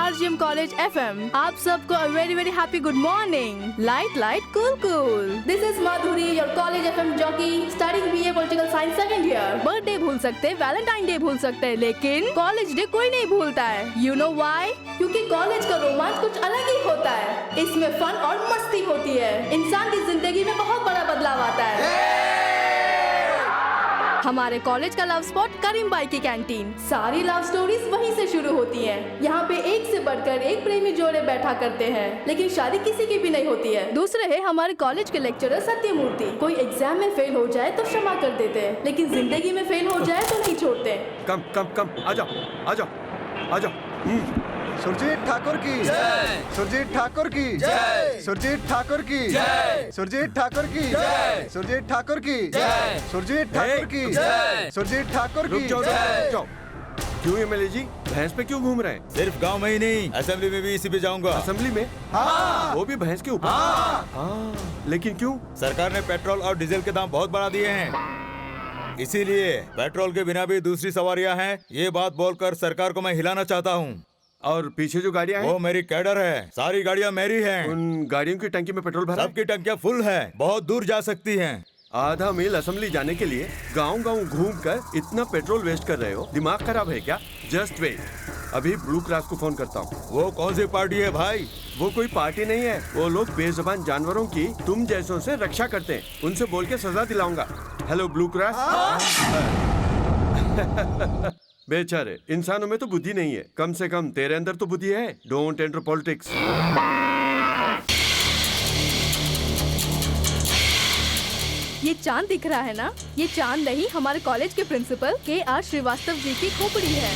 RGM College FM. आप सबको a very very happy good morning. Light cool. This is Madhuri, your College FM jockey, studying BA Political Science second year. Birthday भूल सकते, Valentine Day भूल सकते, लेकिन College Day कोई नहीं भूलता है. You know why? क्योंकि कॉलेज का रोमांच कुछ अलग ही होता है. इसमें फन और मस्ती होती है. इंसान की जिंदगी में बहुत बड़ा बदलाव आता है. हमारे कॉलेज का लव स्पॉट करीम बाई की कैंटीन. सारी लव स्टोरीज वहीं से शुरू होती हैं. यहाँ पे एक से बढ़कर एक प्रेमी जोड़े बैठा करते हैं, लेकिन शादी किसी की भी नहीं होती है. दूसरे है हमारे कॉलेज के लेक्चरर सत्यमूर्ति. कोई एग्जाम में फेल हो जाए तो क्षमा कर देते हैं, लेकिन जिंदगी में फेल हो जाए तो नहीं छोड़ते. कम आजा. सुरजीत ठाकुर की जय, सुरजीत ठाकुर की जय, सुरजीत ठाकुर की जय, सुरजीत ठाकुर की जय, सुरजीत ठाकुर की जय, सुरजीत ठाकुर की जय, सुरजीत ठाकुर की जय. क्यों एमएलए जी भैंस पे क्यों घूम रहे हैं? सिर्फ गांव में ही नहीं, असेंबली में भी इसी पे जाऊंगा. असेंबली में? हाँ. वो भी भैंस के ऊपर? हाँ. लेकिन क्यों? सरकार ने पेट्रोल और डीजल के दाम बहुत बढ़ा दिए हैं, इसीलिए पेट्रोल के बिना भी दूसरी सवारियां हैं. ये बात बोलकर सरकार को मैं हिलाना चाहता हूँ. और पीछे जो गाड़ियाँ हैं? वो मेरी कैडर है, सारी गाड़ियाँ मेरी हैं. उन गाड़ियों की टंकी में पेट्रोल भरा? सबकी टंकियाँ फुल है, बहुत दूर जा सकती हैं. आधा मील असेंबली जाने के लिए गांव घूमकर इतना पेट्रोल वेस्ट कर रहे हो, दिमाग खराब है क्या? जस्ट वेट, अभी ब्लू क्रॉस को फोन करता हूँ. वो कौन सी पार्टी है भाई? वो कोई पार्टी नहीं है, वो लोग बेजुबान जानवरों की तुम जैसों से रक्षा करते हैं. उनसे बोल के सजा दिलाऊंगा. Hello blue cross. बेचारे इंसानों में तो बुद्धि नहीं है, कम से कम तेरे अंदर तो बुद्धि है. Don't enter politics. ये चांद दिख रहा है ना? ये चांद नहीं, हमारे कॉलेज के प्रिंसिपल KR श्रीवास्तव जी की खोपड़ी है.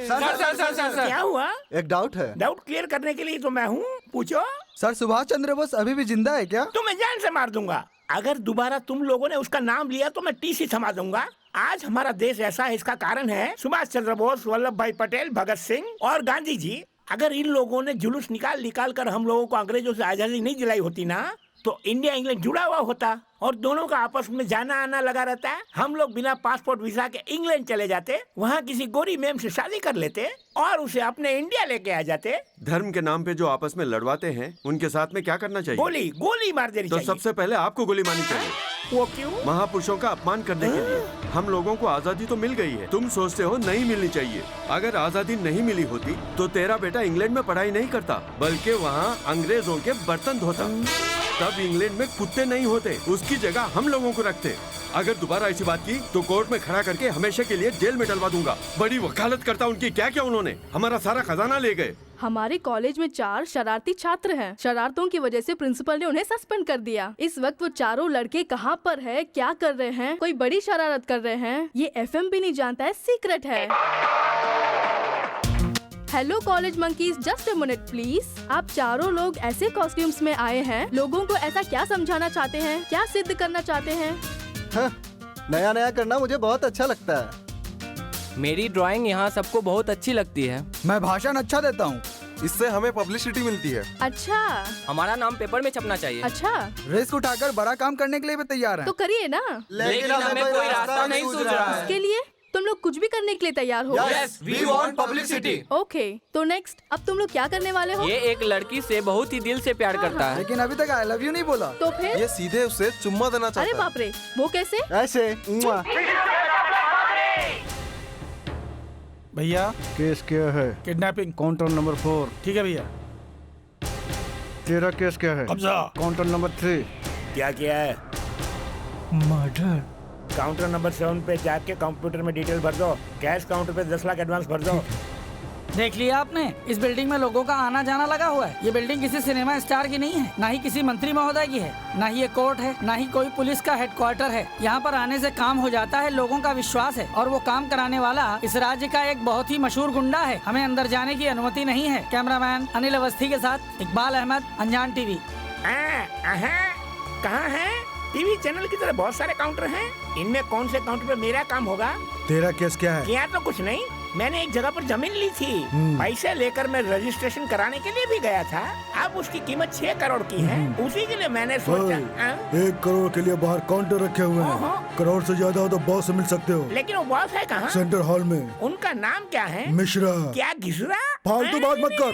सर, क्या हुआ? एक डाउट है. डाउट क्लियर करने के लिए तो मैं हूँ, पूछो. सर, सुभाष चंद्र बोस अभी भी जिंदा है क्या? तो मैं जान से मार दूंगा. अगर दोबारा तुम लोगों ने उसका नाम लिया तो मैं TC थमा दूंगा. आज हमारा देश ऐसा है, इसका कारण है सुभाष चंद्र बोस, वल्लभ भाई पटेल, भगत सिंह और गांधी जी. अगर इन लोगों ने जुलूस निकाल कर हम लोगों को अंग्रेजों से आजादी नहीं दिलाई होती ना, तो इंडिया इंग्लैंड जुड़ा हुआ होता और दोनों का आपस में जाना आना लगा रहता है. हम लोग बिना पासपोर्ट वीजा के इंग्लैंड चले जाते, वहाँ किसी गोरी मैम से शादी कर लेते और उसे अपने इंडिया लेके आ जाते. धर्म के नाम पे जो आपस में लड़वाते हैं, उनके साथ में क्या करना चाहिए? गोली मार देनी चाहिए. तो सबसे पहले आपको गोली मारनी चाहिए. वो क्यों? महापुरुषों का अपमान करने के लिए. हम लोगों को आजादी तो मिल गई है, तुम सोचते हो नहीं मिलनी चाहिए. अगर आजादी नहीं मिली होती तो तेरा बेटा इंग्लैंड में पढ़ाई नहीं करता, बल्कि वहाँ अंग्रेजों के बर्तन धोता. तब इंग्लैंड में कुत्ते नहीं होते, उसकी जगह हम लोगों को रखते. अगर दोबारा ऐसी बात की तो कोर्ट में खड़ा करके हमेशा के लिए जेल में डलवा दूंगा. बड़ी वकालत करता उनकी. क्या उन्होंने हमारा सारा खजाना ले गए. हमारे कॉलेज में 4 शरारती छात्र हैं. शरारतों की वजह से प्रिंसिपल ने उन्हें सस्पेंड कर दिया. इस वक्त वो चारों लड़के कहाँ पर है, क्या कर रहे हैं? कोई बड़ी शरारत कर रहे हैं. ये FM भी नहीं जानता है, सीक्रेट है. Hello college monkeys, just a minute please. आप चारों लोग ऐसे कॉस्ट्यूम्स में आए हैं, लोगों को ऐसा क्या समझाना चाहते हैं, क्या सिद्ध करना चाहते हैं? नया करना मुझे बहुत अच्छा लगता है. मेरी ड्राइंग यहाँ सबको बहुत अच्छी लगती है. मैं भाषण अच्छा देता हूँ, इससे हमें पब्लिसिटी मिलती है. अच्छा. हमारा नाम पेपर में छपना चाहिए. अच्छा, रिस्क उठाकर बड़ा काम करने के लिए भी तैयार हैं. तो करिए ना. लेकिन हमें कोई रास्ता नहीं सूझ रहा है. इसके लिए तुम लोग कुछ भी करने के लिए तैयार हो? Yes, we want publicity. Okay, तो नेक्स्ट, अब तुम लोग क्या करने वाले हो? ये एक लड़की से बहुत ही दिल से प्यार करता है. लेकिन अभी तक आई लव यू नहीं बोला. तो फिर? ये सीधे उसे चुम्मा देना चाहता है. अरे बाप रे, वो कैसे? ऐसे. भैया केस क्या है? किडनैपिंग. Counter number 4. ठीक है भैया. तेरा केस क्या है? कब्जा. Counter number 3. क्या किया है? मर्डर. काउंटर नंबर 7 पे जाके कंप्यूटर में डिटेल भर दो. कैश काउंटर पे 10 लाख एडवांस भर दो. देख लिया आपने, इस बिल्डिंग में लोगों का आना जाना लगा हुआ है. ये बिल्डिंग किसी सिनेमा स्टार की नहीं है, ना ही किसी मंत्री महोदय की है, ना ही ये कोर्ट है, ना ही कोई पुलिस का हेडक्वार्टर है. यहाँ पर आने से काम हो जाता है, लोगों का विश्वास है, और वो काम कराने वाला इस राज्य का एक बहुत ही मशहूर गुंडा है. हमें अंदर जाने की अनुमति नहीं है. कैमरामैन अनिल अवस्थी के साथ इकबाल अहमद, अनजान टीवी. कहाँ है? टीवी चैनल की तरह बहुत सारे काउंटर हैं, इनमें कौन से काउंटर पे मेरा काम होगा? तेरा केस क्या है? किया तो कुछ नहीं, मैंने एक जगह पर जमीन ली थी। पैसे लेकर मैं रजिस्ट्रेशन कराने के लिए भी गया था। अब उसकी कीमत 6 करोड़ की है। उसी के लिए मैंने सोचा। 1 करोड़ के लिए बाहर काउंटर रखे हुए हैं। करोड़ से ज्यादा हो तो बॉस से मिल सकते हो। लेकिन वो बॉस है कहाँ? सेंटर हॉल में। उनका नाम क्या है? मिश्रा। क्या घिसरा? फालतू बात मत कर।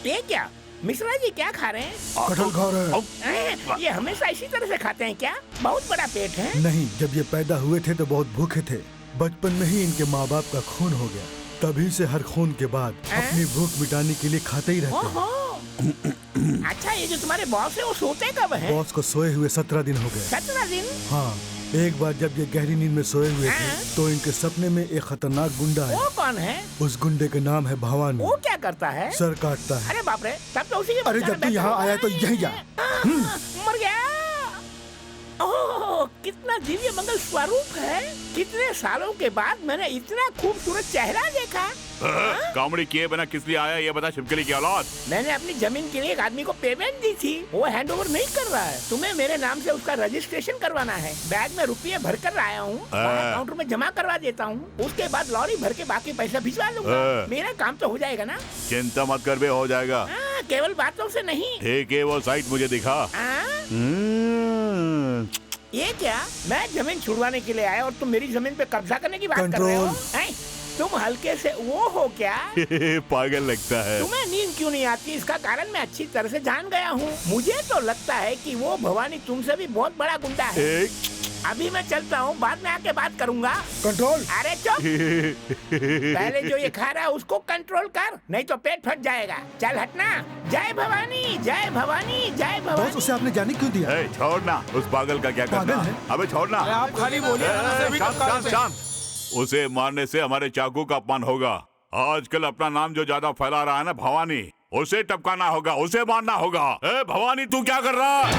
ये क्या मिश्रा जी क्या खा रहे हैं? कटहल खा रहे हैं। ये हमेशा इसी तरह से खाते हैं क्या? बहुत बड़ा पेट है। नहीं, जब ये पैदा हुए थे तो बहुत भूखे थे। बचपन में ही इनके माँ बाप का खून हो गया। तभी से हर खून के बाद अपनी भूख मिटाने के लिए खाते ही रहते हैं। अच्छा, ये जो तुम्हारे बॉस है वो सोते कब हैं? बॉस को सोए हुए 17 दिन हो गए। 17 दिन? हाँ, एक बार जब ये गहरी नींद में सोए हुए थे तो इनके सपने में एक खतरनाक गुंडा है। वो कौन है? उस गुंडे का नाम है भवानी। वो क्या करता है? सर काटता है। अरे बाप रे, तब तो उसी के अरे जब तू यहाँ आया तो यहीं जा। मर गया। ओह, कितना दिव्य मंगल स्वरूप है। कितने सालों के बाद मैंने इतना खूबसूरत चेहरा देखा। कॉमेडी किए बिना किस लिए आया ये बता, शिवकली की औलाद। मैंने अपनी जमीन के लिए एक आदमी को पेमेंट दी थी। वो हैंड ओवर नहीं कर रहा है। तुम्हें मेरे नाम से उसका रजिस्ट्रेशन करवाना है। बैग में रुपये भर कर आया हूँ, काउंटर में जमा करवा देता हूँ। उसके बाद लॉरी भर के बाकी पैसा भिजवा लूंगा। मेरा काम तो हो जाएगा ना? चिंता मत कर बे, हो जाएगा। केवल बातों से नहीं। ठीक है, वो साइट मुझे दिखा। ये क्या? मैं जमीन छुड़वाने के लिए आया और तुम मेरी जमीन पे कब्जा करने की बात कर रहे हो? तुम हल्के से वो हो क्या? पागल लगता है। तुम्हें नींद क्यों नहीं आती? इसका कारण मैं अच्छी तरह से जान गया हूँ। मुझे तो लगता है कि वो भवानी तुमसे भी बहुत बड़ा गुंडा है। अभी मैं चलता हूँ, बाद में आके बात करूँगा। कंट्रोल। अरे चुप। पहले जो ये खा रहा है उसको कंट्रोल कर, नहीं तो पेट फट जाएगा। चल हटना। जय भवानी, जय भवानी, जय भवानी। बॉस, उसे आपने जाने क्यों दिया? छोड़ना, उस पागल का क्या करना? अबे छोड़ना। आप खाली बोलिए। शांत शांत। उसे मारने से हमारे चाकू का अपमान होगा। आजकल अपना नाम जो ज्यादा फैला रहा है ना भवानी, उसे टपकाना होगा, उसे मारना होगा। भवानी तू क्या कर रहा है?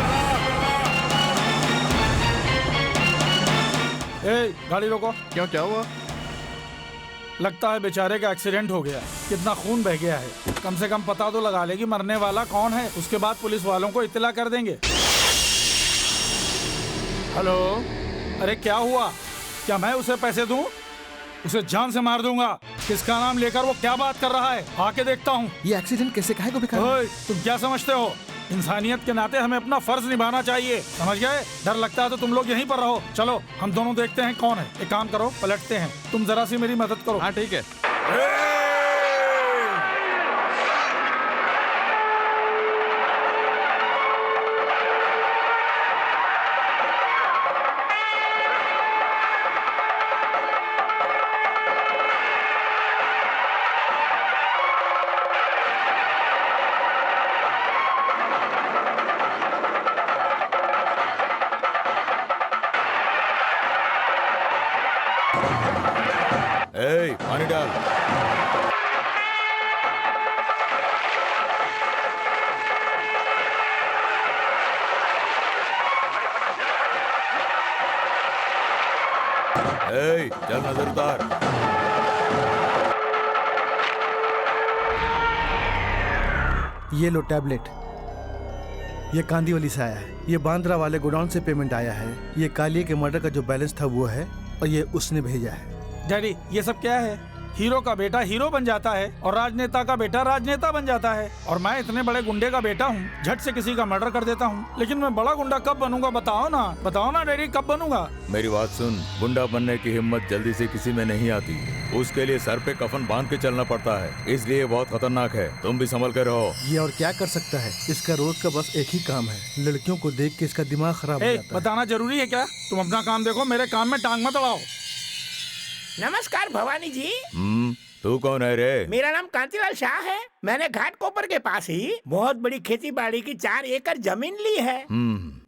गाड़ी रोको। क्यों, क्या हुआ? लगता है बेचारे का एक्सीडेंट हो गया। कितना खून बह गया है। कम से कम पता तो लगा ले कि मरने वाला कौन है। उसके बाद पुलिस वालों को इत्तला कर देंगे। हेलो, अरे क्या हुआ? क्या मैं उसे पैसे दूं? उसे जान से मार दूंगा। किसका नाम लेकर वो क्या बात कर रहा है? आके देखता हूँ। ये एक्सीडेंट कैसे काहे को भी तुम क्या समझते हो? इंसानियत के नाते हमें अपना फर्ज निभाना चाहिए, समझ गए? डर लगता है तो तुम लोग यहीं पर रहो। चलो हम दोनों देखते हैं कौन है। एक काम करो, पलटते हैं। तुम जरा सी मेरी मदद करो। हाँ ठीक है। पानी डाल। चल नजर उतार। ये लो टैबलेट। ये कांदीवली से आया है। ये बांद्रा वाले गोडाउन से पेमेंट आया है। ये कालिया के मर्डर का जो बैलेंस था वो है, और ये उसने भेजा है। डैडी, ये सब क्या है? हीरो का बेटा हीरो बन जाता है और राजनेता का बेटा राजनेता बन जाता है, और मैं इतने बड़े गुंडे का बेटा हूँ, झट से किसी का मर्डर कर देता हूँ। लेकिन मैं बड़ा गुंडा कब बनूंगा? बताओ ना डैडी, कब बनूंगा? मेरी बात सुन, गुंडा बनने की हिम्मत जल्दी से किसी में नहीं आती। उसके लिए सर पे कफन बांध के चलना पड़ता है, इसलिए बहुत खतरनाक है। तुम भी संभल कर रहो। ये और क्या कर सकता है? इसका रोज का बस एक ही काम है, लड़कियों को देख के इसका दिमाग खराब हो जाता है। बताना जरूरी है क्या? तुम अपना काम देखो, मेरे काम में टांग मत अड़ाओ। नमस्कार भवानी जी। तू कौन है रे? मेरा नाम कांतिलाल शाह है। मैंने घाट कोपर के पास ही बहुत बड़ी खेती बाड़ी की 4 एकड़ जमीन ली है।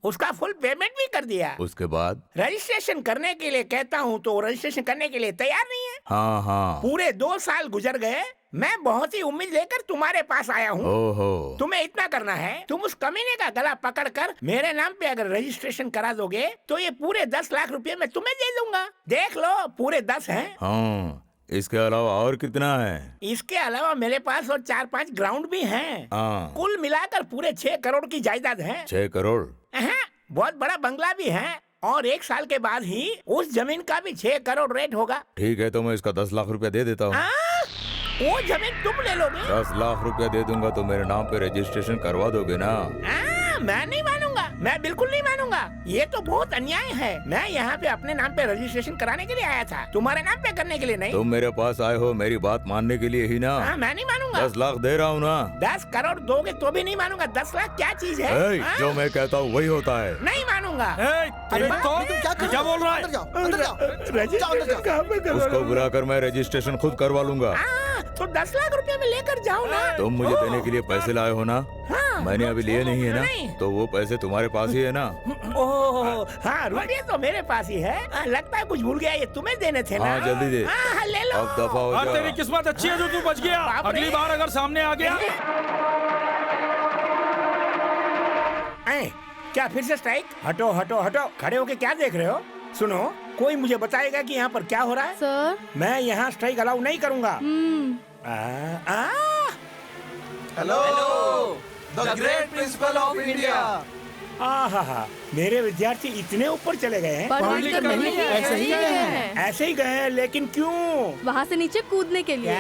उसका फुल पेमेंट भी कर दिया। उसके बाद रजिस्ट्रेशन करने के लिए कहता हूँ तो रजिस्ट्रेशन करने के लिए तैयार नहीं है। हाँ। पूरे 2 साल गुजर गए। मैं बहुत ही उम्मीद लेकर तुम्हारे पास आया हूँ। तुम्हें इतना करना है, तुम उस कमीने का गला पकड़कर मेरे नाम पे अगर रजिस्ट्रेशन करा दोगे तो ये पूरे 10 लाख रुपए मैं तुम्हें दे दूंगा। देख लो, पूरे 10 हैं। हाँ, इसके अलावा और कितना है? इसके अलावा मेरे पास और 4-5 ग्राउंड भी हैं। हाँ। कुल मिलाकर पूरे 6 करोड़ की जायदाद है। 6 करोड़? बहुत बड़ा बंगला भी है और 1 साल के बाद ही उस जमीन का भी 6 करोड़ रेट होगा। ठीक है, तो मैं इसका 10 लाख रुपया दे देता हूँ। वो जमीन तुम ले लोगे? 10 लाख रुपया दे दूंगा तो मेरे नाम पे रजिस्ट्रेशन करवा दोगे ना? मैं नहीं मानूंगा, मैं बिल्कुल नहीं मानूंगा। ये तो बहुत अन्याय है। मैं यहाँ पे अपने नाम पे रजिस्ट्रेशन कराने के लिए आया था, तुम्हारे नाम पे करने के लिए नहीं। तुम मेरे पास आए हो मेरी बात मानने के लिए ही ना? मैं नहीं मानूंगा। 10 लाख दे रहा हूँ ना? 10 करोड़ दोगे तो भी नहीं मानूंगा। 10 लाख क्या चीज है? जो मैं कहता हूँ वही होता है। नहीं मानूंगा। अरे क्या बोल रहा है? उसको बुला कर मैं रजिस्ट्रेशन खुद करवा लूंगा। तो 10 लाख रुपए में लेकर जाओ ना। तुम मुझे देने के लिए पैसे लाए हो ना? मैंने अभी लिए नहीं है ना? तो वो पैसे तुम्हारे पास ही है ना? ओह हाँ, रुपये तो मेरे पास ही है। लगता है कुछ भूल गया, ये तुम्हें देने थे ना? हाँ जल्दी दे। ले लो। अब दफा हो जा। तेरी किस्मत अच्छी है जो तू बच गया। अगली बार अगर सामने आ गया। क्या फिर से स्ट्राइक? हटो हटो हटो, खड़े होके क्या देख रहे हो? सुनो, कोई मुझे बताएगा कि यहाँ पर क्या हो रहा है? सर, मैं यहाँ स्ट्राइक अलाउ नहीं करूँगा। Hello, the great principle of India. मेरे विद्यार्थी इतने ऊपर चले गए हैं। ऐसे ही गए हैं। ऐसे ही गए हैं, लेकिन क्यों? वहाँ से नीचे कूदने के लिए।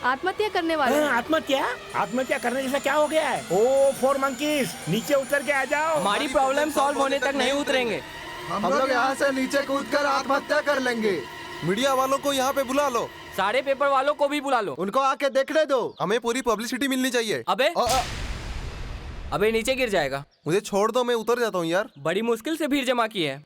आत्महत्या करने वाले। आत्महत्या करने जैसा क्या हो गया है? ओ 4 मंकीज, नीचे उतर के आ जाओ। हमारी प्रॉब्लम सॉल्व होने तक नहीं उतरेंगे। हम लोग यहाँ से नीचे कूदकर आत्महत्या कर लेंगे। मीडिया वालों को यहाँ पे बुला लो। सारे पेपर वालों को भी बुला लो। उनको आके देखने दो। हमें पूरी पब्लिसिटी मिलनी चाहिए। अबे नीचे गिर जाएगा। मुझे छोड़ दो, मैं उतर जाता हूँ यार। बड़ी मुश्किल से भीड़ जमा की है।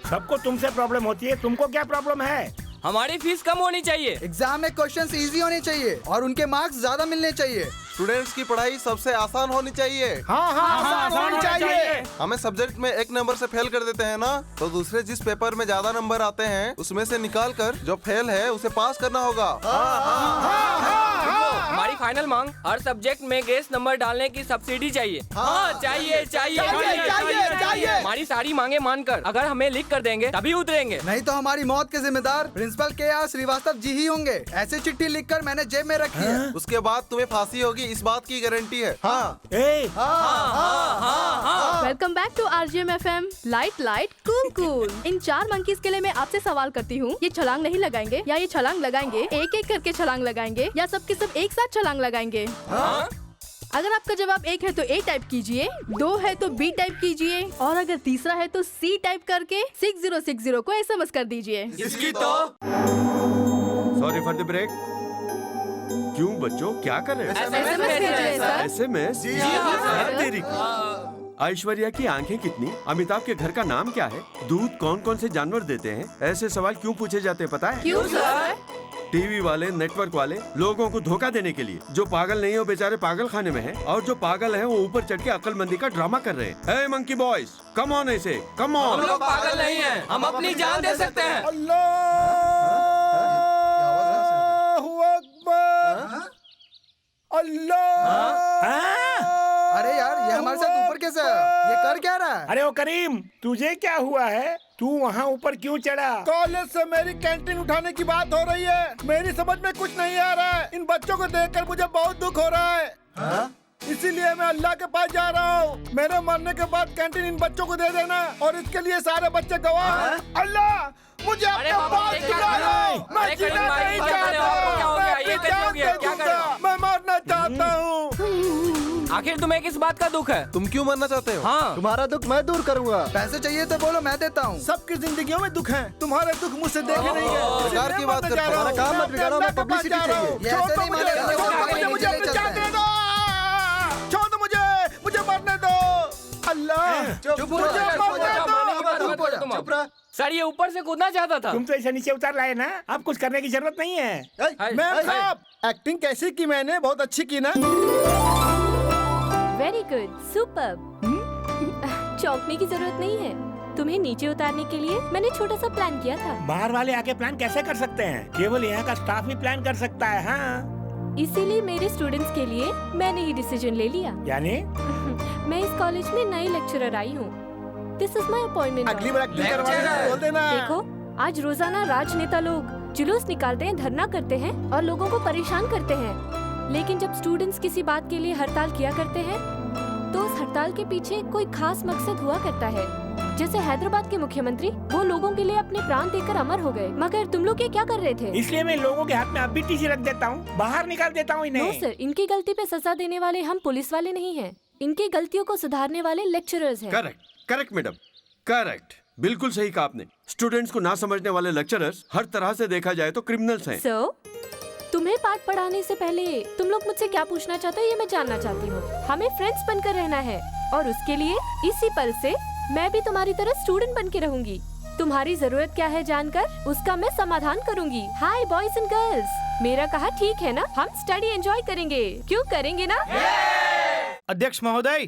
सबको तुमसे प्रॉब्लम होती है, तुमको क्या प्रॉब्लम है? हमारी फीस कम होनी चाहिए। एग्जाम में क्वेश्चंस इजी होने चाहिए और उनके मार्क्स ज्यादा मिलने चाहिए। स्टूडेंट्स की पढ़ाई सबसे आसान होनी चाहिए। आसान होनी चाहिए। हमें सब्जेक्ट में एक नंबर से फेल कर देते हैं ना, तो दूसरे जिस पेपर में ज्यादा नंबर आते हैं उसमें से निकाल कर जो फेल है उसे पास करना होगा। हमारी फाइनल मांग हर सब्जेक्ट में गेस्ट नंबर डालने की सब्सिडी चाहिए। चाहिए। हमारी सारी मांगे मानकर अगर हमें लिख कर देंगे तभी उतरेंगे। नहीं तो हमारी मौत के जिम्मेदार प्रिंसिपल के श्रीवास्तव जी ही होंगे। ऐसे चिट्ठी लिखकर मैंने जेब में रखी है। उसके बाद तुम्हें फांसी होगी, इस बात की गारंटी है। Welcome back to RGM FM। Light light cool cool. इन 4 मंकीज के लिए मैं आपसे सवाल करती हूँ, ये छलांग नहीं लगाएंगे या ये छलांग लगाएंगे? एक एक करके छलांग लगाएंगे या सबके सब एक साथ छलांग लगाएंगे? अगर आपका जवाब 1 है तो A टाइप कीजिए, 2 है तो B टाइप कीजिए और अगर तीसरा है तो C टाइप करके 6060 को SMS कर दीजिए। इसकी तो सॉरी फॉर द ब्रेक। क्यों बच्चों, क्या कर रहे हैं? SMS? तेरी ऐश्वर्या की आंखें कितनी? अमिताभ के घर का नाम क्या है? दूध कौन कौन से जानवर देते हैं? ऐसे सवाल क्यों पूछे जाते हैं पता है? क्यों सर? टीवी वाले, नेटवर्क वाले लोगों को धोखा देने के लिए। जो पागल नहीं हो बेचारे पागल खाने में हैं, और जो पागल हैं वो ऊपर चढ़ के अक्लमंदी का ड्रामा कर रहे हैं। Hey monkey boys, come on ऐसे, कम ऑन। हम लोग पागल नहीं हैं, हम अपनी जान दे सकते हैं। अरे यार, ये हमारे साथ ऊपर कैसे आया? ये कर क्या रहा है? अरे ओ करीम, तुझे क्या हुआ है? तू वहाँ ऊपर क्यों चढ़ा? कॉलेज से मेरी कैंटीन उठाने की बात हो रही है। मेरी समझ में कुछ नहीं आ रहा है। इन बच्चों को देखकर मुझे बहुत दुख हो रहा है। इसीलिए मैं अल्लाह के पास जा रहा हूँ। मेरे मरने के बाद कैंटीन इन बच्चों को दे देना और इसके लिए सारे बच्चे गवाह हैं। अल्लाह, मुझे अपना बात दिला दो। मैं जीना नहीं चाहता। मैं मरना चाहता हूँ। आखिर तुम्हें किस बात का दुख है? तुम क्यों मरना चाहते हो? हाँ। तुम्हारा दुख मैं दूर करूंगा। पैसे चाहिए तो बोलो, मैं देता हूँ। सबकी जिंदगियों में दुख है, तुम्हारे दुख मुझसे देखे नहीं गए। सरकार की बात करते हो, हमारा काम मत बिगाड़ो, हमें पब्लिसिटी चाहिए। ये ऐसे नहीं मानेगा। मुझे अपनी जान दे दो। छोड़ दो मुझे मरने दो। अल्लाह, चुप रहा। सर ये ऊपर से कूदना चाहता था। तुम तो ऐसे नीचे उतार लाए ना, अब कुछ करने की जरूरत नहीं है। मैम साहब, एक्टिंग कैसी की मैंने? बहुत अच्छी की ना? Very good, superb. चौंकने की जरूरत नहीं है। तुम्हें नीचे उतारने के लिए मैंने छोटा सा प्लान किया था। बाहर वाले आके प्लान कैसे कर सकते हैं? केवल यहाँ का स्टाफ ही प्लान कर सकता है। हाँ, इसीलिए मेरे स्टूडेंट्स के लिए मैंने ही डिसीजन ले लिया। यानी मैं इस कॉलेज में नई लेक्चरर आई हूँ। This is my appointment. अगली बार एक्टिंग करवाने बोल देना। देखो, आज रोजाना राजनेता लोग जुलूस निकालते हैं, धरना करते हैं और लोगों को परेशान करते हैं। लेकिन जब स्टूडेंट्स किसी बात के लिए हड़ताल किया करते हैं तो उस हड़ताल के पीछे कोई खास मकसद हुआ करता है। जैसे हैदराबाद के मुख्यमंत्री, वो लोगों के लिए अपने प्राण देकर अमर हो गए। मगर तुम लोग ये क्या कर रहे थे? इसलिए मैं लोगों के हाथ में अब भी टीसी रख देता हूँ, बाहर निकाल देता हूँ इन्हें। नो सर, इनकी गलती पे सजा देने वाले हम पुलिस वाले नहीं हैं। इनकी गलतियों को सुधारने वाले लेक्चरर्स हैं। करेक्ट मैडम, करेक्ट, बिल्कुल सही कहा आपने। स्टूडेंट्स को ना समझने वाले लेक्चरर्स हर तरह से देखा जाए तो क्रिमिनल्स हैं। तुम्हें पाठ पढ़ाने से पहले तुम लोग मुझसे क्या पूछना चाहते हो ये मैं जानना चाहती हूँ। हमें फ्रेंड्स बनकर रहना है और उसके लिए इसी पल से मैं भी तुम्हारी तरह स्टूडेंट बन के रहूंगी। तुम्हारी जरूरत क्या है जानकर उसका मैं समाधान करूंगी। हाय बॉयज एंड गर्ल्स, मेरा कहा ठीक है ना? हम स्टडी एंजॉय करेंगे, क्यों करेंगे ना? अध्यक्ष महोदय,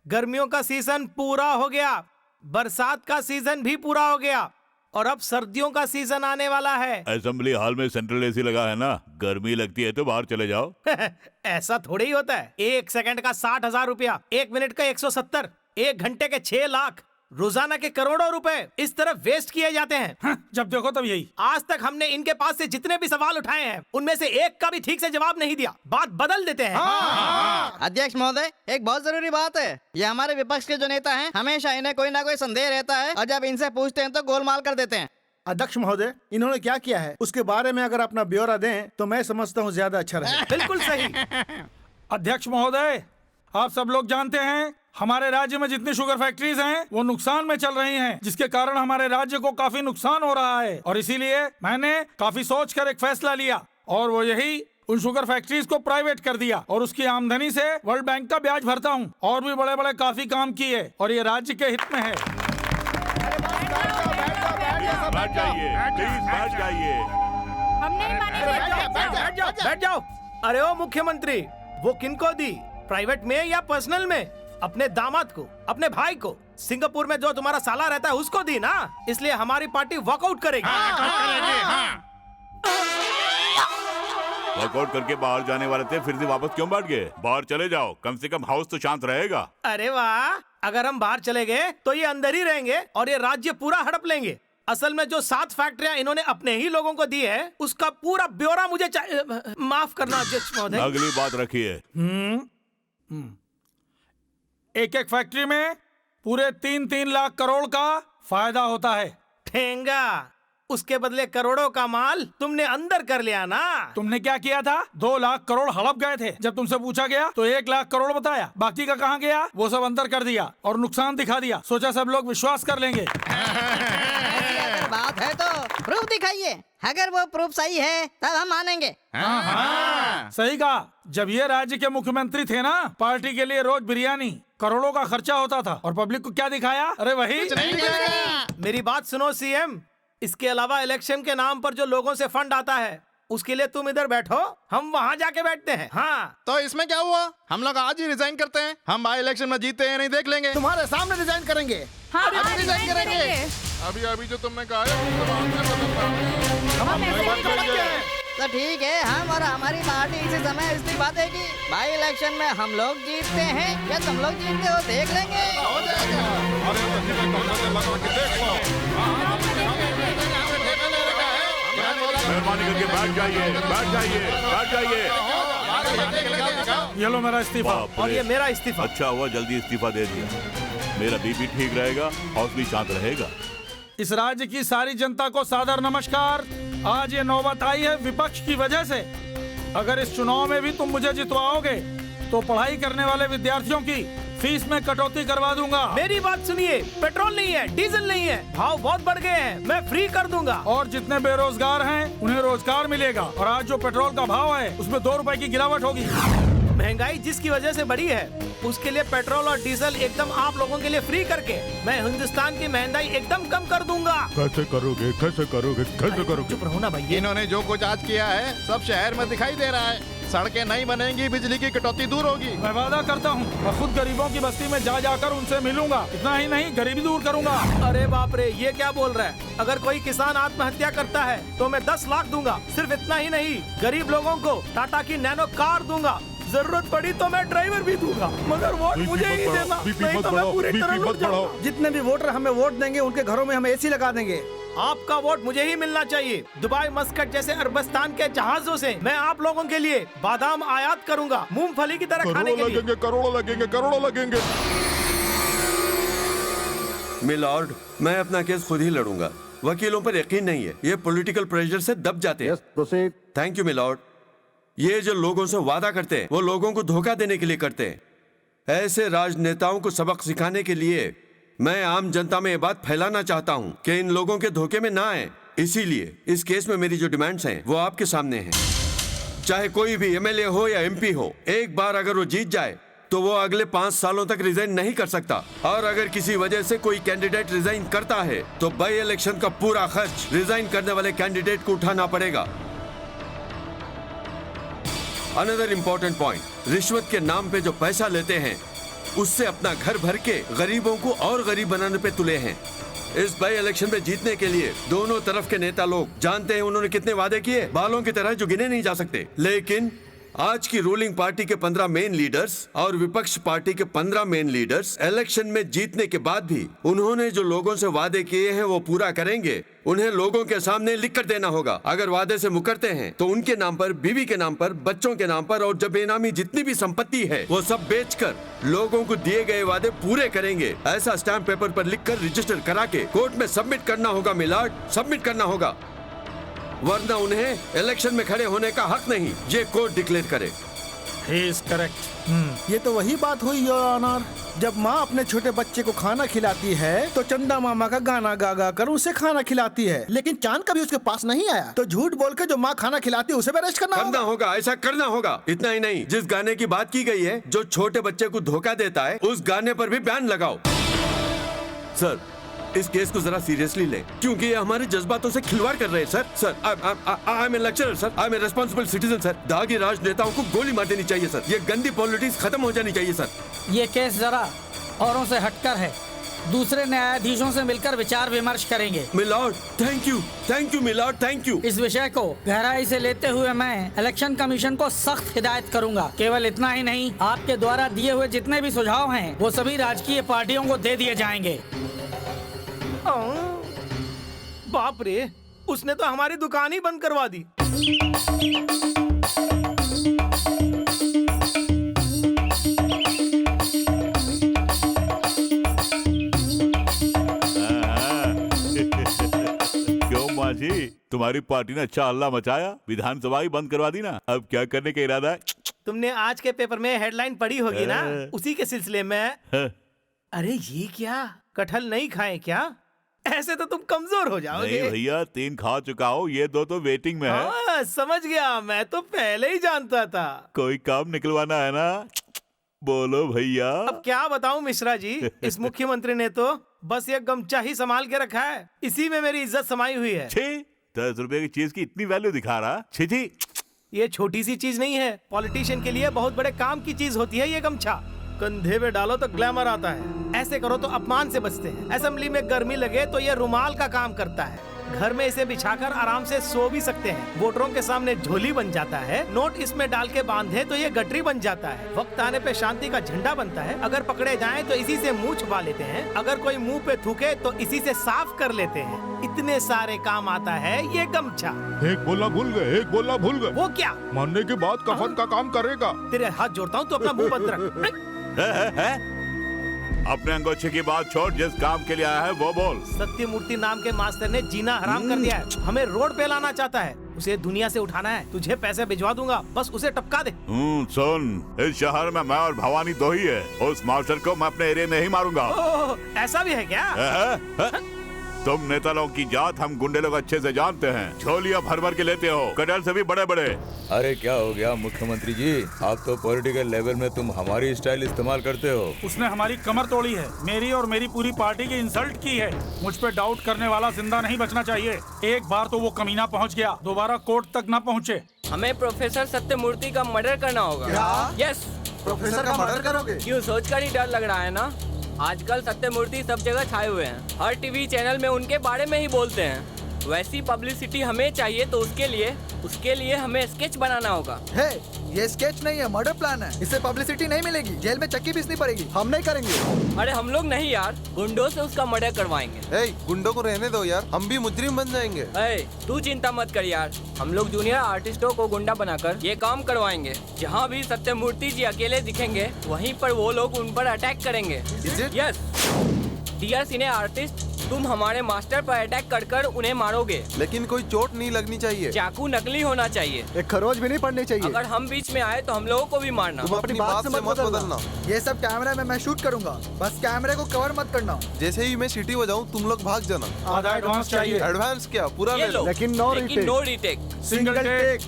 गर्मियों का सीजन पूरा हो गया, बरसात का सीजन भी पूरा हो गया और अब सर्दियों का सीजन आने वाला है। असेंबली हॉल में सेंट्रल एसी लगा है ना, गर्मी लगती है तो बाहर चले जाओ। ऐसा थोड़ी ही होता है। 1 सेकंड का 60,000 रुपया, 1 मिनट का 170, 1 घंटे के 6 लाख, रोजाना के करोड़ों रुपए इस तरह वेस्ट किए जाते हैं। जब देखो तब यही। आज तक हमने इनके पास से जितने भी सवाल उठाए हैं उनमें से एक का भी ठीक से जवाब नहीं दिया। बात बदल देते हैं। अध्यक्ष महोदय, एक बहुत जरूरी बात है। ये हमारे विपक्ष के जो नेता हैं, हमेशा इन्हें कोई ना कोई संदेह रहता है और जब इनसे पूछते हैं तो गोलमाल कर देते हैं। अध्यक्ष महोदय, इन्होंने क्या किया है उसके बारे में अगर अपना ब्यौरा दें तो मैं समझता हूँ ज्यादा अच्छा रहेगा। बिल्कुल सही। अध्यक्ष महोदय, आप सब लोग जानते हैं हमारे राज्य में जितनी शुगर फैक्ट्रीज हैं वो नुकसान में चल रही हैं, जिसके कारण हमारे राज्य को काफी नुकसान हो रहा है। और इसीलिए मैंने काफी सोचकर एक फैसला लिया और वो यही, उन शुगर फैक्ट्रीज को प्राइवेट कर दिया और उसकी आमदनी से वर्ल्ड बैंक का ब्याज भरता हूँ। और भी बड़े बड़े काफी काम किए और ये राज्य के हित में है। बैठ जाइए, प्लीज बैठ जाइए। बैठ जाओ। अरे ओ मुख्यमंत्री, वो किनको दी? प्राइवेट में या पर्सनल में? अपने दामाद को, अपने भाई को। सिंगापुर में जो तुम्हारा साला रहता है उसको दी ना, इसलिए हमारी पार्टी वॉकआउट करेगी। वॉकआउट करके बाहर जाने वाले थे, फिर से वापस क्यों बैठ गए? बाहर चले जाओ, कम से कम हाउस तो शांत रहेगा। अरे वाह, अगर हम बाहर चले गए तो ये अंदर ही रहेंगे और ये राज्य पूरा हड़प लेंगे। असल में जो 7 फैक्ट्रियां इन्होंने अपने ही लोगों को दी है उसका पूरा ब्यौरा मुझे माफ करना अध्यक्ष महोदय। अगली बात रखिए। एक एक फैक्ट्री में पूरे 3-3 लाख करोड़ का फायदा होता है। ठेंगा, उसके बदले करोड़ों का माल तुमने अंदर कर लिया ना। तुमने क्या किया था? 2 लाख करोड़ हड़प गए थे। जब तुमसे पूछा गया तो 1 लाख करोड़ बताया, बाकी का कहाँ गया वो सब अंदर कर दिया और नुकसान दिखा दिया। सोचा सब लोग विश्वास कर लेंगे। अगर बात है तो प्रूफ दिखाइए। अगर वो प्रूफ सही है तब हम मानेंगे। सही कहा। जब ये राज्य के मुख्यमंत्री थे ना, पार्टी के लिए रोज बिरयानी, करोड़ों का खर्चा होता था और पब्लिक को क्या दिखाया? अरे वही। मेरी बात सुनो सीएम, इसके अलावा इलेक्शन के नाम पर जो लोगों से फंड आता है उसके लिए तुम इधर बैठो, हम वहाँ जाके बैठते हैं। हाँ, तो इसमें क्या हुआ? हम लोग आज ही रिजाइन करते हैं। हम बाई इलेक्शन में जीते हैं नहीं देख लेंगे। तुम्हारे सामने रिजाइन करेंगे। हाँ, अभी रिजाइन करेंगे। अभी जो तुमने कहा तो ठीक है, हम और हमारी पार्टी इसी समय इस्तीफा देगी। बाई इलेक्शन में हम लोग जीतते हैं या तुम लोग जीतते हो देख लेंगे। मेहरबानी करके बैठ जाइए, बैठ जाइए, बैठ जाइए। ये लो मेरा इस्तीफा। और ये मेरा इस्तीफा। अच्छा हुआ जल्दी इस्तीफा दे दिया, मेरा बीपी ठीक रहेगा, हाउस भी शांत रहेगा। इस राज्य की सारी जनता को सादर नमस्कार। आज ये नौबत आई है विपक्ष की वजह से। अगर इस चुनाव में भी तुम मुझे जितवाओगे तो पढ़ाई करने वाले विद्यार्थियों की फीस में कटौती करवा दूंगा। मेरी बात सुनिए, पेट्रोल नहीं है, डीजल नहीं है, भाव बहुत बढ़ गए हैं, मैं फ्री कर दूंगा। और जितने बेरोजगार हैं उन्हें रोजगार मिलेगा। और आज जो पेट्रोल का भाव है उसमें 2 रुपए की गिरावट होगी। महंगाई जिसकी वजह से बढ़ी है उसके लिए पेट्रोल और डीजल एकदम आप लोगों के लिए फ्री करके मैं हिंदुस्तान की महंगाई एकदम कम कर दूंगा। कैसे करोगे, कैसे करोगे, कैसे करोगे? चुप रहो ना भैया। इन्होंने जो कुछ आज किया है सब शहर में दिखाई दे रहा है। सड़कें नहीं बनेंगी, बिजली की कटौती दूर होगी। मैं वादा करता हूँ मैं खुद गरीबों की बस्ती में जा जाकर उनसे मिलूंगा। इतना ही नहीं, गरीबी दूर करूंगा। अरे बाप रे, ये क्या बोल रहा है? अगर कोई किसान आत्महत्या करता है तो मैं 10 लाख दूंगा। सिर्फ इतना ही नहीं, गरीब लोगों को टाटा की नैनो कार दूंगा। जरूरत पड़ी तो मैं ड्राइवर भी दूंगा, मगर वोट मुझे ही देना, नहीं तो मैं पूरी तरह लुट जाऊंगा। जितने भी वोटर हमें वोट देंगे उनके घरों में हम एसी लगा देंगे। आपका वोट मुझे ही मिलना चाहिए। दुबई मस्कट जैसे अरबस्तान के जहाजों से मैं आप लोगों के लिए बादाम आयात करूंगा, मूंगफली की तरह खाने के लिए। करोड़ों लगेंगे, करोड़ों लगेंगे। मिलॉर्ड, मैं अपना केस खुद ही लड़ूंगा। वकीलों पर यकीन नहीं है, ये पॉलिटिकल प्रेशर से दब जाते हैं। Thank you milord. ये जो लोगों से वादा करते हैं वो लोगों को धोखा देने के लिए करते हैं। ऐसे राजनेताओं को सबक सिखाने के लिए मैं आम जनता में ये बात फैलाना चाहता हूं कि इन लोगों के धोखे में ना आए। इसीलिए इस केस में मेरी जो डिमांड्स हैं वो आपके सामने हैं। चाहे कोई भी एमएलए हो या एमपी हो, एक बार अगर वो जीत जाए तो वो अगले 5 सालों तक रिजाइन नहीं कर सकता। और अगर किसी वजह से कोई कैंडिडेट रिजाइन करता है तो बाई इलेक्शन का पूरा खर्च रिजाइन करने वाले कैंडिडेट को उठाना पड़ेगा। अनदर इम्पोर्टेंट पॉइंट, रिश्वत के नाम पे जो पैसा लेते हैं उससे अपना घर भर के गरीबों को और गरीब बनाने पे तुले हैं। इस बाई इलेक्शन में जीतने के लिए दोनों तरफ के नेता लोग जानते हैं उन्होंने कितने वादे किए, बालों की तरह जो गिने नहीं जा सकते। लेकिन आज की रूलिंग पार्टी के 15 मेन लीडर्स और विपक्ष पार्टी के 15 मेन लीडर्स इलेक्शन में जीतने के बाद भी उन्होंने जो लोगों से वादे किए हैं वो पूरा करेंगे। उन्हें लोगों के सामने लिख कर देना होगा। अगर वादे से मुकरते हैं तो उनके नाम पर, बीवी के नाम पर, बच्चों के नाम पर और जब बेनामी जितनी भी संपत्ति है वो सब बेचकर लोगों को दिए गए वादे पूरे करेंगे। ऐसा स्टैम्प पेपर पर लिखकर रजिस्टर करा के कोर्ट में सबमिट करना होगा मिलॉर्ड, सबमिट करना होगा, वरना उन्हें इलेक्शन में खड़े होने का हक नहीं, ये कोर्ट डिक्लेयर करे। He is correct. ये तो वही बात हुई योर ऑनर, जब माँ अपने छोटे बच्चे को खाना खिलाती है तो चंदा मामा का गाना गा गा कर उसे खाना खिलाती है, लेकिन चांद कभी उसके पास नहीं आया तो झूठ बोल के जो माँ खाना खिलाती है उसे भी अरेस्ट करना होगा। ऐसा करना होगा। इतना ही नहीं, जिस गाने की बात की गई है जो छोटे बच्चे को धोखा देता है उस गाने पर भी बैन लगाओ। सर, इस केस को जरा सीरियसली लें क्योंकि ये हमारे जज्बातों से खिलवाड़ कर रहे हैं। Sir I am a lecturer sir, I am a responsible citizen sir. दागी राजनेताओं को गोली मार देनी चाहिए सर। ये गंदी पॉलिटिक्स खत्म हो जानी चाहिए सर। ये केस जरा औरों से हटकर है, दूसरे न्यायाधीशों से मिलकर विचार विमर्श करेंगे। Milord, thank you milord, thank you. इस विषय को गहराई से लेते हुए मैं इलेक्शन कमीशन को सख्त हिदायत करूंगा। केवल इतना ही नहीं, आपके द्वारा दिए हुए जितने भी सुझाव हैं वो सभी राजकीय पार्टियों को दे दिए जाएंगे। बाप रे, उसने तो हमारी दुकान ही बंद करवा दी। क्यों माँ जी, तुम्हारी पार्टी ने अच्छा हल्ला मचाया, विधानसभा ही बंद करवा दी ना। अब क्या करने का इरादा है? तुमने आज के पेपर में हेडलाइन पढ़ी होगी ना, उसी के सिलसिले में। अरे ये क्या, कटहल नहीं खाए क्या? ऐसे तो तुम कमजोर हो जाओगे। नहीं भैया, 3 खा चुका हूँ, ये 2 तो वेटिंग में है। हाँ, समझ गया, मैं तो पहले ही जानता था। कोई काम निकलवाना है ना, बोलो भैया। अब क्या बताऊं मिश्रा जी, इस मुख्यमंत्री ने तो बस ये गमछा ही संभाल के रखा है, इसी में मेरी इज्जत समाई हुई है। 10 रुपए की चीज की इतनी वैल्यू दिखा रहा। छी, ये छोटी सी चीज नहीं है, पॉलिटिशियन के लिए बहुत बड़े काम की चीज होती है ये गमछा। कंधे पे डालो तो ग्लैमर आता है, ऐसे करो तो अपमान से बचते हैं। असेंबली में गर्मी लगे तो ये रुमाल का काम करता है। घर में इसे बिछाकर आराम से सो भी सकते हैं। वोटरों के सामने झोली बन जाता है। नोट इसमें डाल के बांधे तो ये गठरी बन जाता है। वक्त आने पे शांति का झंडा बनता है। अगर पकड़े जाएं तो इसी से मुंह छुपा लेते हैं। अगर कोई मुंह पे थूके तो इसी से साफ कर लेते हैं। इतने सारे काम आता है ये गमछा। एक बोलना भूल गए। वो क्या? मरने के बाद कफन का काम करेगा। तेरे हाथ जोड़ता हूँ तो अपना मुंह बंद रख। अपने अंगोछे की बात छोड़, जिस काम के लिए आया है वो बोल। सत्यमूर्ति नाम के मास्टर ने जीना हराम कर दिया है। हमें रोड पे लाना चाहता है। उसे दुनिया से उठाना है। तुझे पैसे भिजवा दूंगा, बस उसे टपका दे। सुन, इस शहर में मैं और भवानी 2 ही है। उस मास्टर को मैं अपने एरिया में ही मारूंगा। ऐसा भी है क्या? तुम नेता लोग की जात हम गुंडे लोग अच्छे से जानते हैं। झोलियां भर भर के लेते हो, कटहल से भी बड़े बड़े। अरे क्या हो गया मुख्यमंत्री जी, आप तो पॉलिटिकल लेवल में तुम हमारी स्टाइल इस्तेमाल करते हो। उसने हमारी कमर तोड़ी है, मेरी और मेरी पूरी पार्टी की इंसल्ट की है। मुझ पे डाउट करने वाला जिंदा नहीं बचना चाहिए। एक बार तो वो कमीना पहुंच गया, दोबारा कोर्ट तक न पहुंचे। हमें प्रोफेसर सत्यमूर्ति का मर्डर करना होगा। यस, प्रोफेसर का मर्डर करोगे? क्यों, सोचकर ही डर लग रहा है ना। आजकल सत्यमूर्ति सब जगह छाए हुए हैं। हर टीवी चैनल में उनके बारे में ही बोलते हैं। वैसी पब्लिसिटी हमें चाहिए तो उसके लिए हमें स्केच बनाना होगा। है, ये स्केच नहीं है, मर्डर प्लान है। इससे पब्लिसिटी नहीं मिलेगी, जेल में चक्की पीसनी पड़ेगी। हम नहीं करेंगे। अरे हम लोग नहीं यार, गुंडों से उसका मर्डर करवाएंगे। गुंडों को रहने दो यार, हम भी मुजरिम बन जाएंगे। तू चिंता मत कर यार, हम लोग जूनियर आर्टिस्टों को गुंडा बनाकर ये काम करवाएंगे। जहाँ भी सत्यमूर्ति जी अकेले दिखेंगे वहीं पर वो लोग उन पर अटैक करेंगे। यस डियर सिने आर्टिस्ट, तुम हमारे मास्टर पर अटैक कर कर उन्हें मारोगे, लेकिन कोई चोट नहीं लगनी चाहिए। चाकू नकली होना चाहिए, एक खरोच भी नहीं पड़नी चाहिए। अगर हम बीच में आए तो हम लोगों को भी मारना। तुम अपनी बात से मत बदलना। ये सब कैमरा में मैं शूट करूंगा, बस कैमरे को कवर मत करना। जैसे ही मैं सीटी बजाऊं तुम लोग भाग जाना। आधा एडवांस चाहिए। एडवांस क्या, पूरा ले लो। लेकिन नो रीटेक, सिंगल टेक।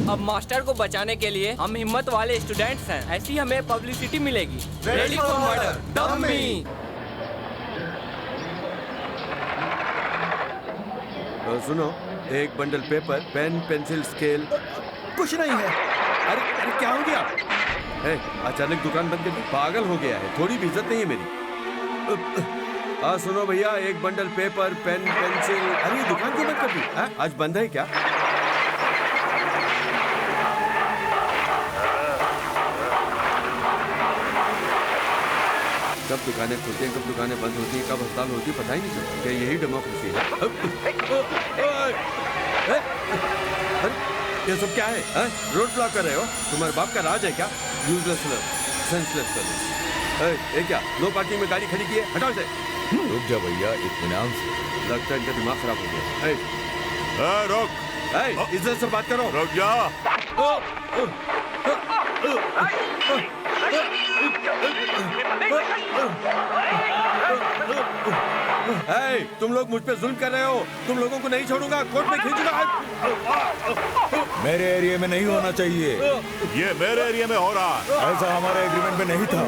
अब मास्टर को बचाने के लिए हम हिम्मत वाले स्टूडेंट्स हैं, ऐसी हमें पब्लिसिटी मिलेगी। Ready for murder, dummy. सुनो, एक bundle paper, pen, pencil, scale. कुछ नहीं है। अरे क्या हो गया? अचानक दुकान बंद कर दी, पागल हो गया है, थोड़ी भी इज्जत नहीं है मेरी। सुनो भैया, एक बंडल पेपर, पेन, पेंसिल। अरे ये दुकान क्यों बंद कर दी? आज बंद है क्या? कब दुकानें खुलती हैं, कब दुकानें बंद होती हैं, कब हड़ताल होती है, पता ही नहीं चलता। क्या यही डेमोक्रेसी है? ये सब क्या है? रोड ब्लॉक कर रहे हो? तुम्हारे बाप का राज है क्या? Useless senseless service. ये क्या नो पार्किंग में गाड़ी खड़ी की है? हटाओ इसे। रुक जा भैया, इत्मीनान से। लगता है इनका दिमाग खराब हो गया। रुक, इज्जत से बात करो। रुक जा। तुम लोग मुझ पे जुल्म कर रहे हो, तुम लोगों को नहीं छोड़ूंगा, कोर्ट में खींचूंगा। मेरे एरिया में नहीं होना चाहिए। ये मेरे एरिया में हो रहा है। ऐसा हमारे एग्रीमेंट में नहीं था।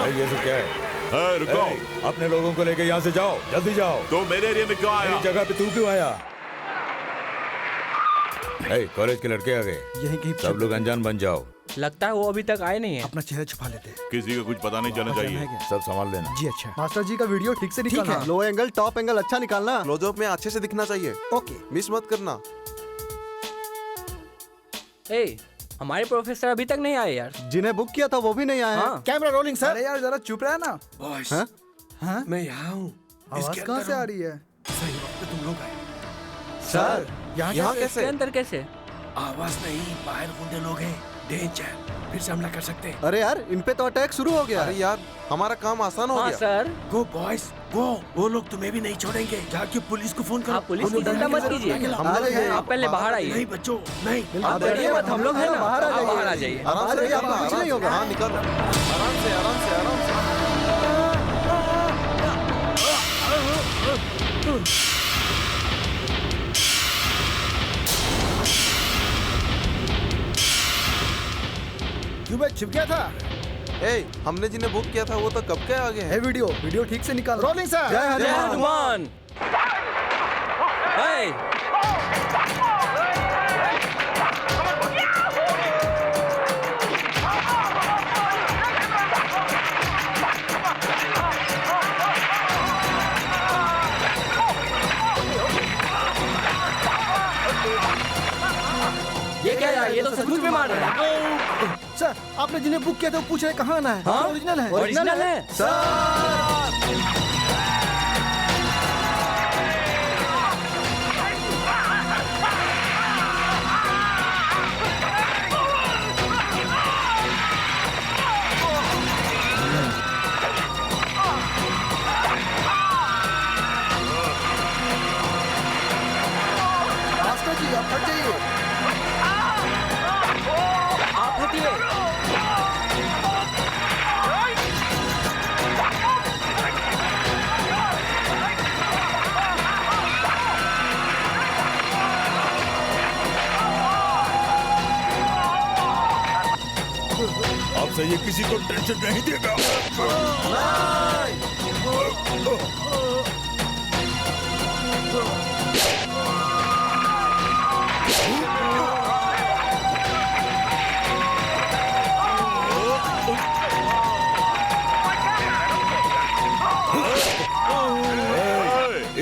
ये सब क्या है? रुको, अपने लोगों को लेके यहाँ से जाओ, जल्दी जाओ। तो मेरे एरिया में क्यों आया? इस जगह पे तू क्यों आया? कॉलेज के लड़के आ गए, यहीं कहीं सब लोग अनजान बन जाओ। लगता है वो अभी तक आए नहीं है। अपना चेहरा छुपा लेते हैं। किसी का कुछ पता नहीं चलना चाहिए। सब संभाल लेना। जी अच्छा। मास्टर जी का वीडियो ठीक से निकालना। लो एंगल, टॉप एंगल अच्छा निकालना। क्लोजअप में अच्छे से दिखना चाहिए। ओके, मिस मत करना। हमारे प्रोफेसर अभी तक नहीं आए यार। जिन्हें बुक किया था वो भी नहीं आए। Camera rolling sir. अरे यार जरा चुप रहा ना। बॉस, मैं यहाँ हूँ। आवाज कहाँ से आ रही है? सही वक्त तुम लोग आए। सर यहाँ कैसे? अंदर कैसे? आवाज नहीं, बाहर गुंडे लोग हैं, डेंजर, फिर से हमला कर सकते हैं। अरे यार, इन पे तो अटैक शुरू हो गया। अरे यार, हमारा काम आसान हो गया। सर। गो बॉयज गो, वो लोग तुम्हें भी नहीं छोड़ेंगे। जाके पुलिस को फोन करो। आप पुलिस की चिंता मत कीजिए, आप पहले बाहर आइए। नहीं बच्चों, नहीं, आप डरिए मत, हम लोग हैं ना। बाहर आ जाइए। आराम से, आपको कुछ नहीं होगा। हाँ निकलो, आराम से, आराम से, आराम से। क्यों मैं छिप गया था? हमने जिन्हें बुक किया था वो तो कब के आगे है। वीडियो ठीक से निकाल। Rolling sir. जय हनुमान। ये क्या यार, ये तो सचमुच में मार रहा है। सर, आपने जिन्हें बुक किया था वो पूछ रहे कहाँ आना है? हाँ? ओरिजिनल है। ओरिजिनल है मास्टर जी आप हट जाइए। आप हटिए। आपसे ये किसी को टेंशन नहीं देगा।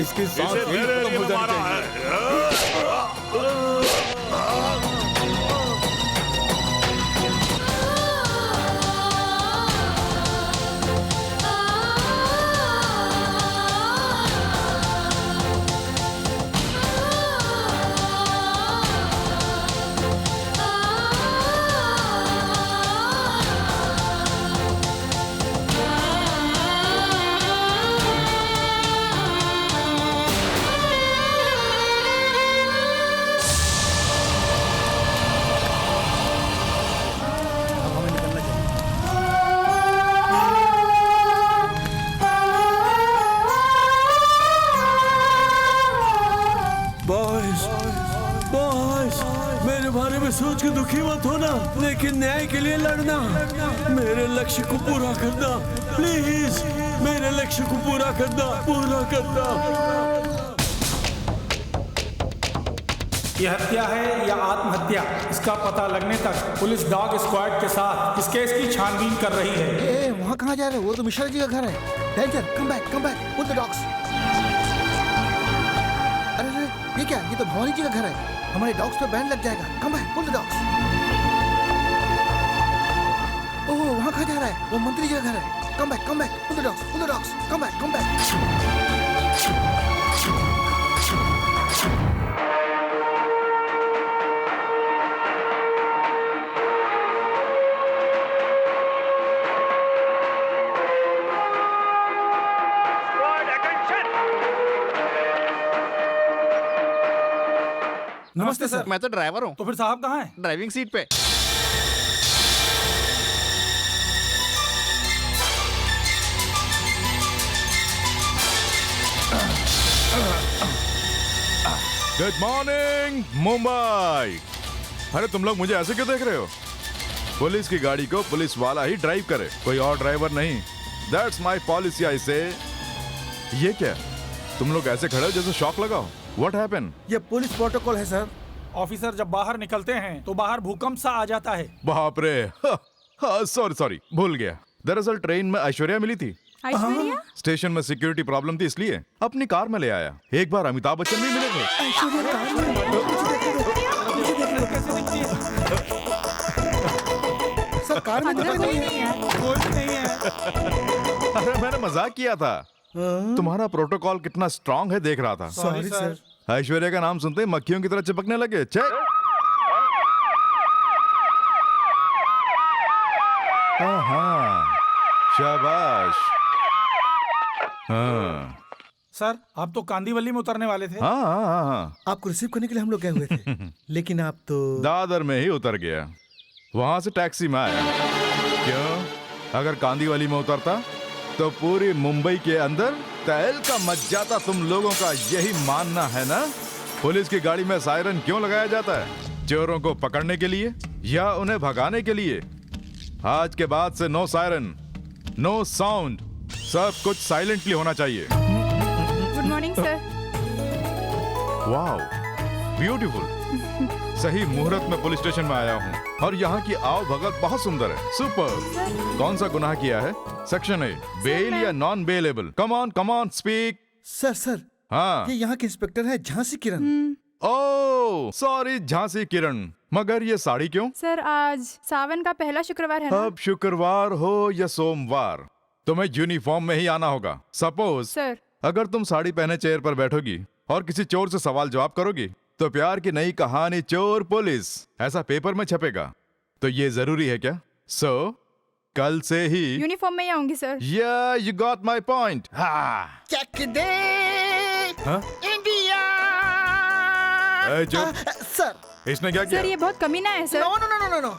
इसकी सांस इसे यहीं मेरे खत्म लिए हो जानी मारा चाहिए। है। बॉयज बॉयज मेरे बारे में सोच के दुखी मत होना, लेकिन न्याय के लिए लड़ना, मेरे लक्ष्य को पूरा करना, प्लीज मेरे लक्ष्य को पूरा करना। ये हत्या है या आत्महत्या, इसका पता लगने तक पुलिस डॉग स्क्वाड के साथ इस केस की छानबीन कर रही है। वहाँ कहाँ जा रहे हो? वो तो मिश्रा जी का घर है। Danger, come back, put the dogs. अरे ये क्या? ये तो भवानी जी का घर है। हमारे डॉग्स पे बैन लग जाएगा। Come back, put the dogs. Oh, वहाँ कहाँ जा रहा है? वो मंत्री जी का घर है। कम back, put the dogs, come back. नमस्ते सर। मैं तो ड्राइवर हूँ। तो फिर साहब कहाँ हैं? ड्राइविंग सीट पे। Good morning Mumbai. अरे तुम लोग मुझे ऐसे क्यों देख रहे हो? पुलिस की गाड़ी को पुलिस वाला ही ड्राइव करे, कोई और ड्राइवर नहीं। That's my policy. आई से ये क्या, तुम लोग ऐसे खड़े हो जैसे शॉक लगाओ। What happened? ये पुलिस प्रोटोकॉल है सर। ऑफिसर जब बाहर निकलते हैं तो बाहर भूकंप सा आ जाता है। बाप रे, सॉरी भूल गया। दरअसल ट्रेन में ऐश्वर्या मिली थी। ऐश्वर्या? स्टेशन में सिक्योरिटी प्रॉब्लम थी, इसलिए अपनी कार में ले आया। एक बार अमिताभ बच्चन भी मिले थे। सर कार में कोई नहीं है। अरे मैंने मजाक किया था। तुम्हारा प्रोटोकॉल कितना स्ट्रांग है देख रहा था। Sorry sir. ऐश्वर्या का नाम सुनते ही मक्खियों की तरह चिपकने लगे। चेक। हाँ, शाबाश। हाँ सर, आप तो कांदीवली में उतरने वाले थे। हाँ। आपको रिसीव करने के लिए हम लोग गए हुए थे, लेकिन आप तो दादर में ही उतर गया, वहां से टैक्सी में आया। क्यों? अगर कांदीवली में उतरता तो पूरी मुंबई के अंदर तहलका मच जाता। तुम लोगों का यही मानना है ना? पुलिस की गाड़ी में सायरन क्यों लगाया जाता है? चोरों को पकड़ने के लिए या उन्हें भगाने के लिए? आज के बाद से नो सायरन, नो साउंड, सब कुछ साइलेंटली होना चाहिए। Good morning sir. Wow, beautiful. सही मुहूर्त में पुलिस स्टेशन में आया हूँ और यहाँ की आओ भगत बहुत सुंदर है। सुपर। कौन सा गुनाह किया है? सेक्शन ए, बेल या non bailable? Come on speak. Sir हाँ, ये यहाँ के इंस्पेक्टर है झांसी किरण। ओह सॉरी झांसी किरण, मगर ये साड़ी क्यों? सर आज सावन का पहला शुक्रवार है ना? अब शुक्रवार हो या सोमवार, तुम्हें यूनिफॉर्म में ही आना होगा। सपोज सर, अगर तुम साड़ी पहने चेयर पर बैठोगी और किसी चोर से सवाल जवाब करोगी तो प्यार की नई कहानी चोर पुलिस ऐसा पेपर में छपेगा। तो ये जरूरी है क्या? सो कल से ही यूनिफॉर्म में ही आऊंगी sir. Yeah you got my point. चेक दे हाँ? इंडिया। सर इसने क्या किया? सर ये बहुत कमीना है सर। नो,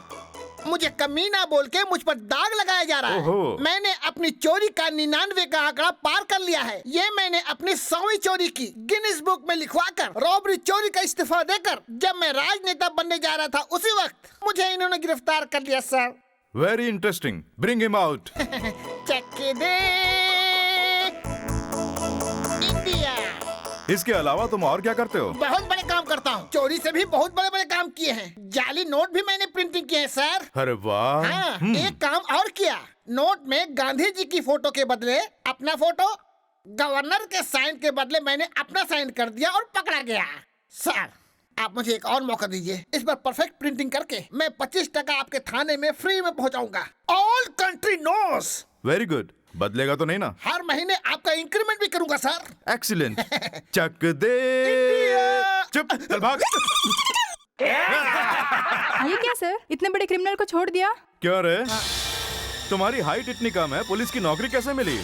मुझे कमीना बोल के मुझ पर दाग लगाया जा रहा है। मैंने अपनी चोरी का 99 का आंकड़ा पार कर लिया है। ये मैंने अपनी 100वीं चोरी की गिनीज बुक में लिखवाकर रॉबरी चोरी का इस्तीफा देकर जब मैं राजनेता बनने जा रहा था उसी वक्त मुझे इन्होंने गिरफ्तार कर लिया sir. Very interesting, bring him out. चेक दे इंडिया। इसके अलावा तुम और क्या करते हो? बहुत बड़े काम करता हूँ। चोरी से भी बहुत बड़े बड़े काम किए हैं। जाली नोट भी मैंने प्रिंटिंग किए हैं सर। अरे वाह। हाँ, एक काम और किया। नोट में गांधी जी की फोटो के बदले अपना फोटो गवर्नर के साइन के बदले मैंने अपना साइन कर दिया और पकड़ा गया। सर, आप मुझे एक और मौका दीजिए। इस बार परफेक्ट प्रिंटिंग करके मैं 25% आपके थाने में फ्री में पहुंचाऊंगा। All country knows. Very good. बदलेगा तो नहीं ना? हर महीने आपका इंक्रीमेंट भी करूंगा सर। एक्सीलेंट। चक दे। चुप, चल भाग। ये क्या सर, इतने बड़े क्रिमिनल को छोड़ दिया? क्यों रे? तुम्हारी हाइट इतनी कम है, पुलिस की नौकरी कैसे मिली?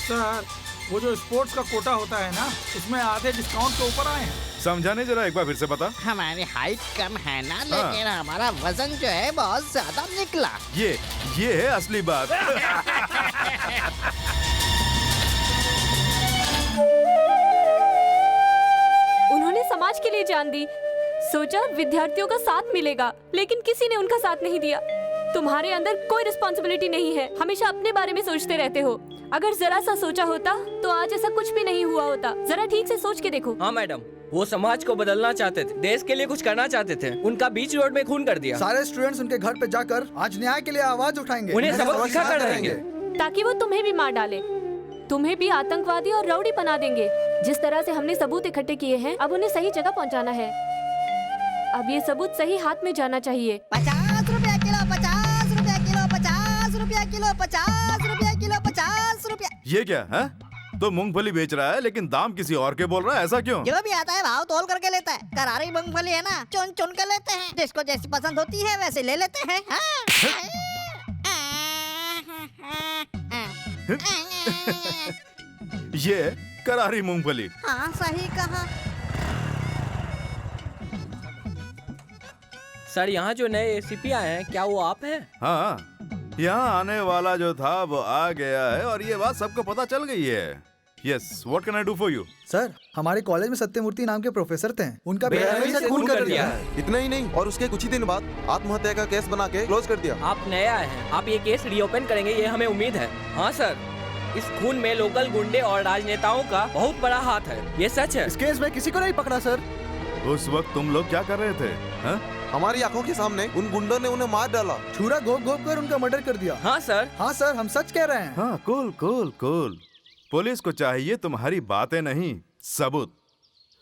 सर, वो जो स्पोर्ट्स का कोटा होता है ना, उसमें आधे डिस्काउंट के ऊपर आए हैं। समझाने जरा एक बार फिर से बता। हमारी हाइट कम है ना, लेकिन हमारा वजन जो है बहुत ज्यादा निकला। ये है असली बात। उन्होंने समाज के लिए जान दी। सोचा विद्यार्थियों का साथ मिलेगा, लेकिन किसी ने उनका साथ नहीं दिया। तुम्हारे अंदर कोई रिस्पॉन्सिबिलिटी नहीं है, हमेशा अपने बारे में सोचते रहते हो। अगर जरा सा सोचा होता तो आज ऐसा कुछ भी नहीं हुआ होता। जरा ठीक से सोच के देखो। हाँ मैडम, वो समाज को बदलना चाहते थे, देश के लिए कुछ करना चाहते थे। उनका बीच रोड में खून कर दिया। सारे स्टूडेंट्स उनके घर पे जाकर आज न्याय के लिए आवाज उठाएंगे, उन्हें सबक सिखा कर रहेंगे, ताकि वो तुम्हें भी मार डाले, तुम्हें भी आतंकवादी और रउडी बना देंगे। जिस तरह से हमने सबूत इकट्ठे किए हैं, अब उन्हें सही जगह पहुंचाना है। अब ये सबूत सही हाथ में जाना चाहिए। 50 रुपया किलो, 50 रुपया किलो, 50 रुपया किलो, 50 रुपया किलो, 50 रुपया। ये क्या है? तो मूंगफली बेच रहा है, लेकिन दाम किसी और के बोल रहा है, ऐसा क्यों? जो भी आता है भाव तोल करके लेता है। करारी मूंगफली है ना, चुन चुन के लेते हैं। जिसको जैसी पसंद होती है वैसे ले लेते हैं। ये करारी मूंगफली। हाँ सही कहा। सर, यहाँ जो नए एसीपी आए हैं, क्या वो आप हैं? हाँ, यहाँ आने वाला जो था वो आ गया है और ये बात सबको पता चल गई है। Yes, what can I do for you? Sir, हमारे कॉलेज में सत्यमूर्ति नाम के प्रोफेसर थे, उनका बेरहमी से खून कर दिया है। इतना ही नहीं, और उसके कुछ ही दिन बाद आत्महत्या का केस बना के क्लोज कर दिया। आप नए आए हैं, आप ये केस रीओपन करेंगे, ये हमें उम्मीद है। हाँ सर, इस खून में लोकल गुंडे और राजनेताओं का बहुत बड़ा हाथ है, ये सच है। इस केस में किसी को नहीं पकड़ा सर। उस वक्त तुम लोग क्या कर रहे थे? हा? हमारी आंखों के सामने उन गुंडों ने उन्हें मार डाला, छुरा घोप घोप कर उनका मर्डर कर दिया। हाँ सर। हाँ सर, हम सच कह रहे हैं। हाँ, कूल कूल कूल। पुलिस को चाहिए तुम्हारी बातें नहीं, सबूत।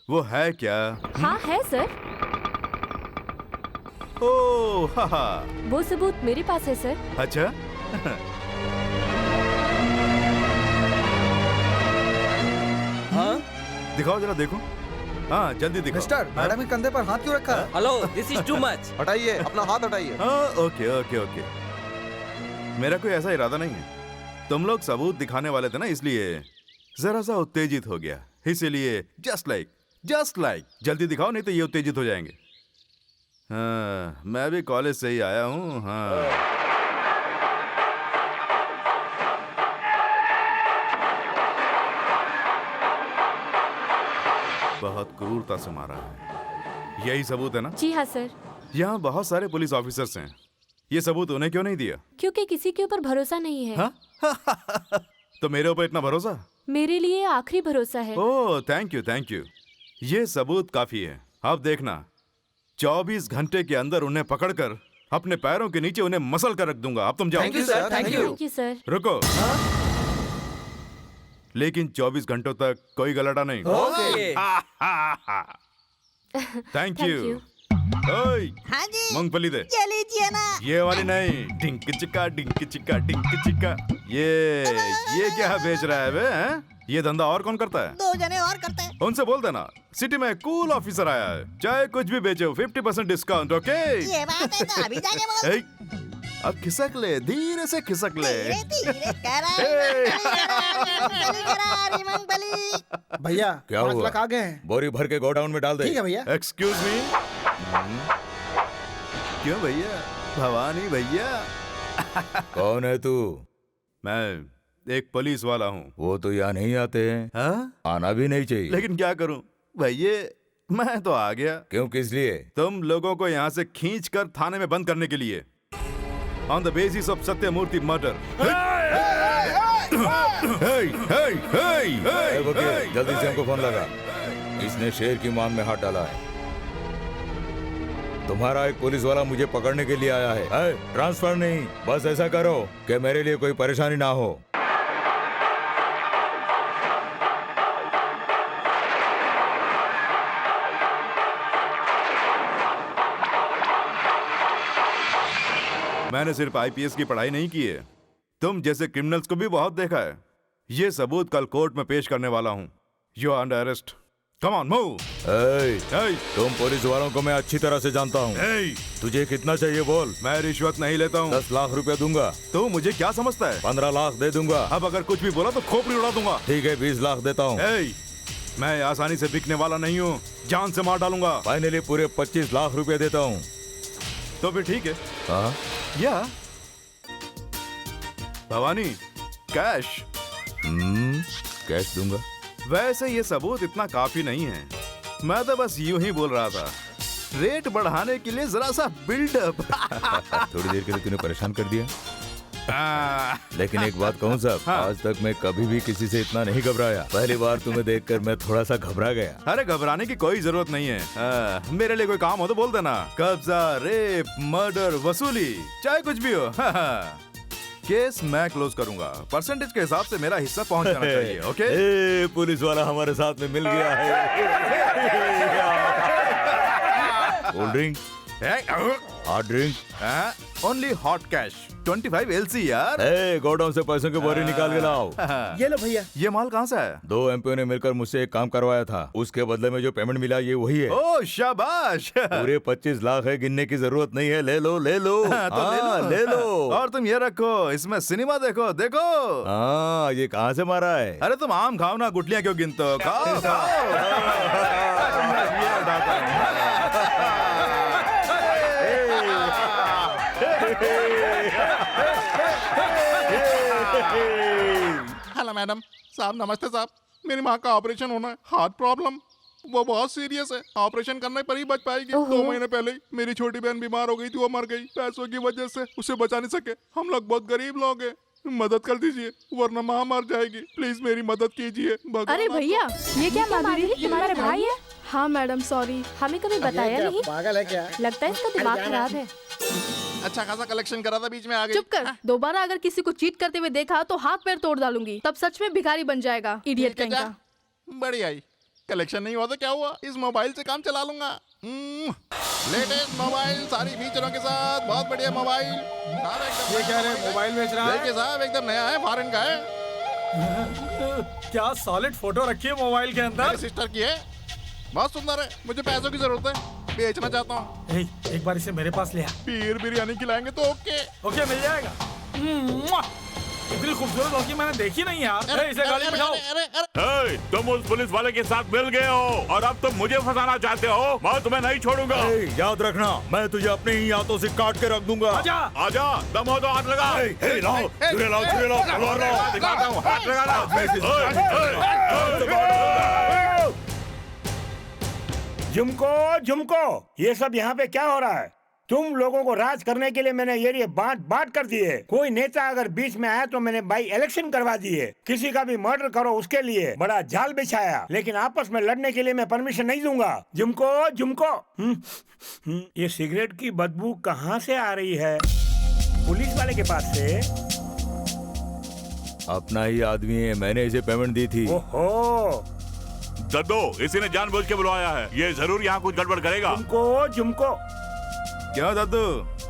वो है क्या? हाँ है सर। ओह, हा। वो सबूत मेरे पास है सर। अच्छा। हाँ, दिखाओ जरा, देखो। हाँ, जल्दी दिखाओ। मिस्टर, मैडम के कंधे पर हाथ क्यों रखा है? Hello, this is too much. हटाइए अपना हाथ, हटाइए। हाँ, ओके ओके ओके। मेरा कोई ऐसा इरादा नहीं है। तुम लोग सबूत दिखाने वाले थे ना, इसलिए जरा सा उत्तेजित हो गया। इसीलिए जस्ट लाइक जल्दी दिखाओ, नहीं तो ये उत्तेजित हो जाएंगे। हाँ, मैं भी कॉलेज से ही आया हूँ। हाँ, बहुत क्रूरता से मारा है। यही सबूत है ना? जी हाँ सर। यहाँ बहुत सारे पुलिस ऑफिसर्स हैं, ये सबूत उन्हें क्यों नहीं दिया? क्योंकि किसी के ऊपर भरोसा नहीं है। हाँ? तो मेरे ऊपर इतना भरोसा? मेरे लिए आखिरी भरोसा है। ओह, थैंक यू। ये सबूत काफी है। अब देखना, 24 घंटे के अंदर उन्हें पकड़कर अपने पैरों के नीचे उन्हें मसल कर रख दूंगा। अब तुम जाओ। Thank you sir. रुको। लेकिन 24 घंटों तक कोई गलटा नहीं। ओके। Thank you. हाँ जी, मूंगफली दे। ये लीजिए ना। ये वाली नहीं, डिंक चिक्का डिंक चिक्का डिंक चिक्का। ये क्या बेच रहा है बे? हैं? ये धंधा और कौन करता है? 2 जने और करते हैं। उनसे बोल देना, सिटी में कूल ऑफिसर आया है, चाहे कुछ भी बेचो 50% डिस्काउंट। ओके, ये बात है तो अभी जाके बोल। अब खिसक ले, धीरे से खिसक ले। भैया, क्या 5 हुआ? लाख आ गए हैं। बोरी भर के गोडाउन में डाल दे। ठीक है भैया। Excuse me. क्यों भैया? भवानी भैया। कौन है तू? मैं एक पुलिस वाला हूँ। वो तो यहाँ नहीं आते हैं। हाँ? आना भी नहीं चाहिए। लेकिन क्या करूँ भैया, मैं तो आ गया। क्यों, किस लिए? तुम लोगों को यहाँ से खींचकर थाने में बंद करने के लिए। On the basis of Sathyamurthy murder। वकील, जल्दी से हमको फोन लगा। इसने शेर की मांग में हाथ डाला है। तुम्हारा एक पुलिस वाला मुझे पकड़ने के लिए आया है। ट्रांसफर नहीं, बस ऐसा करो कि मेरे लिए कोई परेशानी ना हो। मैंने सिर्फ आईपीएस की पढ़ाई नहीं की है, तुम जैसे क्रिमिनल्स को भी बहुत देखा है। ये सबूत कल कोर्ट में पेश करने वाला हूँ। You are under arrest. Come on move. तुम पुलिस वालों को मैं अच्छी तरह से जानता हूँ। तुझे कितना चाहिए बोल। मैं रिश्वत नहीं लेता हूँ। 10 लाख रुपए दूंगा। तो मुझे क्या समझता है? 15 लाख दे दूंगा। अब अगर कुछ भी बोला तो खोपड़ी उड़ा दूंगा। ठीक है, 20 लाख देता हूँ। मैं आसानी से बिकने वाला नहीं हूँ, जान से मार डालूंगा। फाइनली पूरे 25 लाख रुपए देता हूँ। तो फिर ठीक है। हाँ या भवानी, कैश। कैश दूंगा। वैसे ये सबूत इतना काफी नहीं है, मैं तो बस यूं ही बोल रहा था, रेट बढ़ाने के लिए जरा सा बिल्डअप। थोड़ी देर के लिए तूने परेशान कर दिया। लेकिन एक बात कहूँ साहब, आज तक मैं कभी भी किसी से इतना नहीं घबराया। पहली बार तुम्हें देखकर मैं थोड़ा सा घबरा गया। अरे घबराने की कोई जरूरत नहीं है। मेरे लिए कोई काम हो तो बोल देना। कब्जा, रेप, मर्डर, वसूली, चाहे कुछ भी हो। केस मैं क्लोज करूंगा। परसेंटेज के हिसाब से मेरा हिस्सा पहुंच जाना चाहिए। ओके? पुलिस वाला हमारे साथ में मिल गया है। Cold drink, hot drink, only hot cash 25 LC यार। गोडाउन से पैसों के बोरी निकाल के लाओ। ये लो भैया। ये माल कहाँ से है? 2 एमपीओ ने मिलकर मुझसे एक काम करवाया था, उसके बदले में जो पेमेंट मिला ये वही है। ओह शाबाश। पूरे 25 लाख है, गिनने की जरूरत नहीं है। ले लो ले लो। तो ले लो। और तुम ये रखो, इसमें सिनेमा देखो। देखो हाँ, ये कहाँ से मारा है? अरे तुम आम खाओ ना, गुटलियाँ क्यों गिनते हो? खाओ हेलो मैडम साहब, नमस्ते साहब। मेरी माँ का ऑपरेशन होना है, हार्ट प्रॉब्लम, वो बहुत सीरियस है। ऑपरेशन करने पर ही बच पाएगी। 2 महीने पहले ही मेरी छोटी बहन बीमार हो गई थी, वो मर गई। पैसों की वजह से उसे बचा नहीं सके। हम लोग बहुत गरीब लोग हैं, मदद कर दीजिए वरना माँ मर जाएगी। प्लीज मेरी मदद कीजिए। अरे भैया, ये क्या माधुरी, तुम्हारा भाई है? हाँ मैडम, सॉरी, हमें कभी बताया नहीं। पागल है क्या? लगता है इसका दिमाग खराब है। अच्छा खासा कलेक्शन करा था, बीच में आ गई। चुप कर। दोबारा अगर किसी को चीट करते हुए देखा तो हाथ पैर तोड़ डालूंगी, तब सच में भिखारी बन जाएगा। इडियट कहीं का। बढ़िया ही। कलेक्शन नहीं हुआ तो क्या हुआ, इस मोबाइल से काम चला लूंगा। लेटेस्ट मोबाइल, सारी फीचरों के साथ, बहुत बढ़िया मोबाइल। ये क्या रे, मोबाइल बेच रहा है? देखिए साहब, एकदम नया है, फॉरेन का है। क्या सॉलिड फोटो रखी है मोबाइल के अंदर? मेरी सिस्टर की है, बहुत सुंदर है। मुझे पैसों की जरूरत है, बेचना चाहता हूँ। एक बार इसे मेरे पास ले आ। पीर बिरयानी खिलाएंगे तो ओके मिल जाएगा। इतनी खूबसूरत लड़की मैंने देखी नहीं यार। इसे गाड़ी में बिठाओ। तुम उस पुलिस वाले के साथ मिल गए हो और अब तुम मुझे फंसाना चाहते हो। मैं तुम्हें नहीं छोड़ूंगा। याद रखना, मैं तुझे अपने ही हाथों से काट के रख दूंगा। आजा, दम हो तो हाथ लगा। लाओ, छुरे लाओ, छुरे लाओ, तलवार लाओ। दिखाता हूँ, हाथ लगा। झुमको, ये सब यहाँ पे क्या हो रहा है? तुम लोगों को राज करने के लिए मैंने ये बांट कर दिए। कोई नेता अगर बीच में आया तो मैंने बाई इलेक्शन करवा दिए। किसी का भी मर्डर करो उसके लिए बड़ा जाल बिछाया, लेकिन आपस में लड़ने के लिए मैं परमिशन नहीं दूंगा। झुमको, ये सिगरेट की बदबू कहाँ से आ रही है? पुलिस वाले के पास से? अपना ही आदमी है, मैंने इसे पेमेंट दी थी। ओहो, दद्दो, इसी ने जानबूझ के बुलवाया है। ये जरूर यहाँ कुछ गड़बड़ करेगा। झुमको। क्या दादू,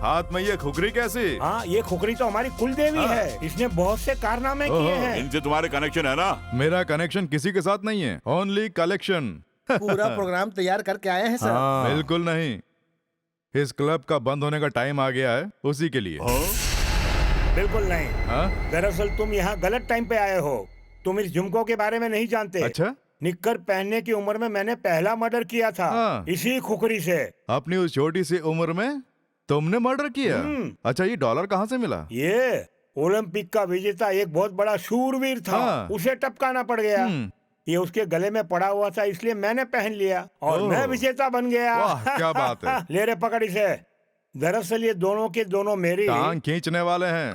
हाथ में ये खुकरी कैसी? हाँ, ये खुकरी तो हमारी कुल देवी है। इसने बहुत से कारनामे किए हैं। इनसे तुम्हारे कनेक्शन है ना? मेरा कनेक्शन किसी के साथ नहीं है, ओनली कलेक्शन। पूरा प्रोग्राम तैयार करके आए हैं सर। बिल्कुल नहीं, इस क्लब का बंद होने का टाइम आ गया है, उसी के लिए। बिल्कुल नहीं। दरअसल तुम यहाँ गलत टाइम पे आए हो। तुम इस झुमको के बारे में नहीं जानते। अच्छा? निक्कर पहनने की उम्र में मैंने पहला मर्डर किया था, इसी खुकरी से। अपनी उस छोटी सी उम्र में तुमने मर्डर किया? अच्छा, ये डॉलर कहाँ से मिला? ये ओलंपिक का विजेता एक बहुत बड़ा शूरवीर था, उसे टपकाना पड़ गया। ये उसके गले में पड़ा हुआ था, इसलिए मैंने पहन लिया और मैं विजेता बन गया। वाह, क्या बात है। ले रे पकड़ इसे। दरअसल ये दोनों के दोनों मेरी टांग खींचने वाले हैं।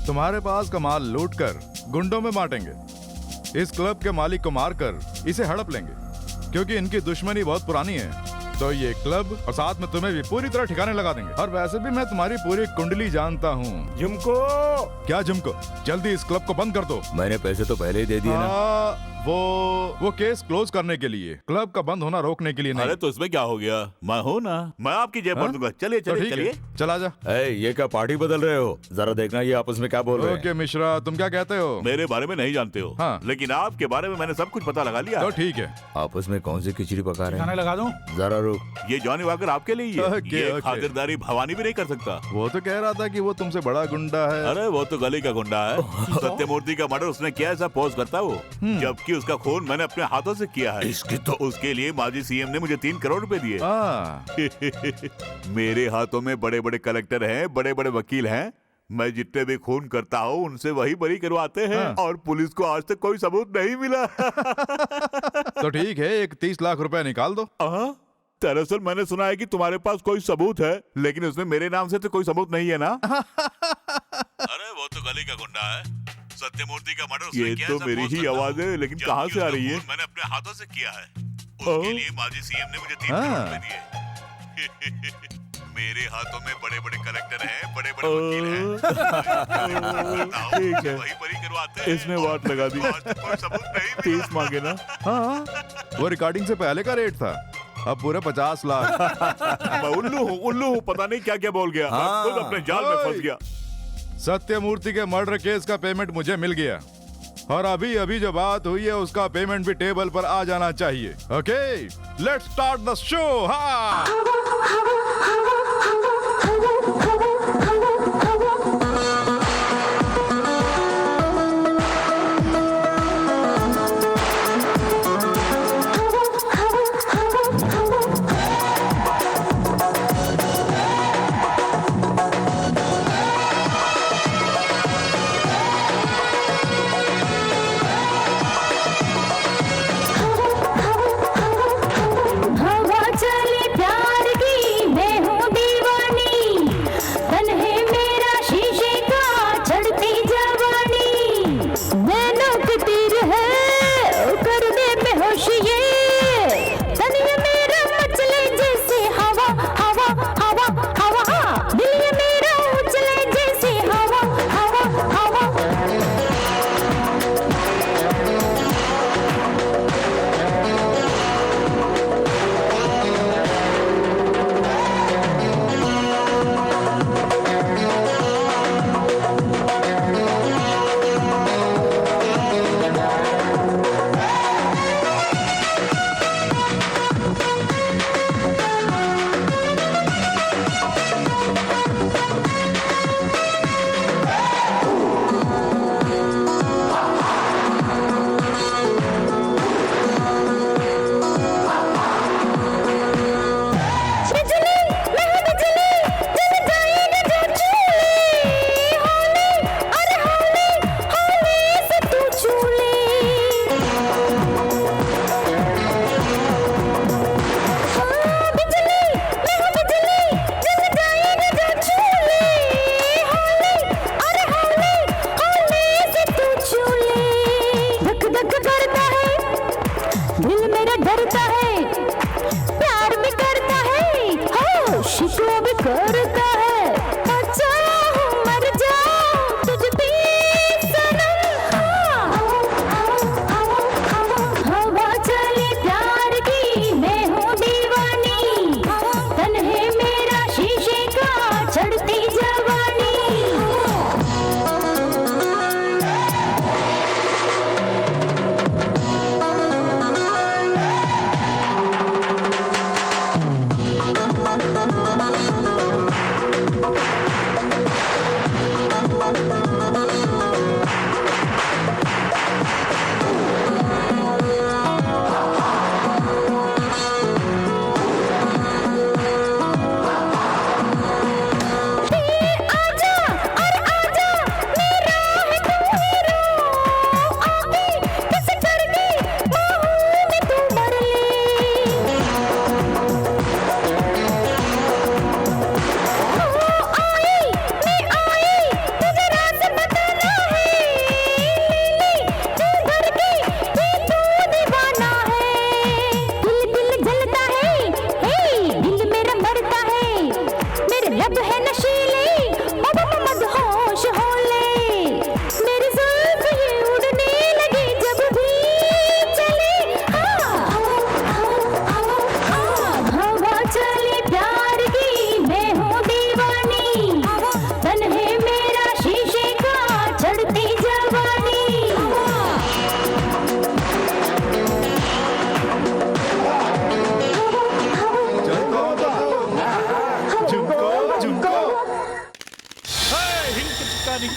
तुम्हारे पास का माल लूट कर गुंडों में बांटेंगे। इस क्लब के मालिक को मारकर इसे हड़प लेंगे, क्योंकि इनकी दुश्मनी बहुत पुरानी है। तो ये क्लब और साथ में तुम्हें भी पूरी तरह ठिकाने लगा देंगे। और वैसे भी मैं तुम्हारी पूरी कुंडली जानता हूँ। झुमको। क्या झुमको? जल्दी इस क्लब को बंद कर दो। मैंने पैसे तो पहले ही दे दिए ना। वो केस क्लोज करने के लिए, क्लब का बंद होना रोकने के लिए नहीं। अरे तो इसमें क्या हो गया, मैं हूँ ना, मैं आपकी जेब भर दूंगा। चलिए चलिए चलिए, चला जा। ये क्या पार्टी बदल रहे हो? जरा देखना ये आपस में क्या बोल रहे हैं। ओके मिश्रा, तुम क्या कहते हो? मेरे बारे में नहीं जानते हो, हाँ। लेकिन आपके बारे में मैंने सब कुछ पता लगा लिया। तो ठीक है। आपस में कौन सी खिचड़ी पका रहे हैं? लगा दूं? जरा रुक। ये जॉनी वॉकर आपके लिए ही है। ओके, ये ओके। खातिरदारी भवानी भी नहीं कर सकता। वो तो कह रहा था कि वो तुमसे बड़ा गुंडा है। अरे वो तो गली का गुंडा है। सत्यमूर्ति का मर्डर उसने किया, ऐसा पोज करता वो, जबकि उसका खून मैंने अपने हाथों से किया है। उसके लिए माजी सीएम ने मुझे 3 करोड़ रुपए दिए। मेरे हाथों में बड़े बड़े कलेक्टर हैं, बड़े बड़े वकील हैं। मैं जितने भी खून करता हूँ उनसे वही बरी करवाते हैं। और पुलिस को आज तक कोई सबूत नहीं मिला। तो ठीक है, एक 30 लाख रुपए निकाल दो। दरअसल मैंने सुना है कि तुम्हारे पास कोई सबूत है, लेकिन उसमें मेरे नाम से तो कोई सबूत नहीं है ना। अरे वो तो गली का गुंडा है। सत्यमूर्ति का मर्डर ये तो मेरी ही आवाज है, लेकिन कहाँ से आ रही है? मैंने अपने हाथों से किया है। उसके लिए माजी सीएम ने मुझे 3 करोड़ रुपए दिए। मेरे हाथों में बड़े बड़े कलेक्टर हैं, बड़े बड़े वकील हैं। ठीक है, वही बरी करवाते हैं। इसने बात लगा दी। कोई सबूत नहीं। 30 मांगे ना? हाँ, वो रिकॉर्डिंग से पहले का रेट था, अब पूरे 50 लाख। मैं उल्लू हूँ, पता नहीं क्या क्या बोल गया। मैं खुद अपने जाल में फंस गया। सत्यमूर्ति के मर्डर केस का पेमेंट मुझे मिल गया, और अभी अभी जो बात हुई है उसका पेमेंट भी टेबल पर आ जाना चाहिए। Okay, let's start the show. हाँ।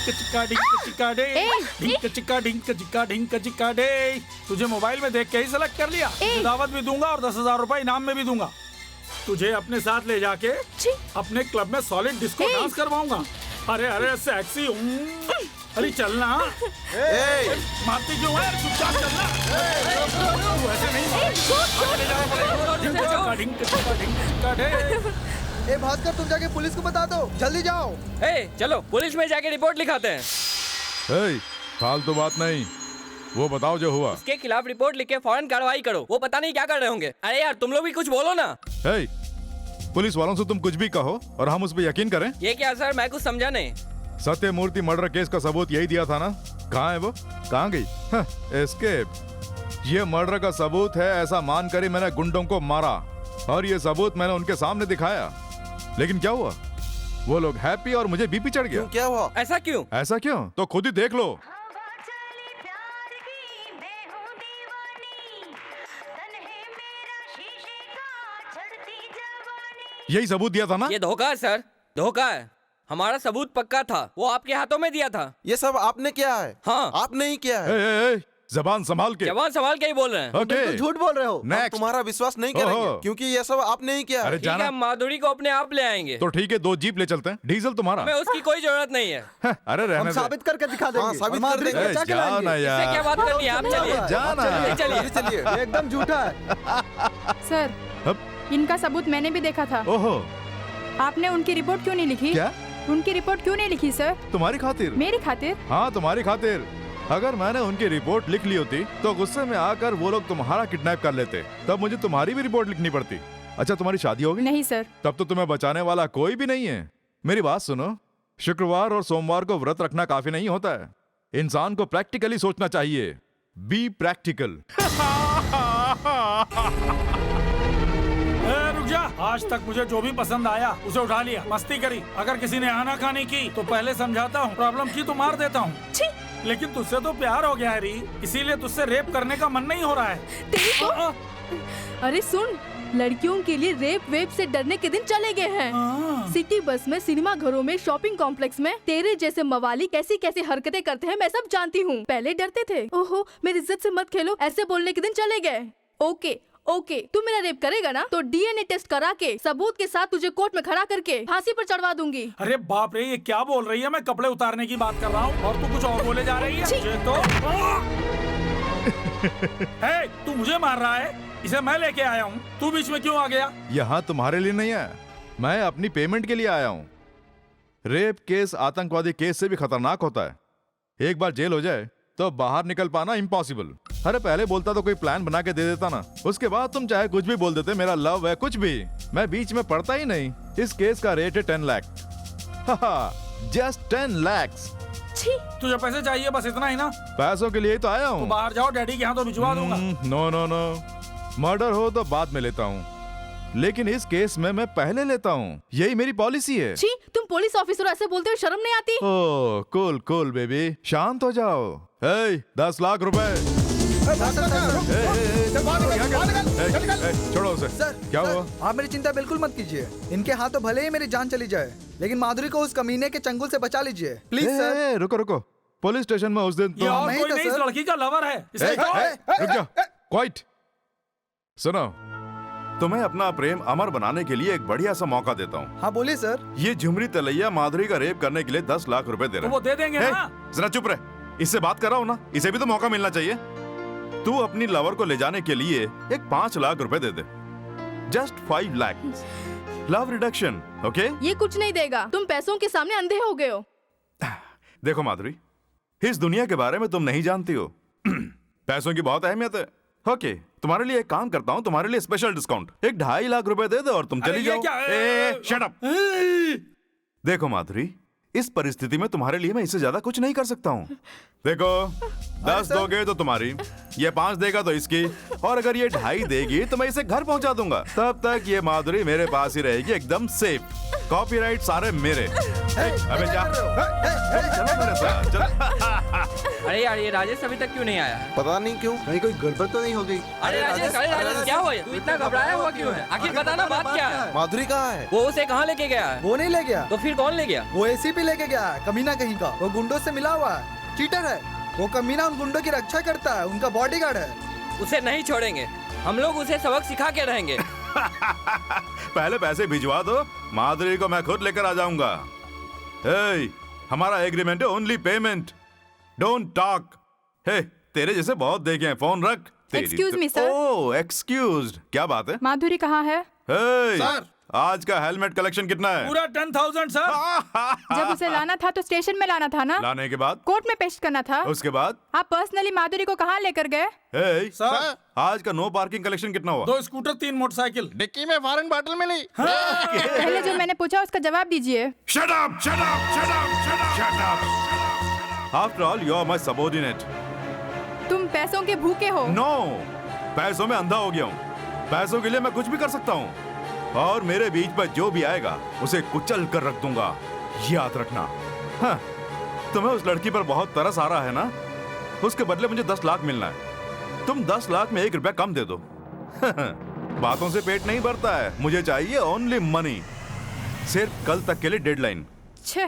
चिक्का ढिंक चिक्का डे, ढिंक चिक्का ढिंक चिक्का ढिंक चिक्का डे। तुझे मोबाइल में देख के ही सेलेक्ट कर लिया। दावत भी दूंगा और 10,000 रुपए इनाम में भी दूंगा। तुझे अपने साथ ले जाके अपने क्लब में सॉलिड डिस्को डांस करवाऊंगा। अरे अरे सेक्सी अरे चलना। मारती क्यों है? चुपचाप चलना। तू ऐसे नहीं। ए भास्कर, तुम जाके पुलिस को बता दो, जल्दी जाओ। चलो पुलिस में जाके रिपोर्ट लिखाते हैं। फालतू बात नहीं, वो बताओ जो हुआ। उसके खिलाफ रिपोर्ट लिख के फौरन कार्रवाई करो। वो पता नहीं क्या कर रहे होंगे। अरे यार तुम लोग भी कुछ बोलो ना। पुलिस वालों से तुम कुछ भी कहो और हम उस पर यकीन करें? ये क्या सर, मैं कुछ समझा नहीं। सत्यमूर्ति मर्डर केस का सबूत यही दिया था ना? कहाँ है वो? कहाँ गई? एस्केप। ये मर्डर का सबूत है ऐसा मान कर ही मैंने गुंडों को मारा और ये सबूत मैंने उनके सामने दिखाया। लेकिन क्या हुआ? वो लोग हैप्पी और मुझे बीपी चढ़ गया। क्या हुआ? ऐसा क्यों? ऐसा क्यों? तो खुद ही देख लो। यही सबूत दिया था ना? ये धोखा है सर, धोखा है। हमारा सबूत पक्का था, वो आपके हाथों में दिया था। ये सब आपने किया है? हाँ आपने ही किया है। जबान संभाल के। जबान संभाल के ही बोल रहे हैं। Okay. झूठ बोल रहे हो। हम तुम्हारा विश्वास नहीं करेंगे क्योंकि ये सब आपने ही किया है। ठीक है, माधुरी को अपने आप ले आएंगे। तो ठीक है, 2 जीप ले चलते हैं। डीजल तुम्हारा। हमें उसकी कोई जरूरत नहीं है। अरे रहने हम दे। साबित करके दिखा देंगे। साबित कर देंगे। जाना यार। इससे क्या बात करनी है? आप चलिए। जाना। चलिए। एकदम झूठा है। सर, इनका सबूत मैंने भी देखा था। ओहो। आपने उनकी रिपोर्ट क्यों नहीं लिखी? क्या? उनकी रिपोर्ट क्यों नहीं लिखी सर? तुम्हारी खातिर। मेरी खातिर? हाँ, तुम्हारी खातिर। अगर मैंने उनकी रिपोर्ट लिख ली होती तो गुस्से में आकर वो लोग तुम्हारा किडनैप कर लेते, तब मुझे तुम्हारी भी रिपोर्ट लिखनी पड़ती। अच्छा, तुम्हारी शादी हो गई? नहीं सर। तब तो तुम्हें बचाने वाला कोई भी नहीं है। मेरी बात सुनो, शुक्रवार और सोमवार को व्रत रखना काफी नहीं होता है। इंसान को प्रैक्टिकली सोचना चाहिए। Be practical. रुक जा। आज तक मुझे जो भी पसंद आया उसे उठा लिया, मस्ती करी। अगर किसी ने आना खानी की तो पहले समझाता हूँ, प्रॉब्लम की तो मार देता हूँ। लेकिन तुझसे तो प्यार हो गया है री, इसीलिए तुझसे रेप करने का मन नहीं हो रहा है। अरे सुन, लड़कियों के लिए रेप वेप से डरने के दिन चले गए हैं। सिटी बस में, सिनेमा घरों में, शॉपिंग कॉम्प्लेक्स में तेरे जैसे मवाली कैसी कैसी हरकतें करते हैं मैं सब जानती हूँ। पहले डरते थे। ओहो, मेरी इज्जत से मत खेलो, ऐसे बोलने के दिन चले गए। ओके, तू मेरा रेप करेगा ना तो डीएनए टेस्ट करा के सबूत के साथ तुझे कोर्ट में खड़ा करके फांसी पर चढ़वा दूंगी। अरे बाप रे, ये क्या बोल रही है? मैं कपड़े उतारने की बात कर रहा हूँ और तू कुछ और बोले जा रही है। मुझे तो तू मुझे मार रहा है। इसे मैं लेके आया हूँ, तू बीच में क्यों आ गया? यहाँ तुम्हारे लिए नहीं है, मैं अपनी पेमेंट के लिए आया हूँ। रेप केस आतंकवादी केस से भी खतरनाक होता है। एक बार जेल हो जाए तो बाहर निकल पाना इम्पॉसिबल। अरे पहले बोलता तो कोई प्लान बना के दे देता ना, उसके बाद तुम चाहे कुछ भी बोल देते, मेरा लव है कुछ भी, मैं बीच में पड़ता ही नहीं। इस केस का रेट है 10 लाख। जस्ट 10 लाख। तुझे पैसे चाहिए, बस इतना ही ना? पैसों के लिए तो आया हूँ। बाहर जाओ, डैडी के यहाँ तो भिजवा दूंगा। नो, मर्डर हो तो बाद में लेता हूँ, लेकिन इस केस में मैं पहले लेता हूँ। यही मेरी पॉलिसी है। तुम पुलिस ऑफिसर ऐसे बोलते हो, शर्म नहीं आती? ओह कूल बेबी, शांत हो जाओ। 10 लाख रुपए। छोड़ो उसे। क्या हुआ? आप मेरी चिंता बिल्कुल मत कीजिए। इनके हाथों भले ही मेरी जान चली जाए, लेकिन माधुरी को उस कमीने के चंगुल से बचा लीजिए प्लीज सर। रुको, पुलिस स्टेशन में उस दिन ये और कोई नहीं, इस लड़की का लवर है। रुक जाओ, क्वाइट। सुनो, तुम्हें अपना प्रेम अमर बनाने के लिए एक बढ़िया सा मौका देता हूँ। हाँ बोलिए सर। ये झुमरी तलैया माधुरी का रेप करने के लिए 10 लाख रुपए दे रहे हैं। वो दे देंगे ना? जरा चुप रहे, इससे बात कर रहा हूँ ना, इसे भी तो मौका मिलना चाहिए। तू अपनी लवर को ले जाने के लिए एक 5 लाख रुपए दे दे। Just 5 lakh. Love reduction, okay? ये कुछ नहीं देगा, तुम पैसों के सामने अंधे हो गए हो। देखो माधुरी, इस दुनिया के बारे में तुम नहीं जानती हो। पैसों की बहुत अहमियत है। ओके, तुम्हारे लिए एक काम करता हूँ, तुम्हारे लिए स्पेशल डिस्काउंट। एक 2.5 लाख रुपए दे दो और तुम चली जाओ। Shut up. देखो माधुरी, इस परिस्थिति में तुम्हारे लिए मैं इससे ज्यादा कुछ नहीं कर सकता हूँ। देखो, 10 दोगे तो तुम्हारी, ये 5 देगा तो इसकी, और अगर ये 2.5 देगी तो मैं इसे घर पहुँचा दूंगा। तब तक ये माधुरी मेरे पास ही रहेगी, एकदम सेफ। कॉपीराइट सारे मेरे। अबे जा, चलो मेरे साथ, चल। अरे यार, ये राजेश अभी तक क्यों नहीं आया? पता नहीं क्यों, कहीं कोई गड़बड़ तो नहीं हो गई। अरे राजेश, क्या हुआ? तू इतना घबराया हुआ क्यों है? आखिर बताना, बात क्या है? माधुरी कहाँ है? वो उसे कहाँ लेके गया है? वो नहीं ले गया। तो फिर कौन ले गया? वो एसीपी लेके गया है, कमीना कहीं का। वो गुंडों से मिला हुआ है, चीटर है। वो कमीना उन गुंडों की रक्षा करता है, उनका बॉडीगार्ड है। उसे नहीं छोड़ेंगे हम लोग, उसे सबक सिखा के रहेंगे। पहले पैसे भिजवा दो, माधुरी को मैं खुद लेकर आ जाऊंगा। हमारा एग्रीमेंट है ओनली पेमेंट, डोंट टॉक। हे, तेरे जैसे बहुत देखे हैं, फोन रख। Excuse me, sir. ओह, एक्सक्यूज्ड। क्या बात है? माधुरी कहाँ है? सर, आज का हेलमेट कलेक्शन कितना है? पूरा 10,000 सर। जब उसे लाना था तो स्टेशन में लाना था ना? लाने के बाद कोर्ट में पेश करना था। उसके बाद आप पर्सनली माधुरी को कहाँ लेकर गए? सर, आज का नो पार्किंग कलेक्शन कितना हुआ? 2 स्कूटर 3 मोटरसाइकिल। डिक्की में फॉरेन बॉटल मिली। पहले जो मैंने पूछा उसका जवाब दीजिए। Shut up, shut up, shut up, shut up, shut up. After all, you are my subordinate. तुम पैसों के भूखे हो। No, पैसों में अंधा हो गया हूँ। पैसों के लिए मैं कुछ भी कर सकता हूँ, और मेरे बीच पर जो भी आएगा उसे कुचल कर रख दूंगा, याद रखना। हाँ, तुम्हें उस लड़की पर बहुत तरस आ रहा है ना? उसके बदले मुझे 10 लाख मिलना है। तुम 10 लाख में 1 रुपया कम दे दो। बातों से पेट नहीं भरता है, मुझे चाहिए ओनली मनी। सिर्फ कल तक के लिए डेडलाइन। छे,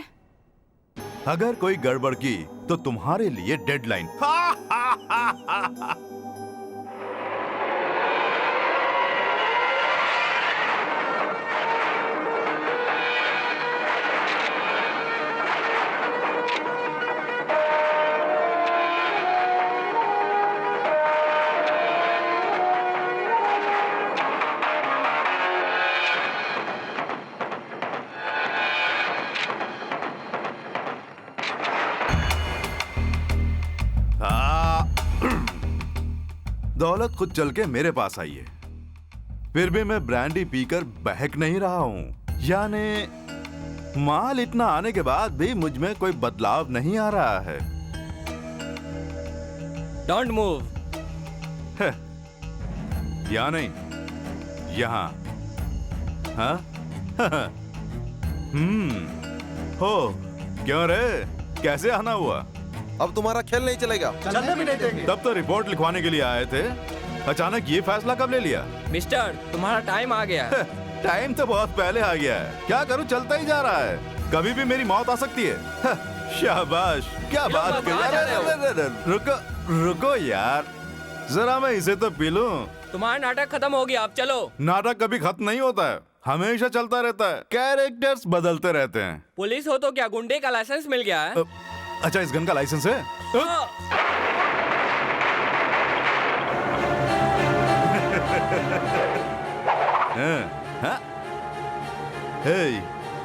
अगर कोई गड़बड़ की तो तुम्हारे लिए डेडलाइन। दौलत खुद चल के मेरे पास आई है, फिर भी मैं ब्रांडी पीकर बहक नहीं रहा हूं। यानी माल इतना आने के बाद भी मुझ में कोई बदलाव नहीं आ रहा है। Don't move. या नहीं, यहां। हाँ? हो, क्यों रे, कैसे आना हुआ? अब तुम्हारा खेल नहीं चलेगा। चलने भी नहीं देंगे। तब तो रिपोर्ट लिखवाने के लिए आए थे, अचानक ये फैसला कब ले लिया? मिस्टर, तुम्हारा टाइम आ गया है। टाइम तो बहुत पहले आ गया है, क्या करूं, चलता ही जा रहा है। कभी भी मेरी मौत आ सकती है। शाबाश, क्या बात कर रहे हो? रुको यार, जरा मैं इसे तो पी लूं। तुम्हारा नाटक खत्म हो गया, अब चलो। नाटक कभी खत्म नहीं होता है, हमेशा चलता रहता है। कैरेक्टर्स बदलते रहते हैं। पुलिस हो तो क्या गुंडे का लाइसेंस मिल गया है? अच्छा, इस गन का लाइसेंस है?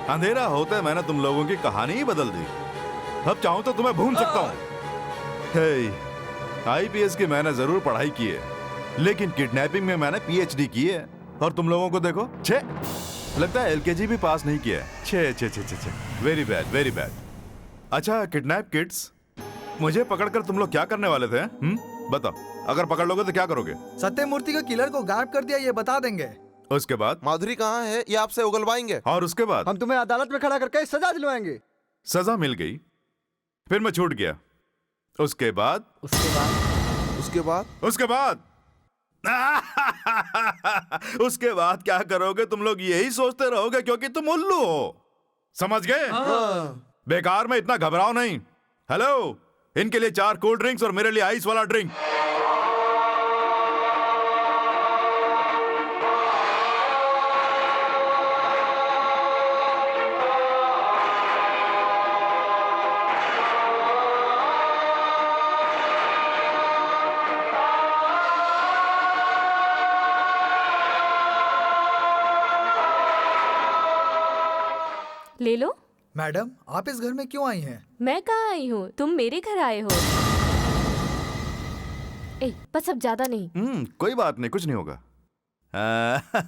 अंधेरा होता है, मैंने तुम लोगों की कहानी ही बदल दी। अब चाहूं तो तुम्हें भून सकता हूँ। आईपीएस की मैंने जरूर पढ़ाई की है, लेकिन किडनैपिंग में मैंने पीएचडी की है। और तुम लोगों को देखो, लगता है एलकेजी भी पास नहीं किया है। Very bad, very bad. अच्छा, किडनैप किड्स, मुझे पकड़कर तुम लोग क्या करने वाले थे? बताओ, अगर पकड़ लोगे तो क्या करोगे? सत्यमूर्ति को किलर को गायब कर दिया, ये बता देंगे। उसके बाद? माधुरी कहाँ है, ये आपसे उगलवाएंगे। और उसके बाद? हम तुम्हें अदालत में खड़ा करके सजा दिलवाएंगे। सजा मिल गई, फिर मैं छूट गया। उसके बाद? उसके बाद उसके बाद क्या करोगे? तुम लोग यही सोचते रहोगे क्योंकि तुम उल्लू हो, समझ गए? बेकार में इतना घबराओ नहीं। हेलो, इनके लिए 4 कोल्ड ड्रिंक्स और मेरे लिए आइस वाला ड्रिंक। ले लो। मैडम, आप इस घर में क्यों आई हैं? मैं कहाँ आई हूँ, तुम मेरे घर आए हो। बस अब ज्यादा नहीं। कोई बात नहीं, कुछ नहीं होगा।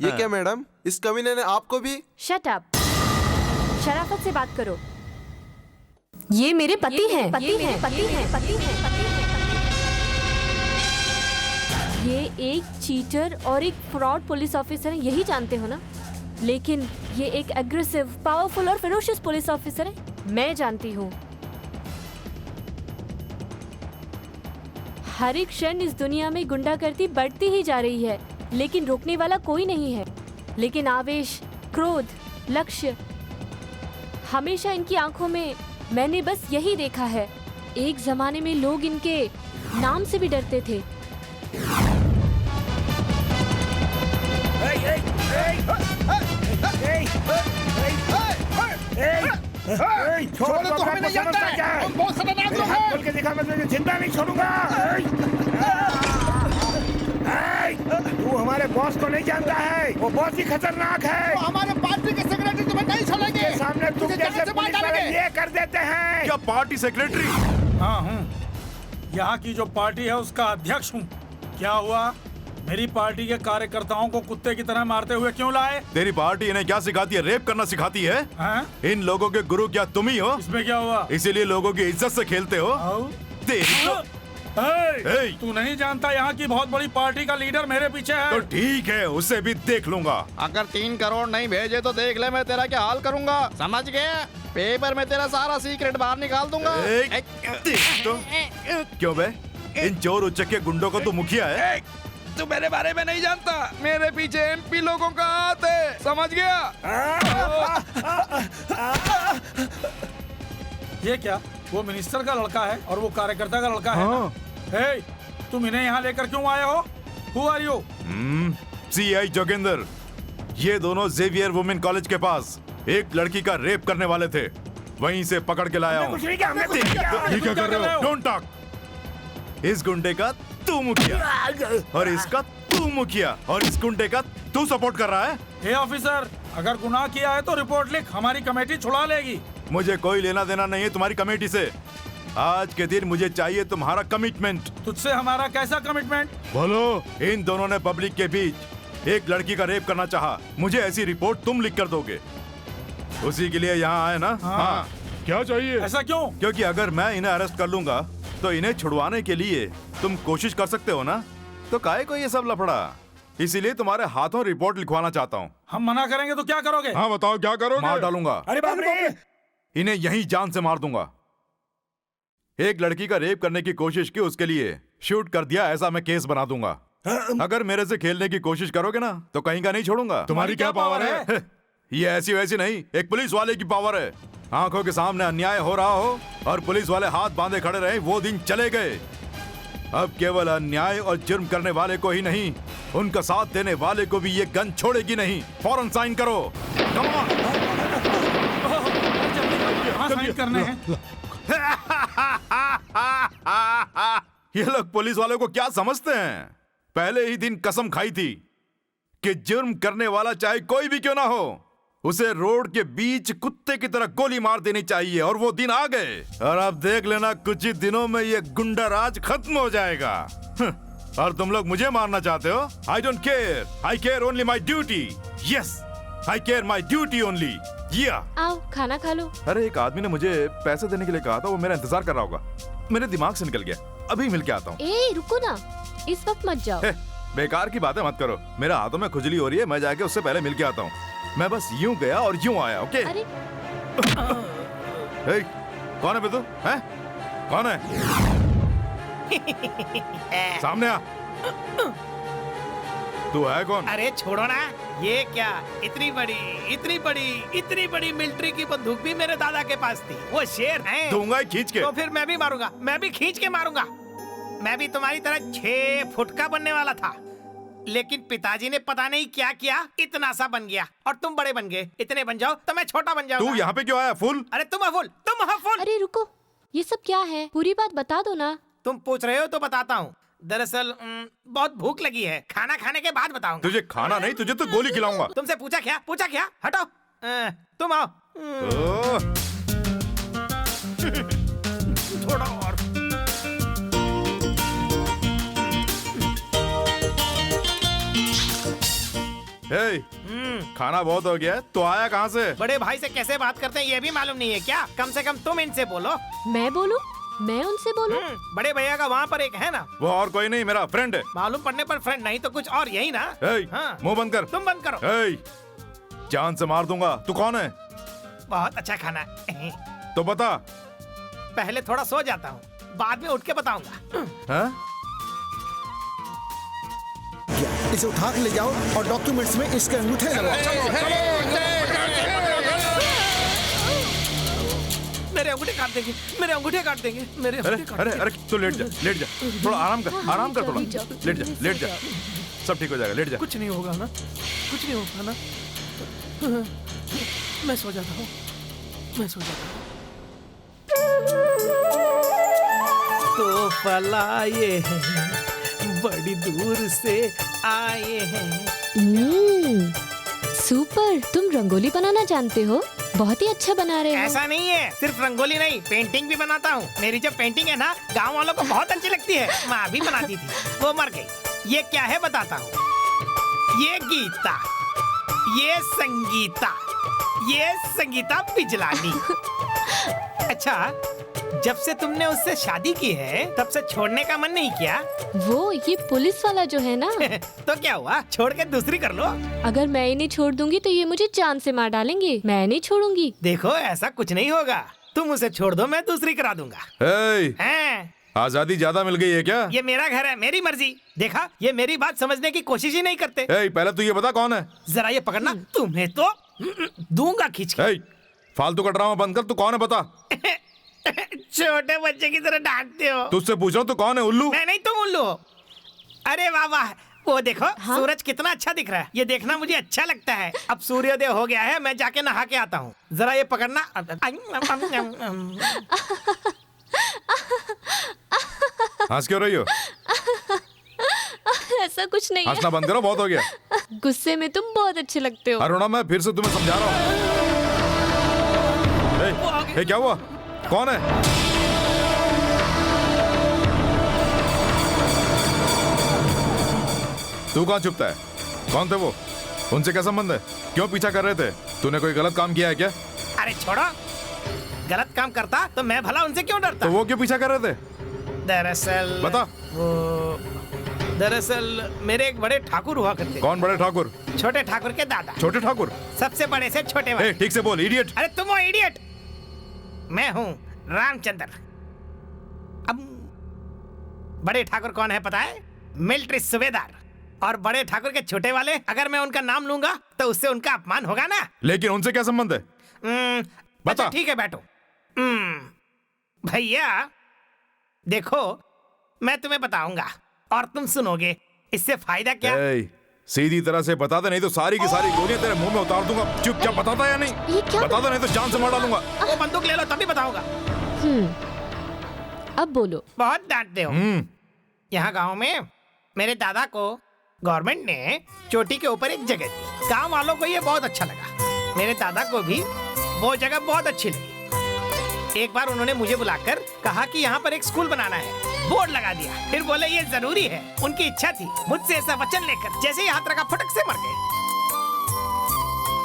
ये क्या मैडम, इस कमीने ने आपको भी? शट अप, शराफत से बात करो। ये मेरे पति हैं। ये एक चीटर और एक फ्रॉड पुलिस ऑफिसर है, यही जानते हो ना? लेकिन ये एक एग्रेसिव, पावरफुल और फेरोशियस पुलिस ऑफिसर है। मैं जानती हूँ हर एक क्षण इस दुनिया में गुंडागर्दी बढ़ती ही जा रही है, लेकिन रोकने वाला कोई नहीं है। लेकिन आवेश, क्रोध, लक्ष्य, हमेशा इनकी आंखों में मैंने बस यही देखा है। एक जमाने में लोग इनके नाम से भी डरते थे। छोड़ तो हमें नहीं जानता है। हम बहुत खतरनाक लोग हैं। बोल के दिखा, मैं तुझे जिंदा नहीं छोड़ूंगा। तू हमारे बॉस को नहीं जानता है, वो बहुत ही खतरनाक है। हमारे पार्टी के सेक्रेटरी तुम्हें नहीं छोड़ेंगे। सामने तुम जैसे पुलिस वाले ये कर देते हैं। क्या पार्टी सेक्रेटरी? हाँ हूँ, यहाँ की जो पार्टी है उसका अध्यक्ष हूँ। क्या हुआ? मेरी पार्टी के कार्यकर्ताओं को कुत्ते की तरह मारते हुए क्यों लाए? तेरी पार्टी इन्हें क्या सिखाती है? रेप करना सिखाती है? इन लोगों के गुरु क्या तुम ही हो? इसमें क्या हुआ? इसीलिए लोगों की इज्जत से खेलते हो? तेरी तो... तू नहीं जानता यहाँ की बहुत बड़ी पार्टी का लीडर मेरे पीछे है। तो ठीक है, उसे भी देख लूंगा। अगर 3 करोड़ नहीं भेजे तो देख ले मैं तेरा क्या हाल करूंगा, समझ गया? पेपर में तेरा सारा सीक्रेट बाहर निकाल दूंगा। तो क्यों बे? इन चोर उच्चके गुंडों को तू मुखिया है? तू मेरे बारे में नहीं जानता। मेरे पीछे एमपी लोगों का हाथ है, समझ गया? ये क्या? वो मिनिस्टर का लड़का है और वो कार्यकर्ता का लड़का है। हे, तुम इन्हें यहाँ लेकर क्यों आए हो? Who are you? CI Joginder. ये दोनों जेवियर वुमेन कॉलेज के पास एक लड़की का रेप करने वाले थे, वहीं से पकड़ के लाया हूँ। ये क्या कर रहे हो? Don't talk. इस गुंडे का तू मुखिया और इसका तू मुखिया और इस गुंडे का तू सपोर्ट कर रहा है। हे ऑफिसर, अगर गुनाह किया है तो रिपोर्ट लिख, हमारी कमेटी छुड़ा लेगी। मुझे कोई लेना देना नहीं है तुम्हारी कमेटी से। आज के दिन मुझे चाहिए तुम्हारा कमिटमेंट। तुझसे हमारा कैसा कमिटमेंट? बोलो। इन दोनों ने पब्लिक के बीच एक लड़की का रेप करना चाहा, मुझे ऐसी रिपोर्ट तुम लिख कर दोगे। उसी के लिए यहाँ आए ना? हाँ। क्या चाहिए? ऐसा क्यों? क्योंकि अगर मैं इन्हें अरेस्ट कर लूंगा तो इन्हें छुड़वाने के लिए तुम कोशिश कर सकते हो ना, तो काहे को ये सब लफड़ा? इसीलिए तुम्हारे हाथों रिपोर्ट लिखवाना चाहता हूँ। हम मना करेंगे तो क्या करोगे? हाँ बताओ क्या करोगे? मार डालूंगा। अरे बाप रे! इन्हें यहीं जान से मार दूंगा। एक लड़की का रेप करने की कोशिश की, उसके लिए शूट कर दिया, ऐसा मैं केस बना दूंगा। अगर मेरे से खेलने की कोशिश करोगे ना तो कहीं का नहीं छोड़ूंगा। तुम्हारी क्या पावर है? ये ऐसी वैसी नहीं, एक पुलिस वाले की पावर है। आंखों के सामने अन्याय हो रहा हो और पुलिस वाले हाथ बांधे खड़े रहे, वो दिन चले गए। अब केवल अन्याय और जुर्म करने वाले को ही नहीं, उनका साथ देने वाले को भी ये गन छोड़ेगी नहीं। फौरन साइन करो। साइन करने हैं। ये लोग पुलिस वालों को क्या समझते हैं? पहले ही दिन कसम खाई थी कि जुर्म करने वाला चाहे कोई भी क्यों ना हो, उसे रोड के बीच कुत्ते की तरह गोली मार देनी चाहिए, और वो दिन आ गए। और अब देख लेना, कुछ ही दिनों में ये गुंडा राज खत्म हो जाएगा। और तुम लोग मुझे मारना चाहते हो? I don't care, I care only my duty. Yes, I care my duty only. आओ खाना खा लो। अरे एक आदमी ने मुझे पैसे देने के लिए कहा था, वो मेरा इंतजार कर रहा होगा। मेरे दिमाग से निकल गया, अभी मिल के आता हूँ। ए रुको ना, इस वक्त मत जाओ। बेकार की बातें मत करो, मेरे हाथों में खुजली हो रही है, मैं जाके उससे पहले मिल के आता हूँ। मैं बस यूं गया और यूं आया। ओके? अरे कौन है बे तू? हैं? कौन है? सामने आ। तू है कौन? अरे छोड़ो ना, ये क्या इतनी बड़ी मिलिट्री की बंदूक भी मेरे दादा के पास थी। वो शेर है। दूंगा खींच के। तो फिर मैं भी मारूंगा, मैं भी खींच के मारूंगा। मैं भी तुम्हारी तरह 6 फुट का बनने वाला था, लेकिन पिताजी ने पता नहीं क्या किया, इतना सा बन गया। और तुम बड़े बन गए। इतने बन जाओ तो मैं छोटा बन जाऊंगा। तू यहाँ पे क्यों आया? फुल? अरे तुम हो फुल। अरे रुको, ये सब क्या है? पूरी बात बता दो ना। तुम पूछ रहे हो तो बताता हूँ। दरअसल बहुत भूख लगी है, खाना खाने के बाद बताऊंगा। तुझे खाना नहीं, तुझे तो गोली खिलाऊंगा। तुमसे पूछा क्या? हटो। तुम आओ। थोड़ा और। खाना बहुत हो गया। तो आया कहाँ से? बड़े भाई से कैसे बात करते हैं ये भी मालूम नहीं है क्या? कम से कम तुम इनसे बोलो। मैं बोलूं? मैं उनसे बोलूं? बड़े भैया का वहाँ पर एक है ना। वो और कोई नहीं, मेरा फ्रेंड है। मालूम पड़ने पर फ्रेंड नहीं तो कुछ और, यही ना? मुंह बंद कर। तुम बंद करो। जान से मार दूंगा। तू कौन है? बहुत अच्छा खाना है। तो बता। पहले थोड़ा सो जाता हूँ, बाद में उठ के बताऊंगा। हाँ? इसे उठा के ले जाओ और डॉक्यूमेंट्स में इसके अंगूठे लगाओ। मेरे अंगूठे काट देंगे, मेरे अंगूठे काट देंगे, मेरे अरे अंगूठे काट अरे देंगे। अरे तो लेट जा, थोड़ा आराम कर थोड़ा। लेट जा, सब ठीक हो जाएगा, लेट जा। कुछ नहीं होगा ना, कुछ नहीं होगा ना। मैं सो जाता हूँ, मैं सो जाता हूँ। तो पलाए हैं, बड़ी दूर से आए हैं। सुपर, तुम रंगोली बनाना जानते हो? बहुत ही अच्छा बना रहे हो। ऐसा नहीं है, सिर्फ रंगोली नहीं, पेंटिंग भी बनाता हूँ। मेरी जो पेंटिंग है ना, गांव वालों को बहुत अच्छी लगती है। माँ भी बनाती थी, वो मर गई। ये क्या है बताता हूँ। ये गीता, ये संगीता, ये संगीता बिजलानी। अच्छा, जब से तुमने उससे शादी की है, तब से छोड़ने का मन नहीं किया? वो ये पुलिस वाला जो है ना। तो क्या हुआ, छोड़ के दूसरी कर लो। अगर मैं इन्हें छोड़ दूंगी तो ये मुझे जान से मार डालेंगे। मैं नहीं छोड़ूंगी। देखो, ऐसा कुछ नहीं होगा। तुम उसे छोड़ दो, मैं दूसरी करा दूंगा। ए, आजादी ज्यादा मिल गई है क्या? ये मेरा घर है, मेरी मर्जी। देखा, ये मेरी बात समझने की कोशिश ही नहीं करते। पहले तू ये बता कौन है? जरा ये पकड़ना, तुम्हें तो दूंगा खींच के। फालतू का ड्रामा बंद कर, तू कौन है बता। छोटे बच्चे की तरह डांटते हो। तुझसे पूछ रहा हूँ, तू कौन है? उल्लू? मैं नहीं, तुम उल्लू हो। अरे वाह वाह, वो देखो, सूरज कितना अच्छा दिख रहा है। ये देखना मुझे अच्छा लगता है। अब सूर्योदय हो गया है, मैं जाके नहा के आता हूँ। जरा ये पकड़ना। हंस क्यों रही हो? ऐसा कुछ नहीं हंसना बंद करो, बहुत हो गया। गुस्से में तुम बहुत अच्छे लगते हो। अरुणा, मैं फिर से तुम्हें समझा रहा हूँ। क्या हुआ? कौन है? तू कहाँ छुपता है? कौन थे वो? उनसे क्या संबंध है? क्यों पीछा कर रहे थे? तूने कोई गलत काम किया है क्या? अरे छोड़ो, गलत काम करता तो मैं भला उनसे क्यों डरता? तो वो क्यों पीछा कर रहे थे? दरअसल बता। दरअसल मेरे एक बड़े ठाकुर हुआ करते। कौन बड़े ठाकुर? छोटे ठाकुर के दादा। छोटे ठाकुर? सबसे बड़े से छोटे वाले। ठीक से बोल, इडियट। अरे तुम हो इडियट, मैं हूँ रामचंद्र। अब बड़े ठाकुर कौन है पता है? मिलिट्री सूबेदार। और बड़े ठाकुर के छोटे वाले, अगर मैं उनका नाम लूंगा तो उससे उनका अपमान होगा ना। लेकिन उनसे क्या संबंध है? बता। ठीक है, बैठो। भैया देखो, मैं तुम्हें बताऊंगा और तुम सुनोगे। इससे फायदा क्या? सीधी तरह से बता दे, नहीं तो सारी की सारी गोलियां तेरे मुंह में उतार दूंगा। चुपचाप बताता या नहीं? बता दो, नहीं तो जान से मार डालूंगा। वो बंदूक ले लो, तभी बताऊंगा। अब बोलो। बहुत डांटते हो। यहाँ गांव में मेरे दादा को गवर्नमेंट ने चोटी के ऊपर एक जगह दी। गांव वालों को ये बहुत अच्छा लगा। मेरे दादा को भी वो जगह बहुत अच्छी लगी। एक बार उन्होंने मुझे बुलाकर कहा कि यहाँ पर एक स्कूल बनाना है। बोर्ड लगा दिया। फिर बोले ये जरूरी है। उनकी इच्छा थी। मुझसे ऐसा वचन लेकर जैसे ही हाथ रखा, फटक से मर गए।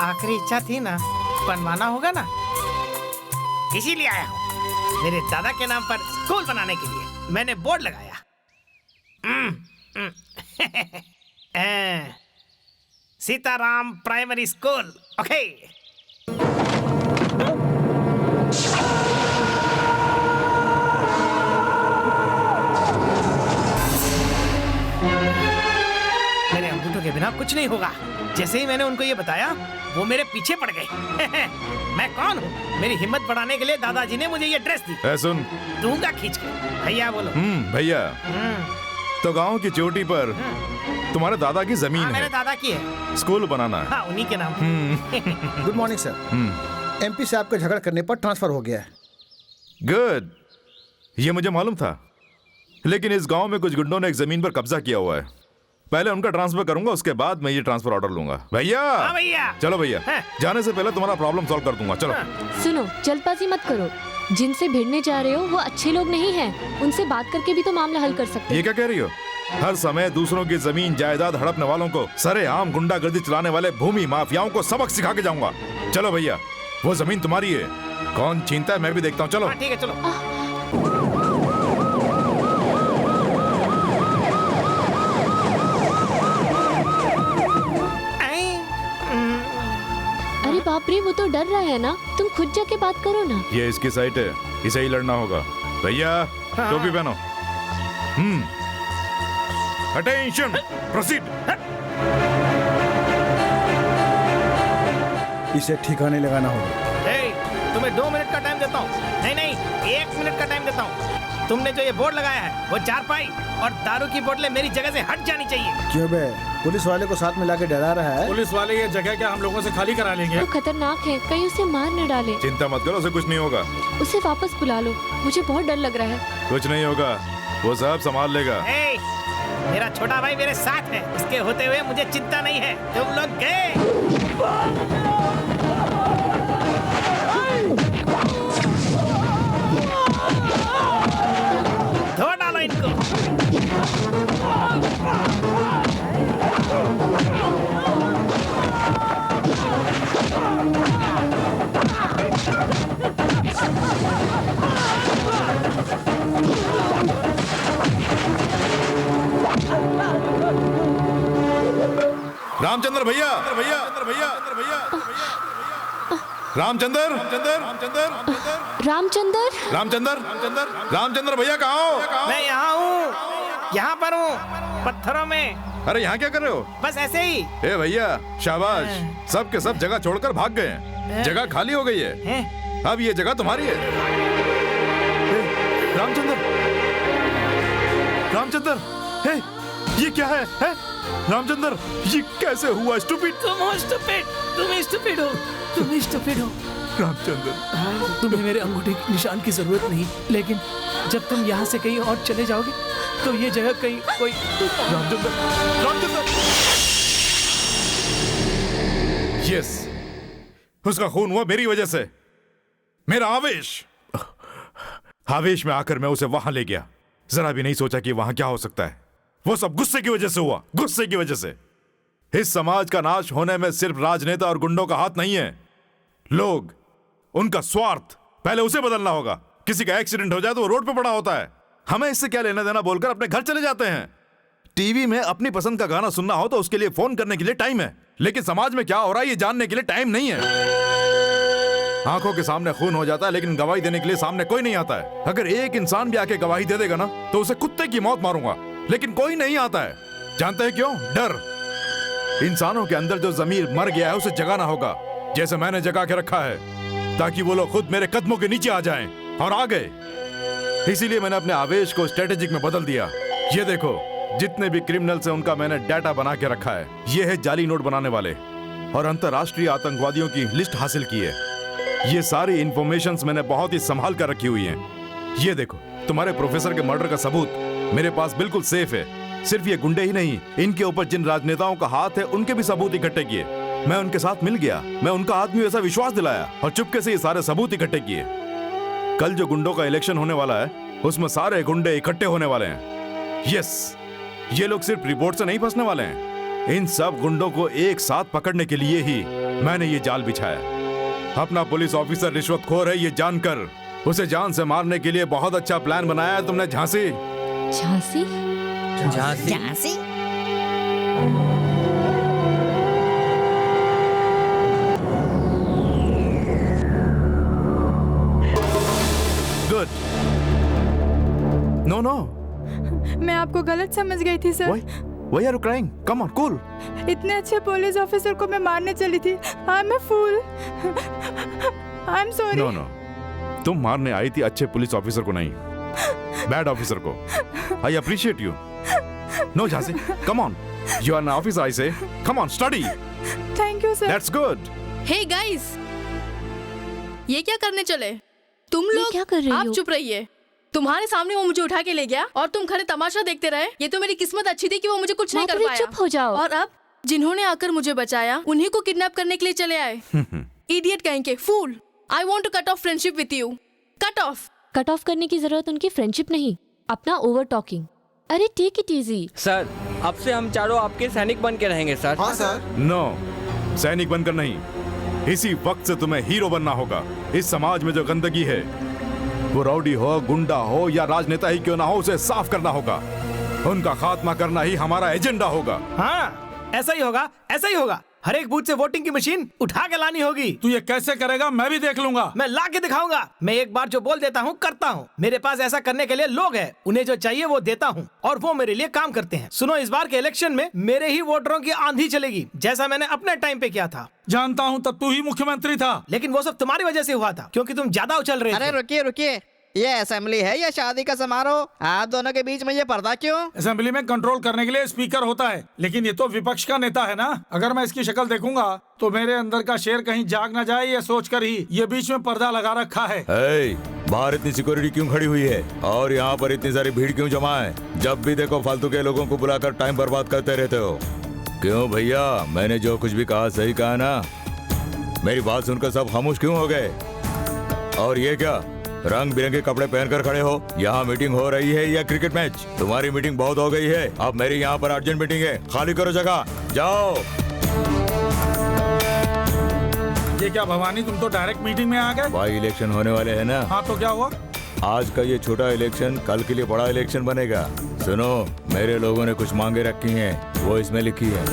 आखिरी इच्छा थी ना, बनवाना होगा ना, इसीलिए आया हूँ। मेरे दादा के नाम पर स्कूल बनाने के लिए मैंने बोर्ड लगाया। Sitaram primary school. ओके। मेरे अंगूठों के बिना कुछ नहीं होगा। जैसे ही मैंने उनको ये बताया, वो मेरे पीछे पड़ गए। मैं कौन हूँ? मेरी हिम्मत बढ़ाने के लिए दादाजी ने मुझे ये ड्रेस दी। सुन, दूंगा खींच के। भैया बोलो। भैया, तो गांव की चोटी पर तुम्हारे दादा की जमीन है। मेरे दादा की है। स्कूल बनाना है। हाँ, उन्हीं के नाम। Good morning sir. एमपी साहब का झगड़ा करने पर ट्रांसफर हो गया है। गुड, ये मुझे मालूम था। लेकिन इस गांव में कुछ गुंडों ने एक जमीन पर कब्जा किया हुआ है। पहले उनका ट्रांसफर करूंगा, उसके बाद मैं ये ट्रांसफर ऑर्डर लूंगा। भैया। हाँ भैया। चलो भैया, जाने से पहले तुम्हारा प्रॉब्लम सॉल्व कर दूंगा। चलो। सुनो, जल्दबाजी मत करो। जिनसे भिड़ने जा रहे हो वो अच्छे लोग नहीं हैं। उनसे बात करके भी तो मामला हल कर सकते। ये क्या कह रही हो? हर समय दूसरों की जमीन जायदाद हड़पने वालों को, सरेआम गुंडागर्दी चलाने वाले भूमि माफियाओं को सबक सिखा के जाऊंगा। चलो भैया, वो जमीन तुम्हारी है। कौन छीनता है मैं भी देखता हूँ। चलो। ठीक है, चलो। बाप रे, वो तो डर रहा है ना, तुम खुद जाके बात करो ना। ये इसकी साइट है, इसे ही लड़ना होगा। भैया टोपी पहनो। Attention, proceed. इसे ठिकाने लगाना होगा। तुम्हें 2 मिनट का टाइम देता हूँ। नहीं 1 मिनट का टाइम देता हूँ। तुमने जो ये बोर्ड लगाया है वो चारपाई और दारू की बोतलें मेरी जगह से हट जानी चाहिए। क्यों बे, पुलिस वाले को साथ में लाके डरा रहा है? पुलिस वाले ये जगह क्या हम लोगों से खाली करा लेंगे? वो खतरनाक है, कहीं उसे मार न डाले। चिंता मत करो, उसे कुछ नहीं होगा। उसे वापस बुला लो, मुझे बहुत डर लग रहा है। कुछ नहीं होगा, वो सब संभाल लेगा। मेरा छोटा भाई मेरे साथ है, उसके होते हुए मुझे चिंता नहीं है। तुम लोग गए। धो डालो इनको। रामचंद्र भैया, रामचंद्र भैया कहाँ हो? मैं यहाँ हूँ, यहाँ पर हूँ, पत्थरों में। अरे यहाँ क्या कर रहे हो? बस ऐसे ही। ए भैया शाबाश, सब के सब जगह छोड़कर भाग गए हैं। जगह खाली हो गई है, अब ये जगह तुम्हारी है। रामचंद्र, हे, ये क्या है? रामचंद्र, ये कैसे हुआ? स्टूपिड। तुम स्टूपिड हो। रामचंद्र, तुम्हें मेरे अंगूठे के निशान की जरूरत नहीं, लेकिन जब तुम यहाँ से कहीं और चले जाओगे तो ये जगह कहीं कोई। रामचंद्र, यस, उसका खून हुआ मेरी वजह से। मेरा आवेश में आकर मैं उसे वहां ले गया। जरा भी नहीं सोचा कि वहां क्या हो सकता है। वो सब गुस्से की वजह से हुआ, गुस्से की वजह से। इस समाज का नाश होने में सिर्फ राजनेता और गुंडों का हाथ नहीं है। लोग, उनका स्वार्थ, पहले उसे बदलना होगा। किसी का एक्सीडेंट हो जाए तो वो रोड पे पड़ा होता है, हमें इससे क्या लेना देना बोलकर अपने घर चले जाते हैं। टीवी में अपनी पसंद का गाना सुनना हो तो उसके लिए फोन करने के लिए टाइम है, लेकिन समाज में क्या हो रहा है ये जानने के लिए टाइम नहीं है। आंखों के सामने खून हो जाता है, लेकिन गवाही देने के लिए सामने कोई नहीं आता है। अगर एक इंसान भी आके गवाही दे देगा ना तो उसे कुत्ते की मौत मारूंगा, लेकिन कोई नहीं आता है। जानते हैं क्यों? डर। इंसानों के अंदर जो जमीर मर गया है उसे जगाना होगा, जैसे मैंने जगा के रखा है, ताकि वो लोग खुद मेरे कदमों के नीचे आ जाएं, और आ गए। इसीलिए मैंने अपने आवेश को स्ट्रेटेजिक में बदल दिया। ये देखो, जितने भी क्रिमिनल्स हैं उनका मैंने डाटा बना के रखा है। ये है जाली नोट बनाने वाले और अंतर्राष्ट्रीय आतंकवादियों की लिस्ट हासिल की है। ये सारी इंफॉर्मेशंस मैंने बहुत ही संभाल कर रखी हुई हैं। ये देखो, तुम्हारे प्रोफेसर के मर्डर का सबूत मेरे पास बिल्कुल सेफ है। सिर्फ ये गुंडे ही नहीं, इनके ऊपर जिन राजनेताओं का हाथ है उनके भी सबूत इकट्ठे किए। मैं उनके साथ मिल गया, मैं उनका आदमी ऐसा विश्वास दिलाया और चुपके से ये सारे सबूत इकट्ठे किए। कल जो गुंडों का इलेक्शन होने वाला है उसमें सारे गुंडे इकट्ठे होने वाले हैं। यस, ये लोग सिर्फ रिपोर्ट से नहीं फंसने वाले हैं। इन सब गुंडों को एक साथ पकड़ने के लिए ही मैंने ये जाल बिछाया। अपना पुलिस ऑफिसर रिश्वतखोर है ये जानकर उसे जान से मारने के लिए बहुत अच्छा प्लान बनाया है तुमने। Jhansi Jhansi Jhansi Jhansi good. No no, मैं आपको गलत समझ गई थी sir. Why are you crying? Come on, cool. इतने अच्छे पुलिस ऑफिसर को मैं मारने चली थी। I'm a fool. I'm sorry. No, no. तुम मारने आई थी अच्छे पुलिस ऑफिसर को नहीं, बैड ऑफिसर को। I appreciate you. No, Jhansi, come on. You are an officer, I say. Come on, study. Thank you, sir. That's good. Hey guys, ये क्या करने चले? तुम लोग क्या कर रही आप हो? चुप रहिए। तुम्हारे सामने वो मुझे उठा के ले गया और तुम खड़े तमाशा देखते रहे। ये तो मेरी किस्मत अच्छी थी कि वो मुझे कुछ नहीं कर पाया। चुप हो जाओ। और अब जिन्होंने आकर मुझे बचाया उन्हीं को किडनैप करने के लिए चले आए। इडियट कहेंगे, fool. I want to cut off friendship with you. Cut off. Cut off करने की जरूरत उनकी फ्रेंडशिप नहीं, अपना ओवर टॉकिंग। अरे टेक इट इजी। सर, अब से हम चारों आपके सैनिक बन के रहेंगे सर। हाँ सर। नो, सैनिक बनकर नहीं, इसी वक्त से तुम्हें हीरो बनना होगा। इस समाज में जो गंदगी है, वो राउडी हो, गुंडा हो या राजनेता ही क्यों ना हो, उसे साफ करना होगा। उनका खात्मा करना ही हमारा एजेंडा होगा। हाँ, ऐसा ही होगा, ऐसा ही होगा। हर एक बूथ से वोटिंग की मशीन उठा के लानी होगी। तू ये कैसे करेगा मैं भी देख लूंगा। मैं ला के दिखाऊंगा। मैं एक बार जो बोल देता हूँ करता हूँ। मेरे पास ऐसा करने के लिए लोग हैं, उन्हें जो चाहिए वो देता हूँ और वो मेरे लिए काम करते हैं। सुनो, इस बार के इलेक्शन में मेरे ही वोटरों की आंधी चलेगी, जैसा मैंने अपने टाइम पे किया था। जानता हूँ, तब तू ही मुख्यमंत्री था। लेकिन वो सब तुम्हारी वजह से हुआ था, क्योंकि तुम ज्यादा उछल रहे थे। अरे रुकिए रुकिए, ये असेंबली है या शादी का समारोह? आप दोनों के बीच में ये पर्दा क्यों? असेंबली में कंट्रोल करने के लिए स्पीकर होता है, लेकिन ये तो विपक्ष का नेता है ना। अगर मैं इसकी शक्ल देखूंगा तो मेरे अंदर का शेर कहीं जाग ना जाए, ये सोचकर ही ये बीच में पर्दा लगा रखा है। बाहर इतनी सिक्योरिटी क्यों खड़ी हुई है और यहाँ पर इतनी सारी भीड़ क्यों जमा है? जब भी देखो फालतू के लोगों को बुलाकर टाइम बर्बाद करते रहते हो। क्यों भैया, मैंने जो कुछ भी कहा सही कहा ना? मेरी बात सुनकर सब खामोश क्यों हो गए? और ये क्या रंग बिरंगे कपड़े पहनकर खड़े हो? यहाँ मीटिंग हो रही है या क्रिकेट मैच? तुम्हारी मीटिंग बहुत हो गई है, अब मेरी यहाँ पर अर्जेंट मीटिंग है। खाली करो जगह, जाओ। ये क्या भवानी, तुम तो डायरेक्ट मीटिंग में आ गए? भाई इलेक्शन होने वाले हैं ना। हाँ तो क्या हुआ? आज का ये छोटा इलेक्शन कल के लिए बड़ा इलेक्शन बनेगा। सुनो, मेरे लोगों ने कुछ मांगे रखी हैं, वो इसमें लिखी है।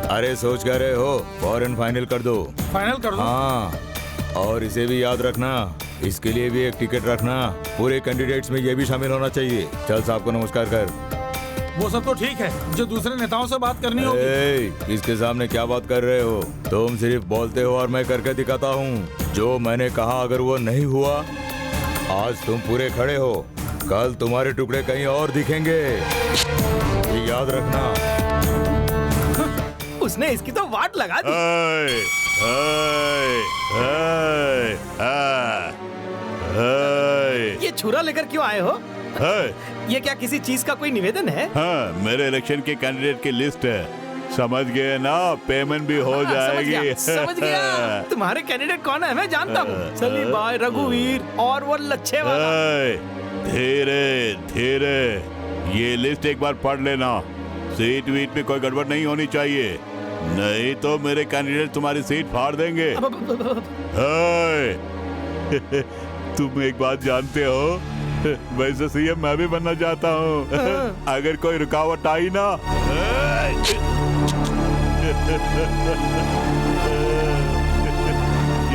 अरे सोच कर रहे हो? फौरन फाइनल कर दो। फाइनल कर दो? हाँ, और इसे भी याद रखना, इसके लिए भी एक टिकट रखना। पूरे कैंडिडेट्स में ये भी शामिल होना चाहिए। चल साहब को नमस्कार कर। वो सब तो ठीक है, जो दूसरे नेताओं से बात करनी होगी। इसके सामने क्या बात कर रहे हो? तुम सिर्फ बोलते हो और मैं करके दिखाता हूँ। जो मैंने कहा अगर वो नहीं हुआ, आज तुम पूरे खड़े हो, कल तुम्हारे टुकड़े कहीं और दिखेंगे, ये याद रखना। उसने इसकी तो वाट लगा दी। ये छुरा लेकर क्यों आए हो? ये क्या किसी चीज का कोई निवेदन है? हाँ, मेरे इलेक्शन के कैंडिडेट की लिस्ट है, समझ गए ना? पेमेंट भी हो जाएगी। समझ गया। तुम्हारे कैंडिडेट कौन है मैं जानता हूँ। सली भाई, रघुवीर और वो लच्छे वाला। धीरे धीरे, ये लिस्ट एक बार पढ़ लेना। सीट वीट में कोई गड़बड़ नहीं होनी चाहिए, नहीं तो मेरे कैंडिडेट तुम्हारी सीट फाड़ देंगे। तुम एक बात जानते हो, वैसे सीएम मैं भी बनना चाहता हूँ। अगर कोई रुकावट आई ना,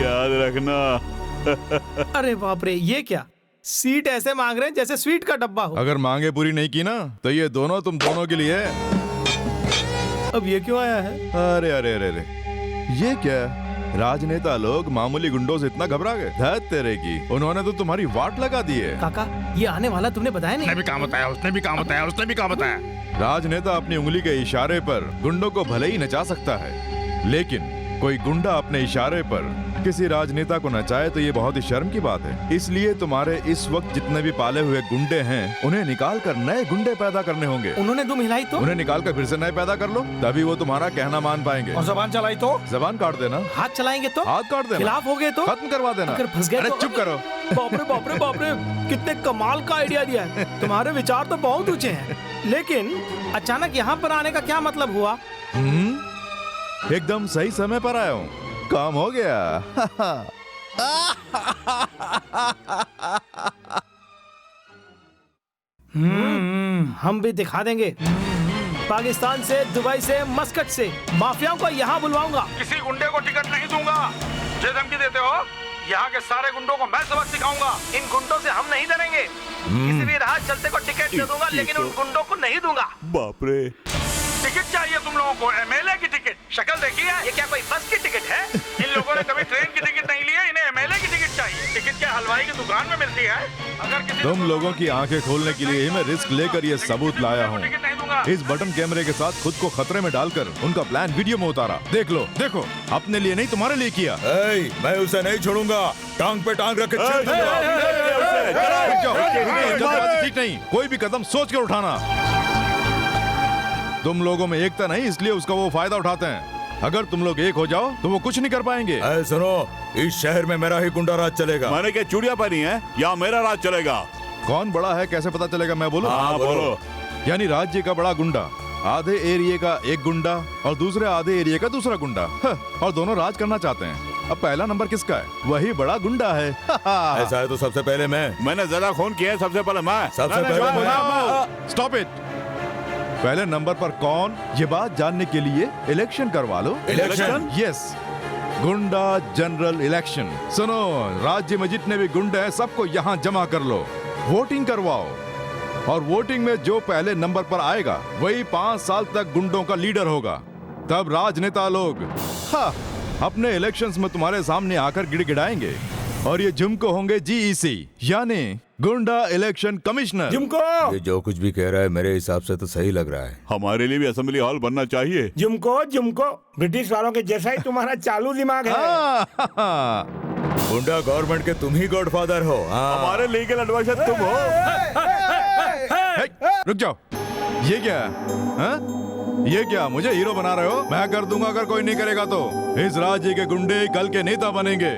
याद रखना। अरे बाप रे, ये क्या सीट ऐसे मांग रहे हैं जैसे स्वीट का डब्बा हो। अगर मांगे पूरी नहीं की ना तो ये दोनों तुम दोनों के लिए। अब ये क्यों आया है? अरे अरे अरे अरे, ये क्या? राजनेता लोग मामूली गुंडों से इतना घबरा गए? धत तेरे की, उन्होंने तो तुम्हारी वाट लगा दी है। काका, ये आने वाला तुमने बताया नहीं? उसने भी काम बताया, उसने भी काम बताया, उसने भी काम बताया। राजनेता अपनी उंगली के इशारे पर गुंडों को भले ही नचा सकता है, लेकिन कोई गुंडा अपने इशारे पर किसी राजनेता को नचाए तो ये बहुत ही शर्म की बात है। इसलिए तुम्हारे इस वक्त जितने भी पाले हुए गुंडे हैं, उन्हें निकाल कर नए गुंडे पैदा करने होंगे। उन्होंने दुम हिलाई तो? उन्हें निकाल कर फिर से नए पैदा कर लो, तभी वो तुम्हारा कहना मान पाएंगे। और जबान चलाई तो? जबान काट देना। हाथ चलाएंगे तो? हाथ काट देना। खिलाफ हो गए तो? खत्म करवा देना। अगर फंस गए अरे तो? चुप करो। बाप रे बाप रे बाप रे, कितने कमाल का आइडिया दिया है। तुम्हारे विचार तो बहुत ऊंचे हैं, लेकिन अचानक यहाँ पर आने का क्या मतलब हुआ? एकदम सही समय पर आया हूँ, काम हो गया। हम भी दिखा देंगे। पाकिस्तान से, दुबई से, मस्कट से माफियाओं को यहाँ बुलवाऊंगा। किसी गुंडे को टिकट नहीं दूंगा। जो धमकी देते हो, यहाँ के सारे गुंडों को मैं सबक सिखाऊंगा। इन गुंडों से हम नहीं डरेंगे। किसी भी राह चलते को टिकट दे दूंगा, लेकिन उन गुंडों को नहीं दूंगा। बाप रे, टिकट चाहिए तुम लोगों को? एमएलए की टिकट? शक्ल देखी है? ये क्या कोई बस की टिकट है? इन लोगों ने कभी ट्रेन की टिकट नहीं ली है, इन्हें एमएलए की टिकट चाहिए। टिकट क्या हलवाई की दुकान में मिलती है? अगर किसी तुम लोगों की आंखें खोलने के लिए ही मैं रिस्क लेकर ये सबूत लाया हूँ। इस बटन कैमरे के साथ खुद को खतरे में डालकर उनका प्लान वीडियो में उतारा। देख लो, देखो, अपने लिए नहीं तुम्हारे लिए किया। मैं उसे नहीं छोड़ूंगा, टांग पे टांग रख के ठीक नहीं, कोई भी कदम सोच कर उठाना। तुम लोगों में एकता नहीं, इसलिए उसका वो फायदा उठाते हैं। अगर तुम लोग एक हो जाओ तो वो कुछ नहीं कर पाएंगे। सुनो, इस शहर में मेरा ही गुंडा राज चलेगा। मैंने क्या चूड़ियां पहनी है या मेरा राज चलेगा? कौन बड़ा है कैसे पता चलेगा? मैं बोलूं? हाँ, बोलो। यानी राज्य का बड़ा गुंडा, आधे एरिया का एक गुंडा और दूसरे आधे एरिया का दूसरा गुंडा, और दोनों राज करना चाहते हैं। अब पहला नंबर किसका है? वही बड़ा गुंडा है। ऐसा है तो सबसे पहले मैंने ज्यादा खून किया है, सबसे पहले मैं। सबसे पहले। Stop it. पहले नंबर पर कौन, ये बात जानने के लिए इलेक्शन करवा लो। इलेक्शन? यस, गुंडा जनरल इलेक्शन। सुनो, राज्य में जितने भी गुंडे हैं सबको यहाँ जमा कर लो, वोटिंग करवाओ, और वोटिंग में जो पहले नंबर पर आएगा वही 5 साल तक गुंडों का लीडर होगा। तब राजनेता लोग अपने इलेक्शंस में तुम्हारे सामने आकर गिड़गिड़ाएंगे, और ये झुमको होंगे जीईसी यानी गुंडा इलेक्शन कमिश्नर। झुमको, ये जो कुछ भी कह रहा है मेरे हिसाब से तो सही लग रहा है। हमारे लिए भी असेंबली हॉल बनना चाहिए। झुमको, ब्रिटिश वालों के जैसा ही तुम्हारा चालू दिमाग है। गुंडा गवर्नमेंट के तुम ही गॉडफादर हो। हमारे लीगल एडवाइजर तुम हो। रुक जाओ, ये क्या है? ये क्या मुझे हीरो बना रहे हो? मैं कर दूंगा अगर कोई नहीं करेगा तो। इस राज्य के गुंडे कल के नेता बनेंगे।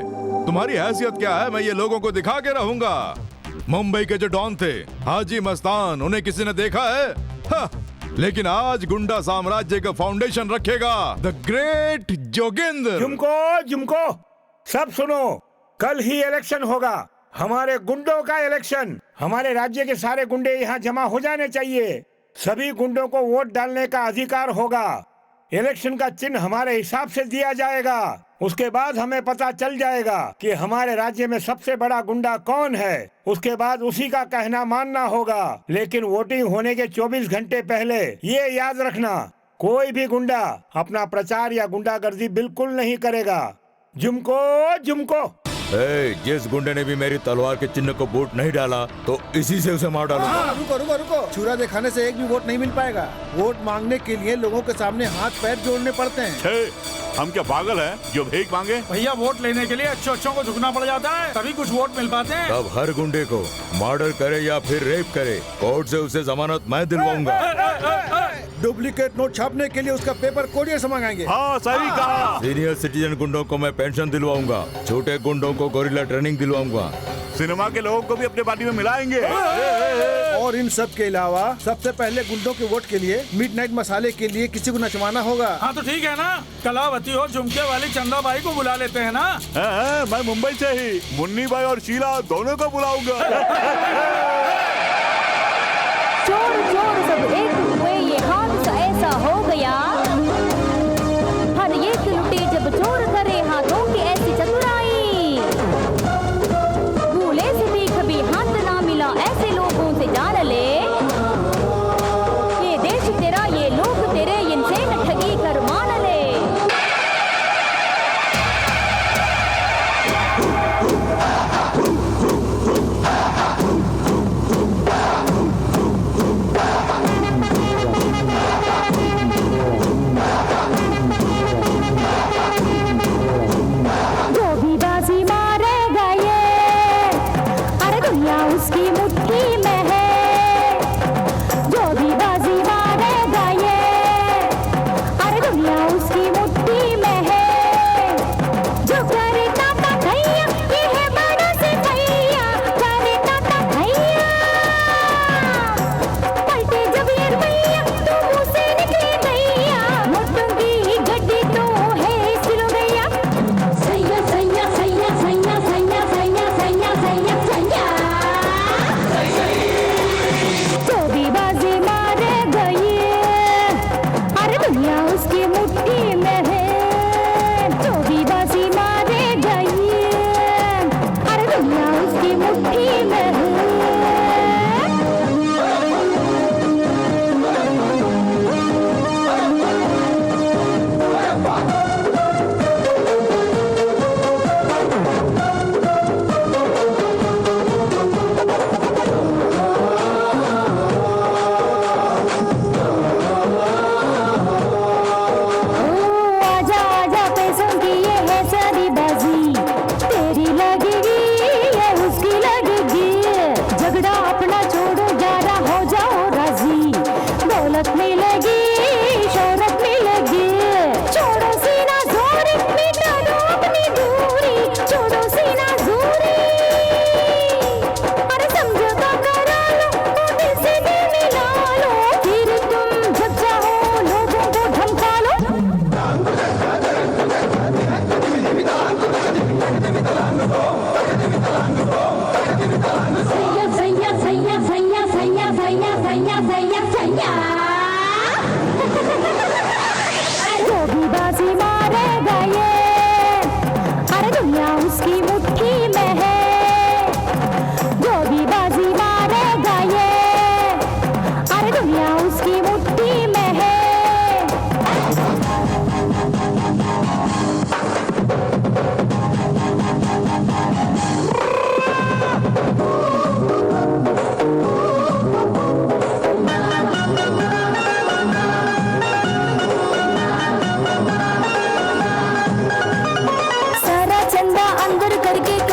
तुम्हारी हैसियत क्या है मैं ये लोगों को दिखा के रहूंगा। मुंबई के जो डॉन थे हाजी मस्तान, उन्हें किसी ने देखा है? लेकिन आज गुंडा साम्राज्य का फाउंडेशन रखेगा द ग्रेट जोगिंदर। झुमको, सब सुनो, कल ही इलेक्शन होगा, हमारे गुंडों का इलेक्शन। हमारे राज्य के सारे गुंडे यहाँ जमा हो जाने चाहिए। सभी गुंडों को वोट डालने का अधिकार होगा। इलेक्शन का चिन्ह हमारे हिसाब से दिया जाएगा। उसके बाद हमें पता चल जाएगा कि हमारे राज्य में सबसे बड़ा गुंडा कौन है। उसके बाद उसी का कहना मानना होगा। लेकिन वोटिंग होने के 24 घंटे पहले ये याद रखना, कोई भी गुंडा अपना प्रचार या गुंडागर्दी बिल्कुल नहीं करेगा। झुमको, जिस गुंडे ने भी मेरी तलवार के चिन्ह को वोट नहीं डाला तो इसी से उसे मार डालूंगा। रुको, छुरा दिखाने से एक भी वोट नहीं मिल पाएगा। वोट मांगने के लिए लोगों के सामने हाथ पैर जोड़ने पड़ते हैं। हम क्या पागल हैं जो भीख मांगे? भैया, वोट लेने के लिए अच्छों को झुकना पड़ जाता है, तभी कुछ वोट मिल पाते हैं। तब हर गुंडे को मर्डर करे या फिर रेप करे, कोर्ट से उसे जमानत मैं दिलवाऊंगा। डुप्लीकेट नोट छापने के लिए उसका पेपर कोरियर से मंगाएंगे। हाँ, सही कहा। सीनियर सिटीजन गुंडों को मैं पेंशन दिलवाऊंगा, छोटे गुंडों को गोरिल्ला ट्रेनिंग दिलवाऊंगा, सिनेमा के लोगों को भी अपने पार्टी में मिलाएंगे। और इन सब के अलावा सबसे पहले गुंडों के वोट के लिए मिडनाइट मसाले के लिए किसी को नचवाना होगा। हाँ तो ठीक है ना, कलावती और झुमके वाली चंदा बाई को बुला लेते हैं ना। मैं मुंबई से ही मुन्नी बाई और शीला दोनों को बुलाऊंगा। चोर सब एक हुए, ये हादसा ऐसा हो गया। हर एक लुटे जब चोर करे हाथों की ऐसी चतुराई, भूले से भी कभी हाथ ना मिला, ऐसे लोगों से जान ले। ये देश तेरा, ये लोग तेरे, इनसे न ठगी कर मान ले।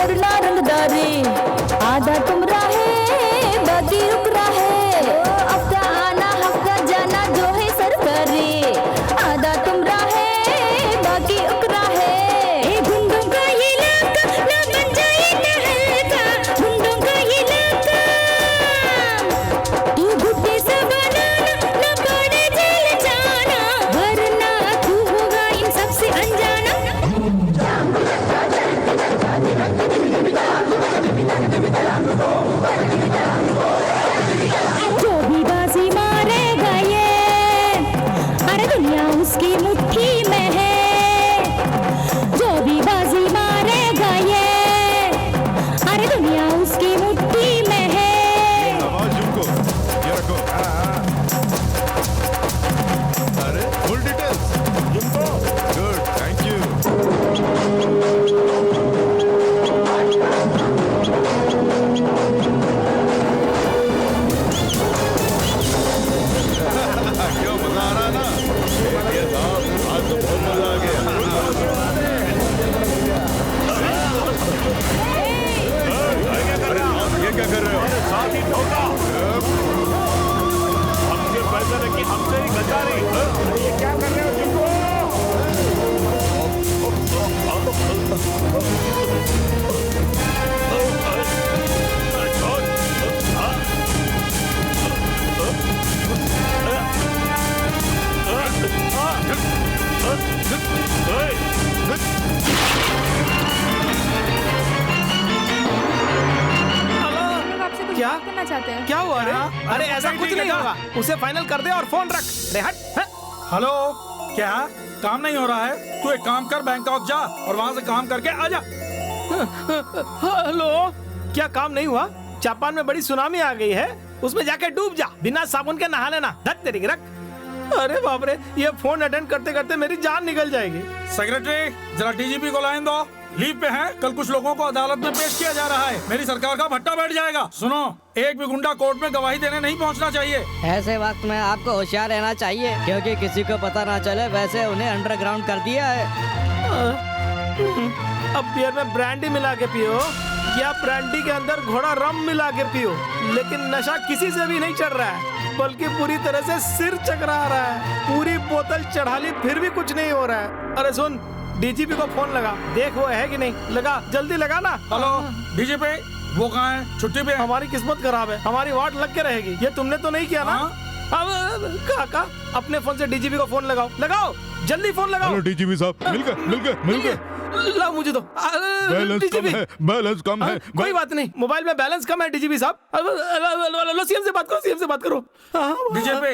करना रंगदारी, आधा तुमरा है बाकी उकरा है, हफ्ता आना हफ्ता जाना जो है सरकारी, आधा तुमरा है बाकी उकरा है। गुंडों का ये इलाका ना बन जाए तहलका, गुंडों का ये इलाका, तू गुड्डे सा बनाना ना पड़े जेल जाना, वरना तू होगा इन सबसे अनजाना। जो भी बाजी मारेगा ये, अरे दुनिया उसकी मुट्ठी में है, जो भी बाजी मारेगा ये, अरे दुनिया उसकी मुट्ठी में है। ये रखो। अरे full details jumbo. Good, thank you. क्यों मजा आ रहा ना? ये साहब, आज तो बहुत मजा आ गया। ये क्या कर रहे हो? साथ ही ठोका। हमसे पैसा लेके हमसे ही गजारी। ये क्या कर रहे हो जिनको? क्या करना चाहते हैं? क्या हुआ? अरे ऐसा कुछ नहीं होगा, उसे फाइनल कर दे और फोन रख। रे हट। हेलो, क्या काम नहीं हो रहा है? तू एक काम कर, बैंकॉक जा और वहाँ से काम करके आ जा। हेलो, क्या काम नहीं हुआ? जापान में बड़ी सुनामी आ गई है, उसमें जाके डूब जा, बिना साबुन के नहा लेना। धत तेरी की रख। अरे बाप रे, ये फोन अटेंड करते करते मेरी जान निकल जाएगी। सेक्रेटरी, जरा डीजीपी को लाइन दो, लीव पे हैं। कल कुछ लोगों को अदालत में पेश किया जा रहा है, मेरी सरकार का भट्टा बैठ जाएगा। सुनो, एक भी गुंडा कोर्ट में गवाही देने नहीं पहुंचना चाहिए। ऐसे वक्त में आपको होशियार रहना चाहिए, क्योंकि किसी को पता ना चले। वैसे उन्हें अंडरग्राउंड कर दिया है। अब बियर में ब्रांडी मिला के पियो या ब्रांडी के अंदर घोड़ा रम मिला के पियो, लेकिन नशा किसी से भी नहीं चढ़ रहा है, बल्कि पूरी तरह से सिर चकरा रहा है। पूरी बोतल चढ़ा ली फिर भी कुछ नहीं हो रहा है। अरे सुन, डीजीपी को फोन लगा, देख वो है कि नहीं। लगा, जल्दी लगा ना। हेलो डीजीपी, वो कहाँ है? छुट्टी पे? हमारी किस्मत खराब है, हमारी वाट लग के रहेगी। ये तुमने तो नहीं किया ना? अब काका, अपने फोन से डीजीपी को फोन लगाओ, लगाओ जल्दी फोन लगाओ। हेलो डीजीपी साहब, मिल गए। लाओ मुझे दो। बैलेंस कम है। कोई बात नहीं, मोबाइल में बैलेंस कम है डीजीपी साहब। लो सीएम से बात करो, सीएम से बात करो। डीजीपी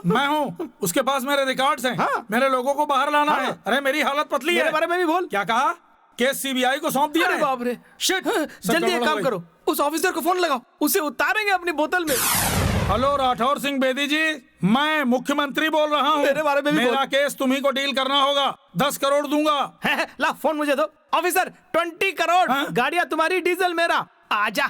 मैं हूँ, उसके पास मेरे रिकॉर्ड्स हैं। मेरे लोगों को बाहर लाना है। अरे मेरी हालत पतली है। मेरे बारे में भी बोल। क्या कहा? केस सीबीआई को सौंप दिया है। बाप रे, शिट। जल्दी एक काम करो, उस ऑफिसर को फोन लगाओ, उसे उतारेंगे अपनी बोतल में। हेलो राठौर सिंह बेदी जी, मैं मुख्यमंत्री बोल रहा हूँ। मेरे बारे में भी मेरा केस तुम्ही को डील करना होगा। 10 करोड़ दूंगा। ला फोन मुझे दो। ऑफिसर, 20 करोड़। गाड़ियाँ तुम्हारी, डीजल मेरा। आजा।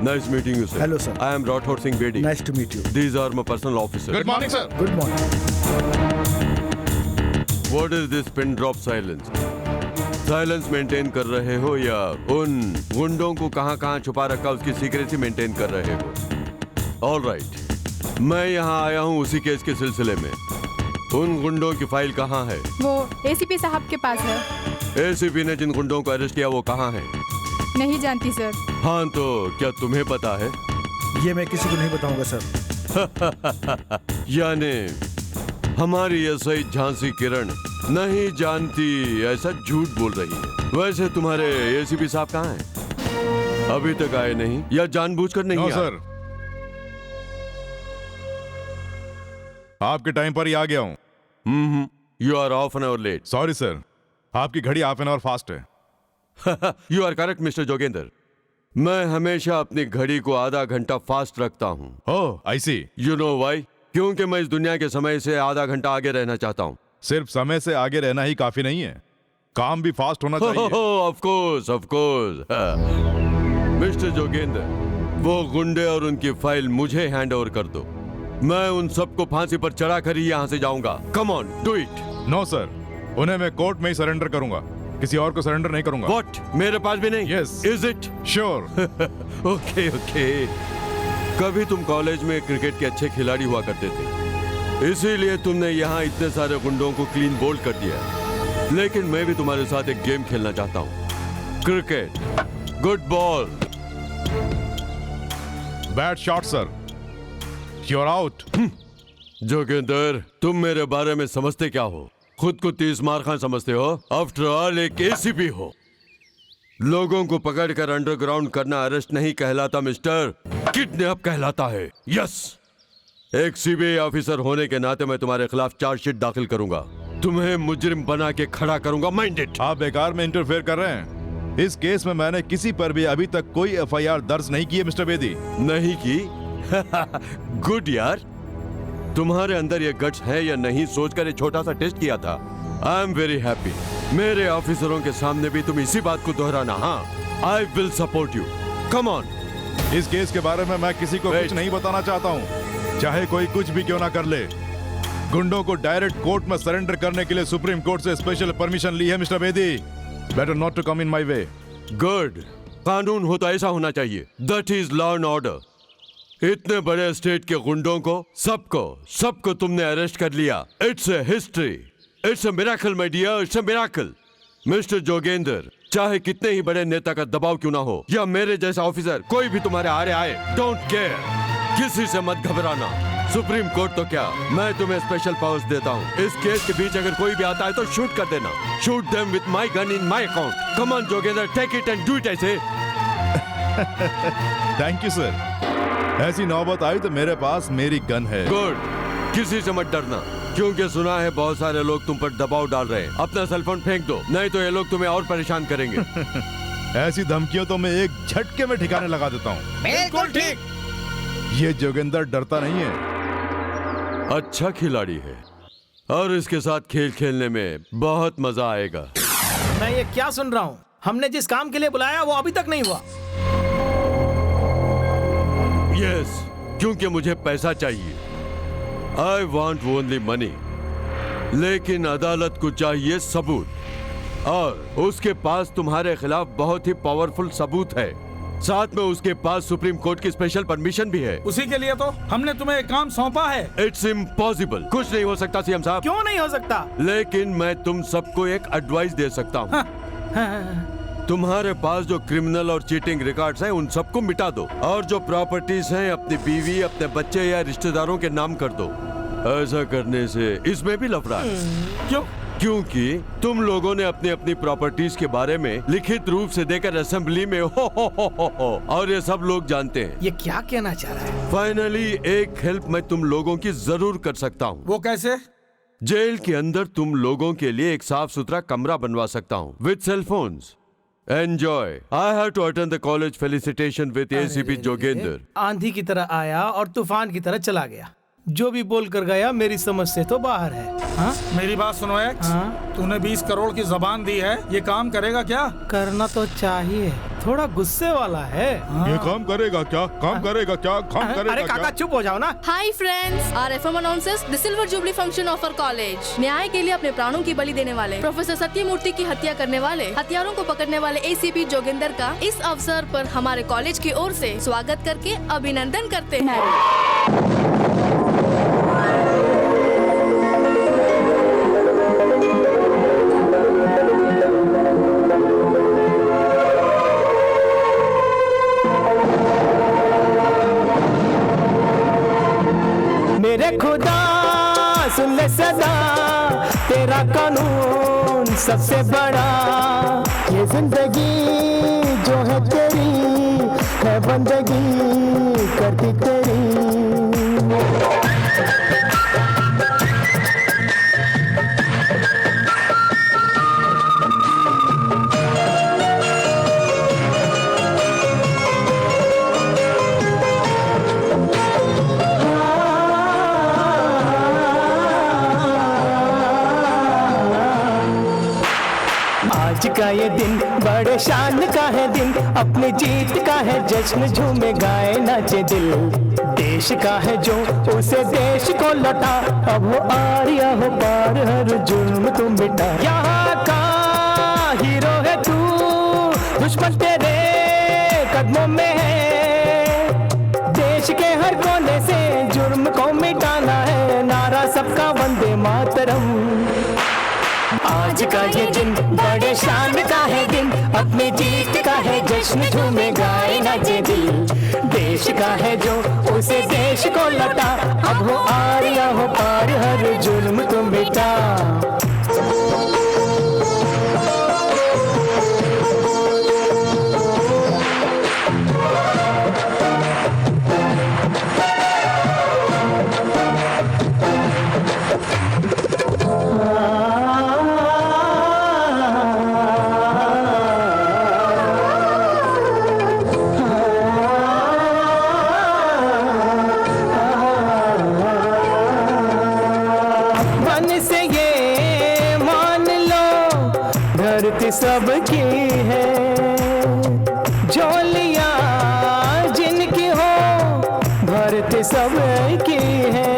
Nice meeting you, sir. Hello, sir. I am Rathore Singh Bedi. Nice to meet you. These are my personal officers. Good morning, sir. Good morning. What is this pin drop silence? Silence maintain कर रहे हो या उन गुंडों को कहां-कहां छुपा रखा उसकी सीक्रेसी मेंटेन कर रहे हो? ऑल राइट, मैं यहां आया हूं उसी केस के सिलसिले में। उन गुंडों की फाइल कहां है? वो एसीपी साहब के पास है। एसीपी ने जिन गुंडों को अरेस्ट किया वो कहां है? नहीं जानती सर। हाँ, तो क्या तुम्हें पता है? ये मैं किसी को नहीं बताऊंगा सर। यानी हमारी एसआई झांसी किरण नहीं जानती ऐसा झूठ बोल रही है। वैसे तुम्हारे एसीपी साहब कहाँ हैं? अभी तक आए नहीं या जानबूझकर नहीं आए? सर, आपके टाइम पर ही आ गया हूँ। You are half an hour late. Sorry sir, आपकी घड़ी हाफ एन आवर फास्ट है। You are correct mister Jogendra, मैं हमेशा अपनी घड़ी को आधा घंटा फास्ट रखता हूँ। Oh, I see. You know why? क्योंकि मैं इस दुनिया के समय से आधा घंटा आगे रहना चाहता हूँ। सिर्फ समय से आगे रहना ही काफी नहीं है, काम भी फास्ट होना चाहिए। Of course. मिस्टर जोगेंद्र, वो गुंडे और उनकी फाइल मुझे हैंड ओवर कर दो। मैं उन सबको फांसी पर चढ़ा कर ही यहाँ से जाऊंगा। Come on, do it. No sir, उन्हें मैं कोर्ट में ही सरेंडर करूंगा, किसी और को सरेंडर नहीं करूंगा। व्हाट? मेरे पास भी नहीं? Yes. Is it? Sure. Okay. कभी तुम कॉलेज में क्रिकेट के अच्छे खिलाड़ी हुआ करते थे, इसीलिए तुमने यहाँ इतने सारे गुंडों को क्लीन बोल्ड कर दिया। लेकिन मैं भी तुम्हारे साथ एक गेम खेलना चाहता हूँ। Cricket. Good ball. Bad shot sir. You're out. Jogendra, तुम मेरे बारे में समझते क्या हो? खुद को 30 मार खान समझते हो? आफ्टर ऑल एक एसीपी हो। लोगों को पकड़कर अंडरग्राउंड करना अरेस्ट नहीं कहलाता मिस्टर, किडनैप कहलाता है। यस। एक सीबीआई ऑफिसर होने के नाते मैं तुम्हारे खिलाफ चार्जशीट दाखिल करूंगा। तुम्हें मुजरिम बना के खड़ा करूंगा। Mind it. आप बेकार में इंटरफेयर कर रहे हैं। इस केस में मैंने किसी पर भी अभी तक कोई एफआईआर दर्ज नहीं की है मिस्टर बेदी। नहीं की? गुड यार, तुम्हारे अंदर ये गट्स है या नहीं सोचकर एक छोटा सा टेस्ट किया था। आई एम वेरी हैप्पी। मेरे ऑफिसरों के सामने भी तुम इसी बात को दोहराना। हाँ, I will support you. Come on. इस केस के बारे में मैं किसी को कुछ नहीं बताना चाहता हूँ, चाहे कोई कुछ भी क्यों ना कर ले। गुंडों को डायरेक्ट कोर्ट में सरेंडर करने के लिए सुप्रीम कोर्ट से स्पेशल परमिशन ली है mister Bedi. Better not to come in my way. Good. कानून हो तो ऐसा होना चाहिए। That is law and order. इतने बड़े स्टेट के गुंडों को सबको तुमने अरेस्ट कर लिया। It's a history. It's a miracle my dear, it's a miracle. Mister Jogendra, चाहे कितने ही बड़े नेता का दबाव क्यों ना हो या मेरे जैसा ऑफिसर कोई भी तुम्हारे आरे आए, डोंट केयर। किसी से मत घबराना। सुप्रीम कोर्ट तो क्या, मैं तुम्हें स्पेशल पावर्स देता हूँ। इस केस के बीच अगर कोई भी आता है तो शूट कर देना। Shoot them with my gun in my account. Come on Jogendra, take it and do it ऐसे। Thank you sir. ऐसी नौबत आई तो मेरे पास मेरी गन है। गुड। किसी से मत डरना, क्योंकि सुना है बहुत सारे लोग तुम पर दबाव डाल रहे हैं। अपना सेलफोन फेंक दो, नहीं तो ये लोग तुम्हें और परेशान करेंगे। ऐसी धमकियों तो मैं एक झटके में ठिकाने लगा देता हूँ। बिल्कुल ठीक। ये जोगिंदर डरता नहीं है, अच्छा खिलाड़ी है और इसके साथ खेल खेलने में बहुत मजा आएगा। मैं ये क्या सुन रहा हूँ? हमने जिस काम के लिए बुलाया वो अभी तक नहीं हुआ। यस, क्योंकि मुझे पैसा चाहिए। I want only money. लेकिन अदालत को चाहिए सबूत, और उसके पास तुम्हारे खिलाफ बहुत ही पावरफुल सबूत है। साथ में उसके पास सुप्रीम कोर्ट की स्पेशल परमिशन भी है। उसी के लिए तो हमने तुम्हें एक काम सौंपा है। It's impossible. कुछ नहीं हो सकता सीएम साहब। क्यों नहीं हो सकता? लेकिन मैं तुम सबको एक एडवाइस दे सकता हूँ। तुम्हारे पास जो क्रिमिनल और चीटिंग रिकॉर्ड्स हैं उन सबको मिटा दो, और जो प्रॉपर्टीज हैं अपनी बीवी, अपने बच्चे या रिश्तेदारों के नाम कर दो। ऐसा करने से इसमें भी लफड़ा है। क्यों? क्योंकि तुम लोगों ने अपनी अपनी प्रॉपर्टीज के बारे में लिखित रूप से देकर असेंबली में हो, और ये सब लोग जानते हैं। ये क्या कहना चाह रहा है? फाइनली एक हेल्प मैं तुम लोगों की जरूर कर सकता हूँ। वो कैसे? जेल के अंदर तुम लोगों के लिए एक साफ सुथरा कमरा बनवा सकता हूँ with cellphones. Enjoy. I have to attend the college felicitation with ACP Jogendra. आंधी की तरह आया और तूफान की तरह चला गया। जो भी बोल कर गया मेरी समझ से तो बाहर है। हाँ? मेरी बात सुनो एक्स। तूने 20 करोड़ की जबान दी है, ये काम करेगा क्या? करना तो चाहिए। थोड़ा गुस्से वाला है। ये काम करेगा क्या? काम करेगा क्या? काम करेगा? अरे काका चुप हो जाओ ना। Hi friends, our FM announces the silver jubilee function of our college। न्याय के लिए अपने प्राणों की बलि देने वाले प्रोफेसर सत्यमूर्ति की हत्या करने वाले, हथियारों को पकड़ने वाले ACP जोगेंद्र का इस अवसर पर हमारे कॉलेज की ओर से स्वागत करके अभिनंदन करते हैं। मेरे खुदा सुन ले सदा, तेरा कानून सबसे बड़ा। ये जिंदगी जो है तेरी है बंदगी करती तेरी। बड़े शान का है दिन, अपनी जीत का है जश्न, झूमे गाए नाचे दिल। देश का है जो उसे देश को लौटा, अब हो आर्या हो पार, हर जुर्म तुम मिटा। यहाँ का हीरो है तू, दुश्मन तेरे कदमों में है। देश के हर कोने से जुर्म को मिटाना है, नारा सबका वंदे मातरम। आज का ये दिन बड़े शान का है दिन, अपनी जीत का है जश्न, झूमे गाए नाचे दिल। देश का है जो उसे देश को लौटा, अब हो आर्या हो पार, हर जुर्म तुम मिटा। सबकी है झोलियां जिनकी हो, भरती सबकी है।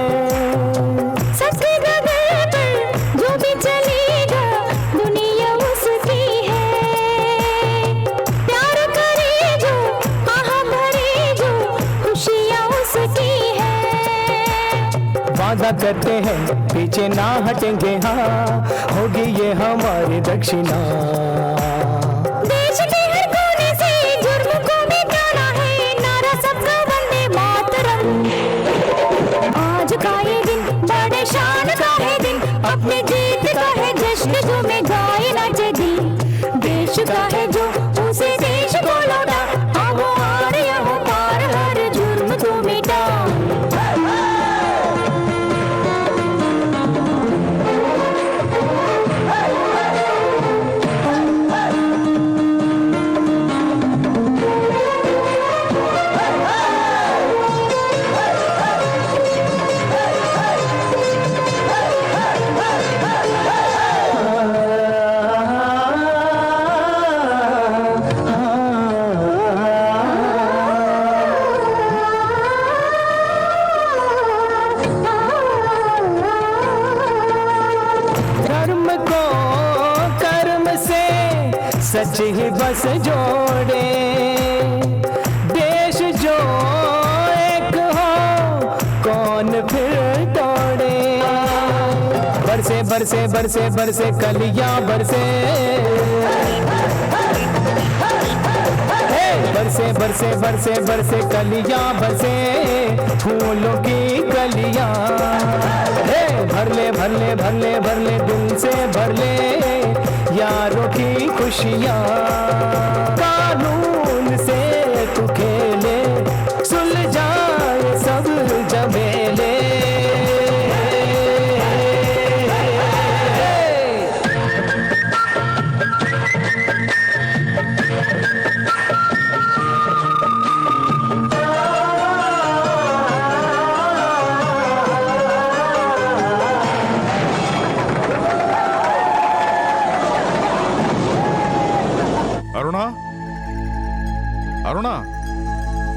जो भी चलेगा दुनिया उसकी है। प्यार करे जो, आहा भरे जो, खुशियां उसकी है। वादा करते हैं पीछे ना हटेंगे, हाँ होगी ये हमारी दक्षिणा। देश के हर कोने से जुर्म को मिटाना है, नारा सबका वंदे मातरम। आज का ये दिन बड़े शान का है दिन, अपनी जीत का है जश्न, झूमे गाए नाचे दिल। देश का है जो उसे देश को लौटा, अब हो आर्या हो पार, हर जुर्म को मिटा। सच ही बस जोड़े, देश जो एक हो, कौन फिर तोड़े। बरसे बरसे बरसे बरसे कलियां बरसे, बरसे बरसे बरसे बरसे कलियां बरसे, फूलों की कलियां। भर ले भर ले भर ले भर ले दिल से भर ले, यारों की खुशियाँ। कानून से तू खेले, सुलझाए सब झमेले। अरुणा,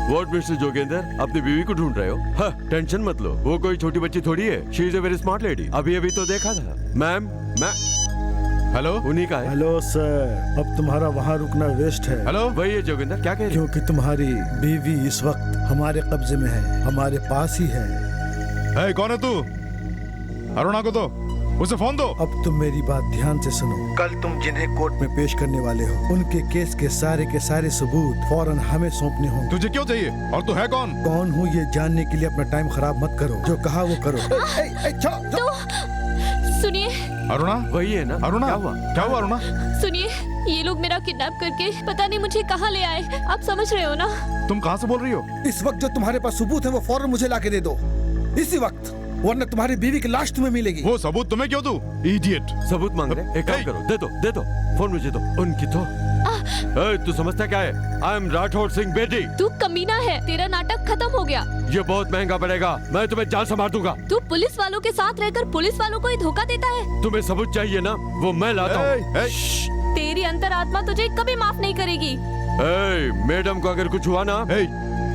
व्हाट मिस्टर जोगेंद्र, अपनी बीवी को ढूंढ रहे हो? हाँ, टेंशन मत लो, वो कोई छोटी बच्ची थोड़ी है। She is a very smart lady. अभी अभी तो देखा था। मैम, हेलो, उन्हीं का है। हेलो सर, अब तुम्हारा वहाँ रुकना वेस्ट है। हेलो, वही है जोगेंद्र, क्या कह रहे हो? क्योंकि तुम्हारी बीवी इस वक्त हमारे कब्जे में है, हमारे पास ही है। कौन है तू? अरुणा को दो, उसे फोन दो। अब तुम मेरी बात ध्यान से सुनो। कल तुम जिन्हें कोर्ट में पेश करने वाले हो, उनके केस के सारे सबूत फौरन हमें सौंपने होंगे। तुझे क्यों चाहिए और तू है कौन? कौन हूँ ये जानने के लिए अपना टाइम खराब मत करो, जो कहा वो करो। सुनिए अरुणा, वही है ना? अरुणा, क्या हुआ अरुणा? सुनिए, ये लोग मेरा किडनैप करके पता नहीं मुझे कहाँ ले आए। आप समझ रहे हो ना? तुम कहाँ से बोल रही हो? इस वक्त जो तुम्हारे पास सबूत है वो फौरन मुझे ला के दे दो, इसी वक्त, वरना तुम्हारी बीवी की लाश तुम्हें मिलेगी। वो सबूत तुम्हें क्यों दूं? इडियट। सबूत मांग रहे? एक काम करो, दे दो, फोन मुझे दो। उनकी तो तू समझता क्या है? आई एम राठौड़ सिंह बेटी। तू कमीना है, तेरा नाटक खत्म हो गया। ये बहुत महंगा पड़ेगा, मैं तुम्हें जान से मार दूंगा। तू पुलिस वालों के साथ रहकर पुलिस वालों को ही धोखा देता है। तुम्हें सबूत चाहिए ना, वो मैं लाता हूँ। तेरी अंतरात्मा तुझे कभी माफ नहीं करेगी। मैडम को अगर कुछ हुआ ना,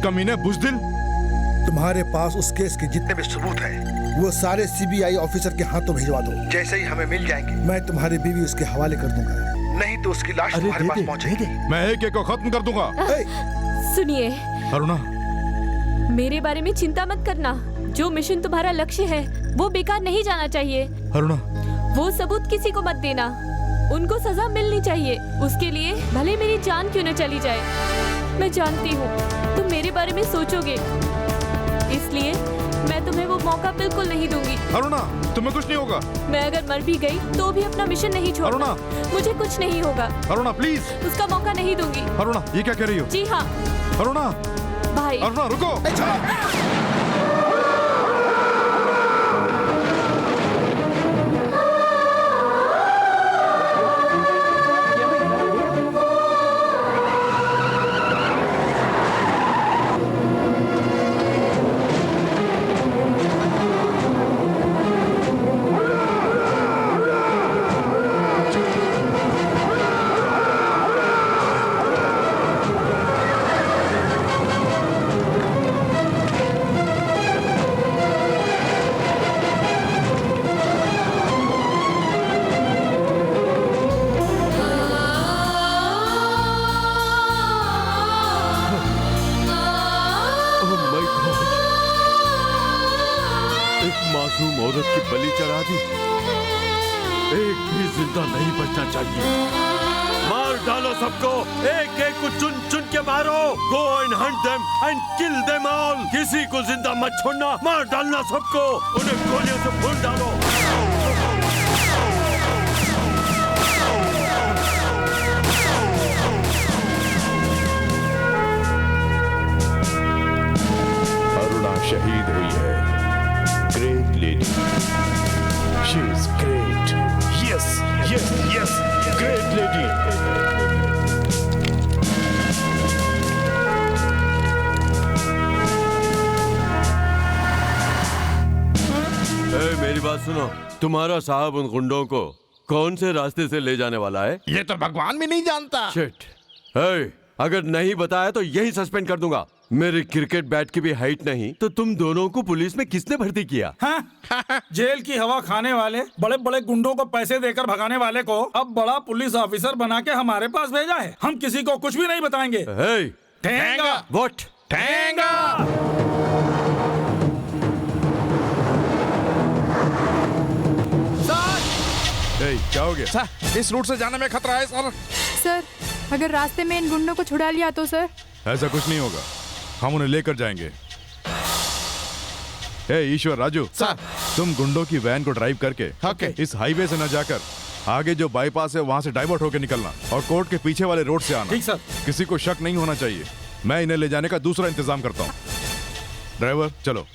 कमीने बुज़दिल, तुम्हारे पास उस केस के जितने भी सबूत हैं, वो सारे सीबीआई ऑफिसर के हाथों भिजवा दो। जैसे ही हमें मिल जाएंगे, मैं तुम्हारी बीवी उसके हवाले कर दूंगा, नहीं तो उसकी लाश तुम्हारे पास पहुंचेगी। मैं एक को खत्म कर दूंगा। सुनिए अरुणा, मेरे बारे में चिंता मत करना। जो मिशन तुम्हारा लक्ष्य है वो बेकार नहीं जाना चाहिए। अरुणा, वो सबूत किसी को मत देना, उनको सजा मिलनी चाहिए। उसके लिए भले मेरी जान क्यों न चली जाए। मैं जानती हूँ तुम मेरे बारे में सोचोगे, इसलिए मैं तुम्हें वो मौका बिल्कुल नहीं दूंगी। अरुणा, तुम्हें कुछ नहीं होगा। मैं अगर मर भी गई तो भी अपना मिशन नहीं छोड़ूंगा। मुझे कुछ नहीं होगा। अरुणा प्लीज, उसका मौका नहीं दूंगी। अरुणा, ये क्या कह रही हो? जी हाँ। अरुणा, भाई। अरुणा रुको। मासूम औरत की बलि चढ़ा दी। एक भी जिंदा नहीं बचना चाहिए। मार डालो सबको, एक एक को चुन चुन के मारो। Go and hunt them and kill them all। किसी को जिंदा मत छोड़ना, मार डालना सबको, उन्हें गोलियों से भून डालो। अरुणा शहीद हुई है। Great lady. She is great. Yes, yes, yes. Great lady. मेरी बात सुनो, तुम्हारा साहब उन गुंडों को कौन से रास्ते से ले जाने वाला है? ये तो भगवान भी नहीं जानता। शिट। अगर नहीं बताया तो यही सस्पेंड कर दूंगा। मेरी क्रिकेट बैट की भी हाइट नहीं तो तुम दोनों को पुलिस में किसने भर्ती किया? हाँ? जेल की हवा खाने वाले, बड़े बड़े गुंडों को पैसे देकर भगाने वाले को अब बड़ा पुलिस ऑफिसर बना के हमारे पास भेजा है। हम किसी को कुछ भी नहीं बताएंगे। ठेंगा। What? ठेंगा। क्या हो गया? सर, इस रूट से जाने में खतरा है सर। सर, अगर रास्ते में इन गुंडों को छुड़ा लिया तो सर? ऐसा कुछ नहीं होगा, हम उन्हें लेकर जाएंगे। ईश्वर, राजू सर, तुम गुंडों की वैन को ड्राइव करके इस हाईवे से न जाकर आगे जो बाईपास है वहाँ से डाइवर्ट होकर निकलना और कोर्ट के पीछे वाले रोड से आना। ठीक सर। किसी को शक नहीं होना चाहिए। मैं इन्हें ले जाने का दूसरा इंतजाम करता हूँ। ड्राइवर चलो।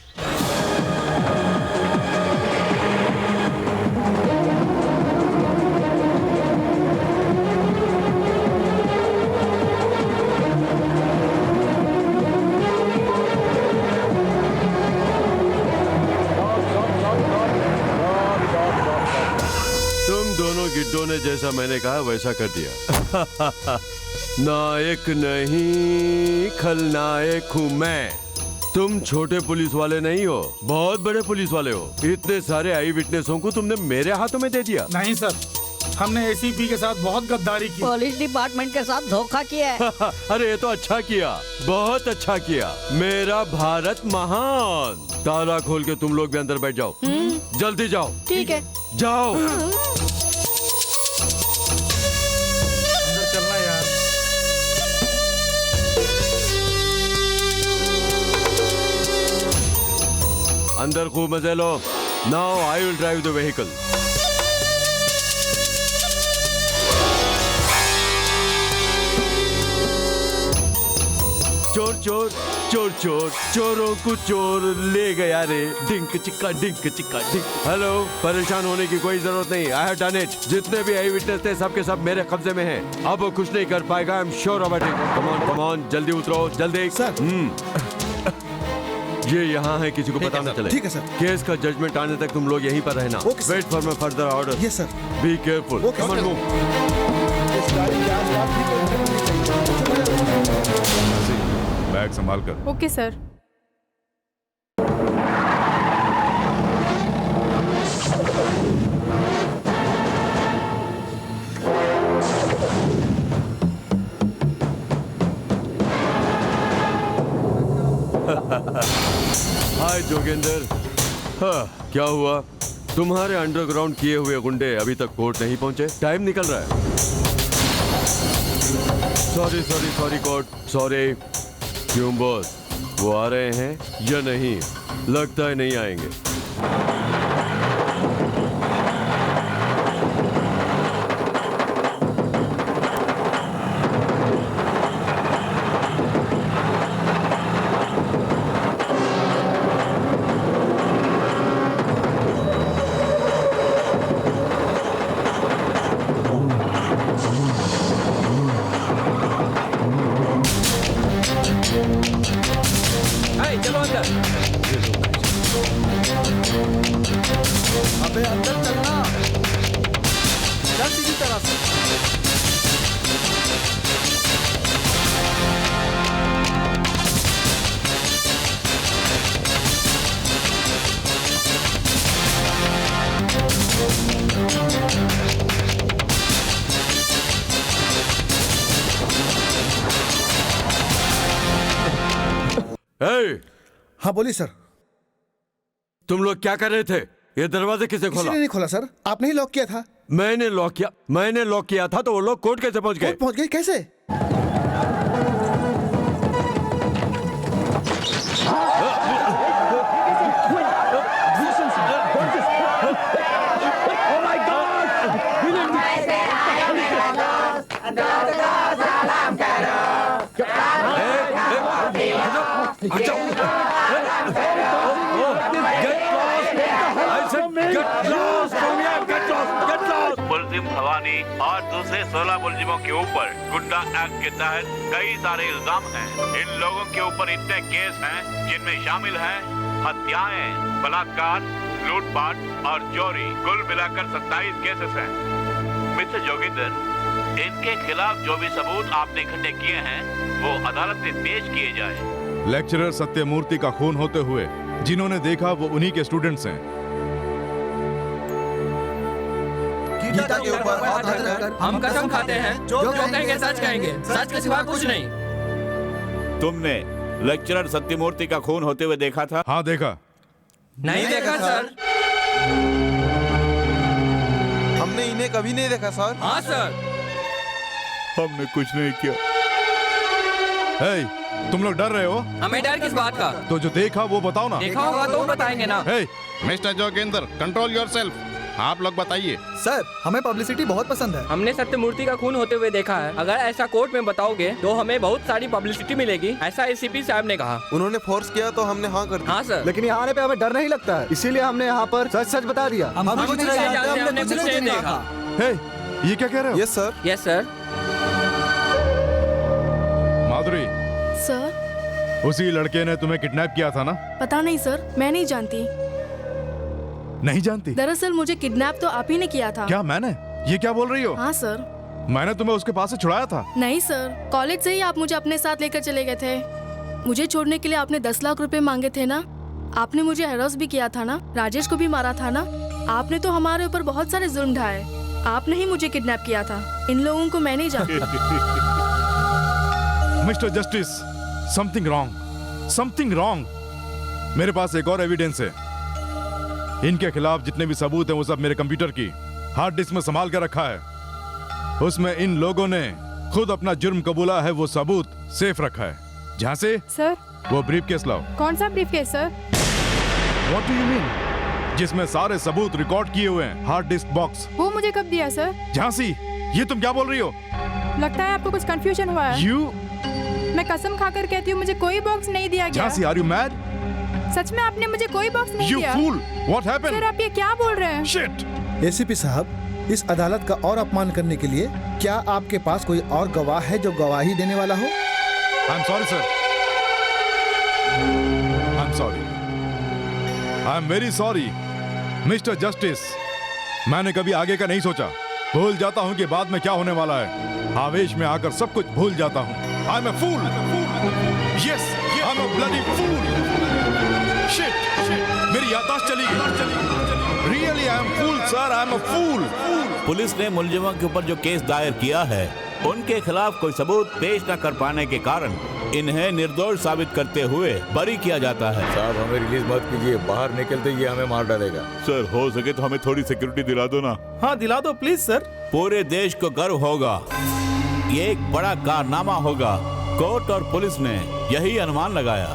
गिड्डों ने जैसा मैंने कहा वैसा कर दिया। नायक नहीं खलनायक हूँ मैं। तुम छोटे पुलिस वाले नहीं हो, बहुत बड़े पुलिस वाले हो। इतने सारे आई विटनेसों को तुमने मेरे हाथों में दे दिया। नहीं सर, हमने एसीपी के साथ बहुत गद्दारी की। पुलिस डिपार्टमेंट के साथ धोखा किया है। अरे ये तो अच्छा किया, बहुत अच्छा किया। मेरा भारत महान। ताला खोल के तुम लोग भी अंदर बैठ जाओ। जल्दी जाओ। ठीक है, जाओ। चलना यार। अंदर खूब मजे लो। Now I will drive the vehicle. चोर चोर चोर चोर, चोरों को चोर ले गया रे। डिंक चिक्का डिंक चिक्का डिंक। हेलो, परेशान होने की कोई जरूरत नहीं। I have done it. जितने भी आई विटनेस थे सबके सब मेरे कब्जे में हैं। अब वो कुछ नहीं कर पाएगा। I am sure about it. Come on जल्दी उतरो, जल्दी। सर। ये यहाँ है, किसी को पता न चले। ठीक है सर। केस का जजमेंट आने तक तुम लोग यहीं पर रहना। Wait for my further order. Yes sir. Be careful. Come on move. इस गाड़ी की आसपास भी कोई भीड़ नहीं चाहिए। बैग संभाल कर। Okay sir. हाय जोगेंद्र। हाँ, क्या हुआ? तुम्हारे अंडरग्राउंड किए हुए गुंडे अभी तक कोर्ट नहीं पहुंचे? टाइम निकल रहा है। Sorry sorry sorry court, sorry. क्यों बॉस, वो आ रहे हैं या नहीं? लगता है नहीं आएंगे। चलो अंदर। अबे अंदर चलना, चल सीधी तरह से। हाँ बोलिए सर। तुम लोग क्या कर रहे थे? ये दरवाजे किसने खोला? किसी ने नहीं खोला सर, आपने ही लॉक किया था। मैंने लॉक किया था तो वो लोग कोर्ट कैसे पहुंच गए? पहुंच गए कैसे? मुलजिम भवानी और दूसरे 16 मुलजिमों के ऊपर गुंडा एक्ट के तहत कई सारे इल्जाम हैं। इन लोगों के ऊपर इतने केस हैं जिनमें शामिल हैं हत्याएं, बलात्कार, लूटपाट और चोरी। कुल मिलाकर 27 केसेस हैं। मिस्टर जोगिंदर, इनके खिलाफ जो भी सबूत आपने इकट्ठे किए हैं वो अदालत में पेश किए जाए। लेक्चरर सत्यमूर्ति का खून होते हुए जिन्होंने देखा वो उन्हीं के स्टूडेंट्स हैं। गीता के ऊपर हाथ रखकर हम कसम खाते हैं जो कहेंगे सच कहेंगे, सच के सिवा कुछ नहीं। तुमने लेक्चरर सत्यमूर्ति का खून होते हुए देखा था? हाँ देखा। नहीं देखा सर। हमने इन्हें कभी नहीं देखा सर। हाँ सर। हमने कुछ नहीं किया। hey, तुम लोग डर रहे हो? हमें डर किस बात का? तो जो देखा वो बताओ ना। देखा होगा तो बताएंगे ना। hey, mister Jogendra, control yourself. आप लोग बताइए। सर, हमें पब्लिसिटी बहुत पसंद है। हमने सत्यमूर्ति का खून होते हुए देखा है। अगर ऐसा कोर्ट में बताओगे तो हमें बहुत सारी पब्लिसिटी मिलेगी, ऐसा एसीपी साहब ने कहा। उन्होंने फोर्स किया तो हमने हाँ कर दिया। हाँ सर। लेकिन यहाँ आने पे हमें डर नहीं लगता है, इसीलिए हमने यहाँ पर सच सच बता दिया। हम कुछ नहीं जानते, हमने कुछ नहीं देखा। hey, ये क्या कह रहे हो? Yes sir. Yes sir. Madhuri, sir, उसी लड़के ने तुम्हें किडनैप किया था ना? पता नहीं सर, मैं नहीं जानती। नहीं जानती? दरअसल मुझे किडनैप तो आप ही ने किया था। क्या मैंने? ये क्या बोल रही हो? हाँ सर। मैंने तुम्हें उसके पास से छुड़ाया था। नहीं सर, कॉलेज से ही आप मुझे अपने साथ लेकर चले गए थे। मुझे छोड़ने के लिए आपने 10 लाख रुपए मांगे थे ना। आपने मुझे हैरेस भी किया था ना, राजेश को भी मारा था ना। आपने तो हमारे ऊपर बहुत सारे जुल्म ढाए। आपने ही मुझे किडनैप किया था। इन लोगों को मैं नहीं जानती। Mister justice, something wrong. मेरे पास एक और एविडेंस है। इनके खिलाफ जितने भी सबूत हैं वो सब मेरे कंप्यूटर की हार्ड डिस्क में संभाल कर रखा है। उसमें इन लोगों ने खुद अपना जुर्म कबूला है, वो सबूत सेफ रखा है। जहाँ से सर, वो ब्रीफकेस लाओ। कौन सा briefcase sir? What do you mean? जिसमें सारे सबूत रिकॉर्ड किए हुए हैं, हार्ड डिस्क बॉक्स। वो मुझे कब दिया सर? झांसी, ये तुम क्या बोल रही हो? लगता है आपको कुछ कंफ्यूजन हुआ है। You? मैं कसम खाकर कहती हूँ मुझे कोई बॉक्स नहीं दिया गया। Jhansi, are you mad? सच में आपने मुझे कोई बॉक्स नहीं You दिया। fool! What happened? सर, आप ये क्या बोल रहे हैं? Shit! एसीपी साहब, इस अदालत का और अपमान करने के लिए क्या आपके पास कोई और गवाह है जो गवाही देने वाला हो? I'm sorry, sir. I'm sorry. I'm very sorry, Mr. Justice. मैंने कभी आगे का नहीं सोचा। भूल जाता हूँ कि बाद में क्या होने वाला है। आवेश में आकर सब कुछ भूल जाता हूँ। I am a fool. Yes, I am a bloody fool. Shit, मेरी याददाश्त चली गई। Really I am fool sir, I am a fool. Police ने मुलजिमों के ऊपर जो केस दायर किया है, उनके खिलाफ कोई सबूत पेश न कर पाने के कारण इन्हें निर्दोष साबित करते हुए बरी किया जाता है। साहब हमें रिलीज मत कीजिए, बाहर निकलते ही हमें मार डालेगा। सर हो सके तो हमें थोड़ी सिक्योरिटी दिला दो ना। हाँ दिला दो प्लीज सर। पूरे देश को गर्व होगा, ये एक बड़ा कारनामा होगा। कोर्ट और पुलिस ने यही अनुमान लगाया।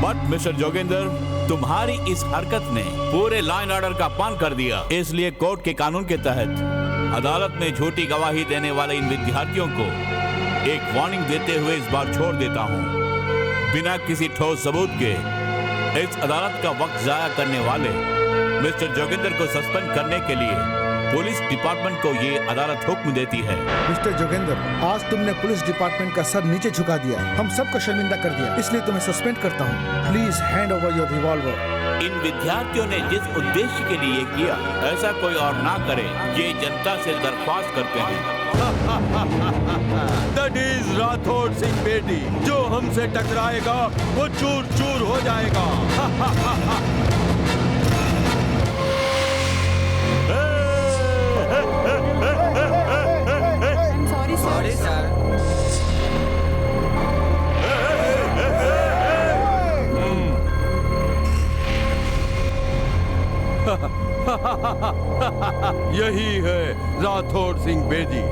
बट मिस्टर जोगिंदर, तुम्हारी इस हरकत ने पूरे लॉ एंड ऑर्डर का अपमान कर दिया। इसलिए कोर्ट के कानून के तहत अदालत में झूठी गवाही देने वाले इन विद्यार्थियों को एक वार्निंग देते हुए इस बार छोड़ देता हूँ। बिना किसी ठोस सबूत के इस अदालत का वक्त जाया करने वाले मिस्टर जोगिंदर को सस्पेंड करने के लिए पुलिस डिपार्टमेंट को ये अदालत हुक्म देती है। मिस्टर जोगिंदर, आज तुमने पुलिस डिपार्टमेंट का सर नीचे झुका दिया, हम सबको शर्मिंदा कर दिया, इसलिए तुम्हें सस्पेंड करता हूँ। Please hand over your revolver. इन विद्यार्थियों ने जिस उद्देश्य के लिए किया, ऐसा कोई और ना करे, ये जनता से दरख्वास्त करते हैं। That is राठौड़ सिंह बेटी। जो हमसे टकराएगा वो चूर चूर हो जाएगा। Sorry sir. यही है Rathore Singh Bedi.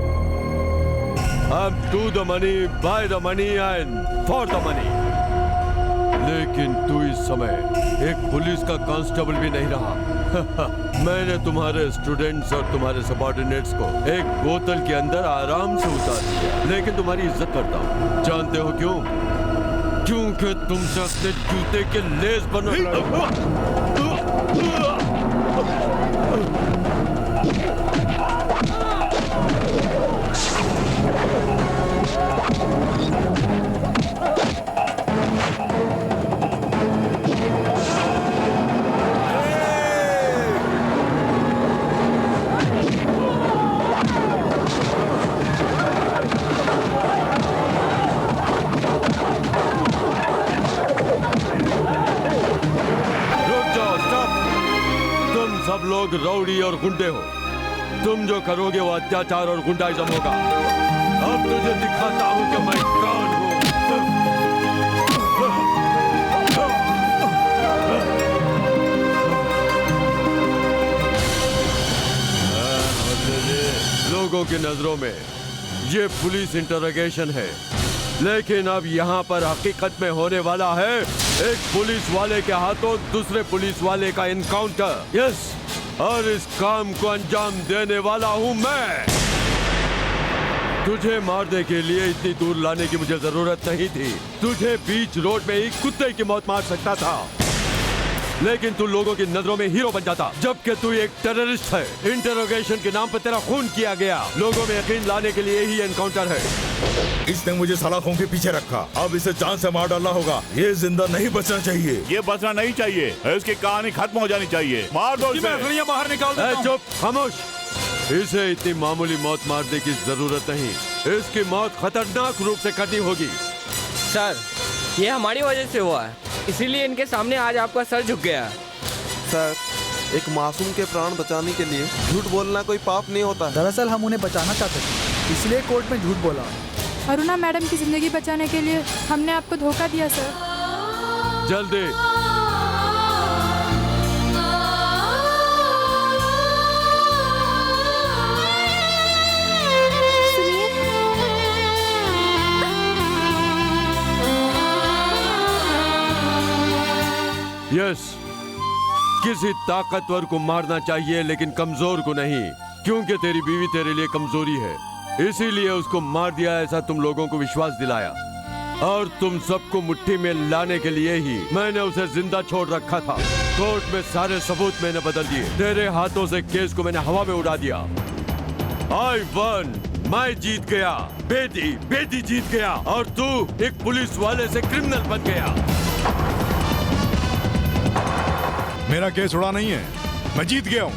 I'm to the money, by the money and for the money। लेकिन तू इस समय एक पुलिस का कांस्टेबल भी नहीं रहा। मैंने तुम्हारे स्टूडेंट्स और तुम्हारे सबऑर्डिनेट्स को एक बोतल के अंदर आराम से उतार दिया, लेकिन तुम्हारी इज्जत करता हूँ। जानते हो क्यों? क्योंकि तुमसे अपने जूते के लेस बनो। सब लोग रौडी और गुंडे हो। तुम जो करोगे वो अत्याचार और गुंडाइज्म होगा। अब तुझे दिखाता हूँ कि मैं कौन हूँ। लोगों की नजरों में ये पुलिस इंटरोगेशन है, लेकिन अब यहाँ पर हकीकत में होने वाला है एक पुलिस वाले के हाथों दूसरे पुलिस वाले का एनकाउंटर। यस, और इस काम को अंजाम देने वाला हूँ मैं। तुझे मारने के लिए इतनी दूर लाने की मुझे जरूरत नहीं थी। तुझे बीच रोड में ही कुत्ते की मौत मार सकता था, लेकिन तू लोगों की नजरों में हीरो बन जाता, जबकि तू एक टेररिस्ट है। इंटरोगेशन के नाम पर तेरा खून किया गया। लोगों में यकीन लाने के लिए ही एनकाउंटर है। इसने मुझे सलाखों के पीछे रखा, अब इसे जान से मार डालना होगा। ये जिंदा नहीं बचना चाहिए। ये बचना नहीं चाहिए, इसकी कहानी खत्म हो जानी चाहिए। मार दो इसे। बाहर निकाल देता हूं। चुप, खामोश। इसे इतनी मामूली मौत मारने की जरूरत नहीं, इसकी मौत खतरनाक रूप से करनी होगी। सर, ये हमारी वजह से हुआ है, इसीलिए इनके सामने आज आपका सर झुक गया। सर, एक मासूम के प्राण बचाने के लिए झूठ बोलना कोई पाप नहीं होता। दरअसल हम उन्हें बचाना चाहते थे, इसलिए कोर्ट में झूठ बोला। अरुणा मैडम की जिंदगी बचाने के लिए हमने आपको धोखा दिया सर। जल्दी। यस, किसी ताकतवर को मारना चाहिए लेकिन कमजोर को नहीं, क्योंकि तेरी बीवी तेरे लिए कमजोरी है, इसीलिए उसको मार दिया। ऐसा तुम लोगों को विश्वास दिलाया, और तुम सबको मुट्ठी में लाने के लिए ही मैंने उसे जिंदा छोड़ रखा था। कोर्ट में सारे सबूत मैंने बदल दिए, तेरे हाथों से केस को मैंने हवा में उड़ा दिया। आई वन, मैं जीत गया। बेटी जीत गया, और तू एक पुलिस वाले से क्रिमिनल बन गया। मेरा केस उड़ा नहीं है, मैं जीत गया हूँ।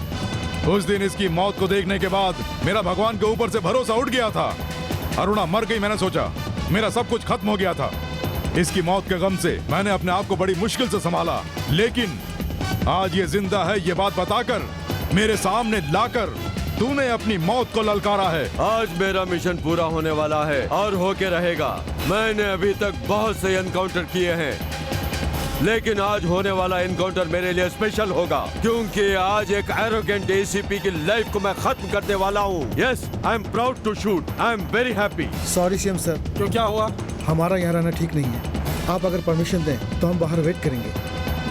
उस दिन इसकी मौत को देखने के बाद मेरा भगवान के ऊपर से भरोसा उठ गया था। अरुणा मर गई, मैंने सोचा मेरा सब कुछ खत्म हो गया था। इसकी मौत के गम से मैंने अपने आप को बड़ी मुश्किल से संभाला, लेकिन आज ये जिंदा है ये बात बताकर, मेरे सामने लाकर तूने अपनी मौत को ललकारा है। आज मेरा मिशन पूरा होने वाला है और होके रहेगा। मैंने अभी तक बहुत से एनकाउंटर किए हैं, लेकिन आज होने वाला एनकाउंटर मेरे लिए स्पेशल होगा, क्योंकि आज एक एरोगेंट एसीपी की लाइफ को मैं खत्म करने वाला हूँ। Yes, I am proud to shoot, I am very happy. Sorry CM sir. क्यों, क्या हुआ? हमारा यहाँ रहना ठीक नहीं है। आप अगर परमिशन दें तो हम बाहर वेट करेंगे।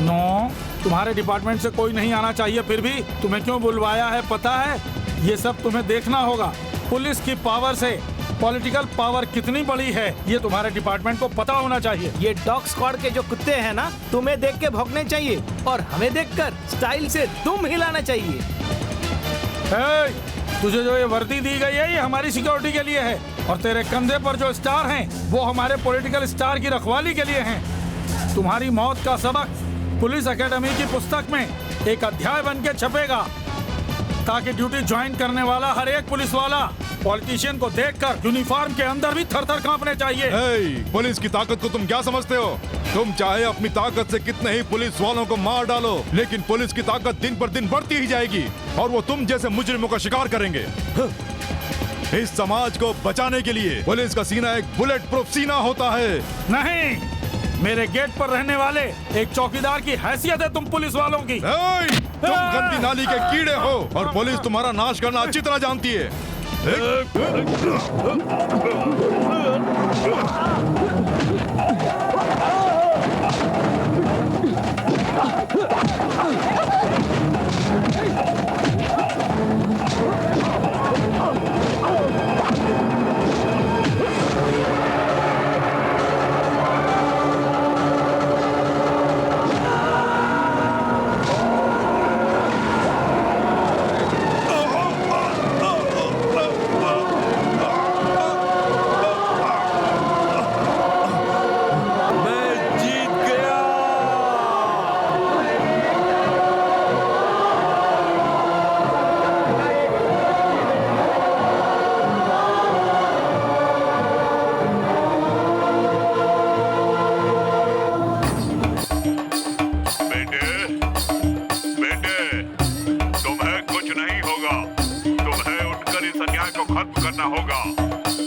नो, तुम्हारे डिपार्टमेंट से कोई नहीं आना चाहिए, फिर भी तुम्हें क्यों बुलवाया है पता है? ये सब तुम्हें देखना होगा। पुलिस की पावर से पॉलिटिकल पावर कितनी बड़ी है, ये तुम्हारे डिपार्टमेंट को पता होना चाहिए। ये डॉग स्क्वाड के जो कुत्ते हैं ना, तुम्हें देख के भौंकने चाहिए और हमें देखकर स्टाइल से दुम हिलाना चाहिए। तुझे जो ये वर्दी दी गई है ये हमारी सिक्योरिटी के लिए है, और तेरे कंधे पर जो स्टार हैं वो हमारे पॉलिटिकल स्टार की रखवाली के लिए हैं। तुम्हारी मौत का सबक पुलिस एकेडमी की पुस्तक में एक अध्याय बन के छपेगा, ताकि ड्यूटी ज्वाइन करने वाला हर एक पुलिस वाला पॉलिटिशियन को देखकर यूनिफॉर्म के अंदर भी थर-थर कांपने चाहिए। पुलिस की ताकत को तुम क्या समझते हो? तुम चाहे अपनी ताकत से कितने ही पुलिस वालों को मार डालो, लेकिन पुलिस की ताकत दिन पर दिन बढ़ती ही जाएगी और वो तुम जैसे मुजरिमों का शिकार करेंगे। इस समाज को बचाने के लिए पुलिस का सीना एक बुलेट प्रूफ सीना होता है। नहीं, मेरे गेट पर रहने वाले एक चौकीदार की हैसियत है तुम पुलिस वालों की। तुम गंदी नाली के कीड़े हो और पुलिस तुम्हारा नाश करना अच्छी तरह जानती है।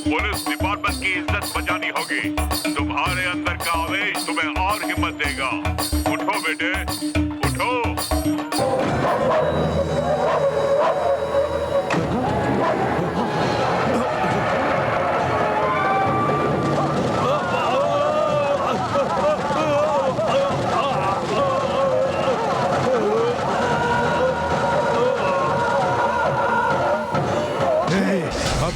पुलिस डिपार्टमेंट की इज्जत बचानी होगी। तुम्हारे अंदर का आवेश तुम्हें और हिम्मत देगा। उठो बेटे, उठो।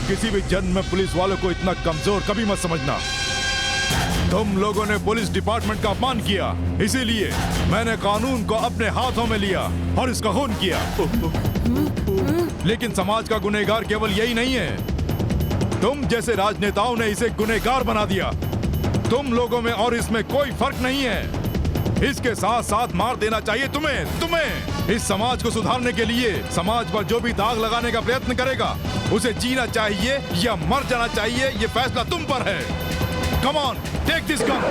किसी भी जन्म में पुलिस वालों को इतना कमजोर कभी मत समझना। तुम लोगों ने पुलिस डिपार्टमेंट का अपमान किया, इसीलिए मैंने कानून को अपने हाथों में लिया और इसका खून किया। लेकिन समाज का गुनहगार केवल यही नहीं है, तुम जैसे राजनेताओं ने इसे गुनहगार बना दिया। तुम लोगों में और इसमें कोई फर्क नहीं है। इसके साथ साथ मार देना चाहिए तुम्हें। इस समाज को सुधारने के लिए समाज पर जो भी दाग लगाने का प्रयत्न करेगा उसे जीना चाहिए या मर जाना चाहिए, ये फैसला तुम पर है। Come on, take this gun.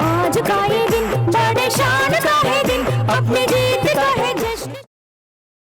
आज का ये दिन बड़े शान का है दिन, अपने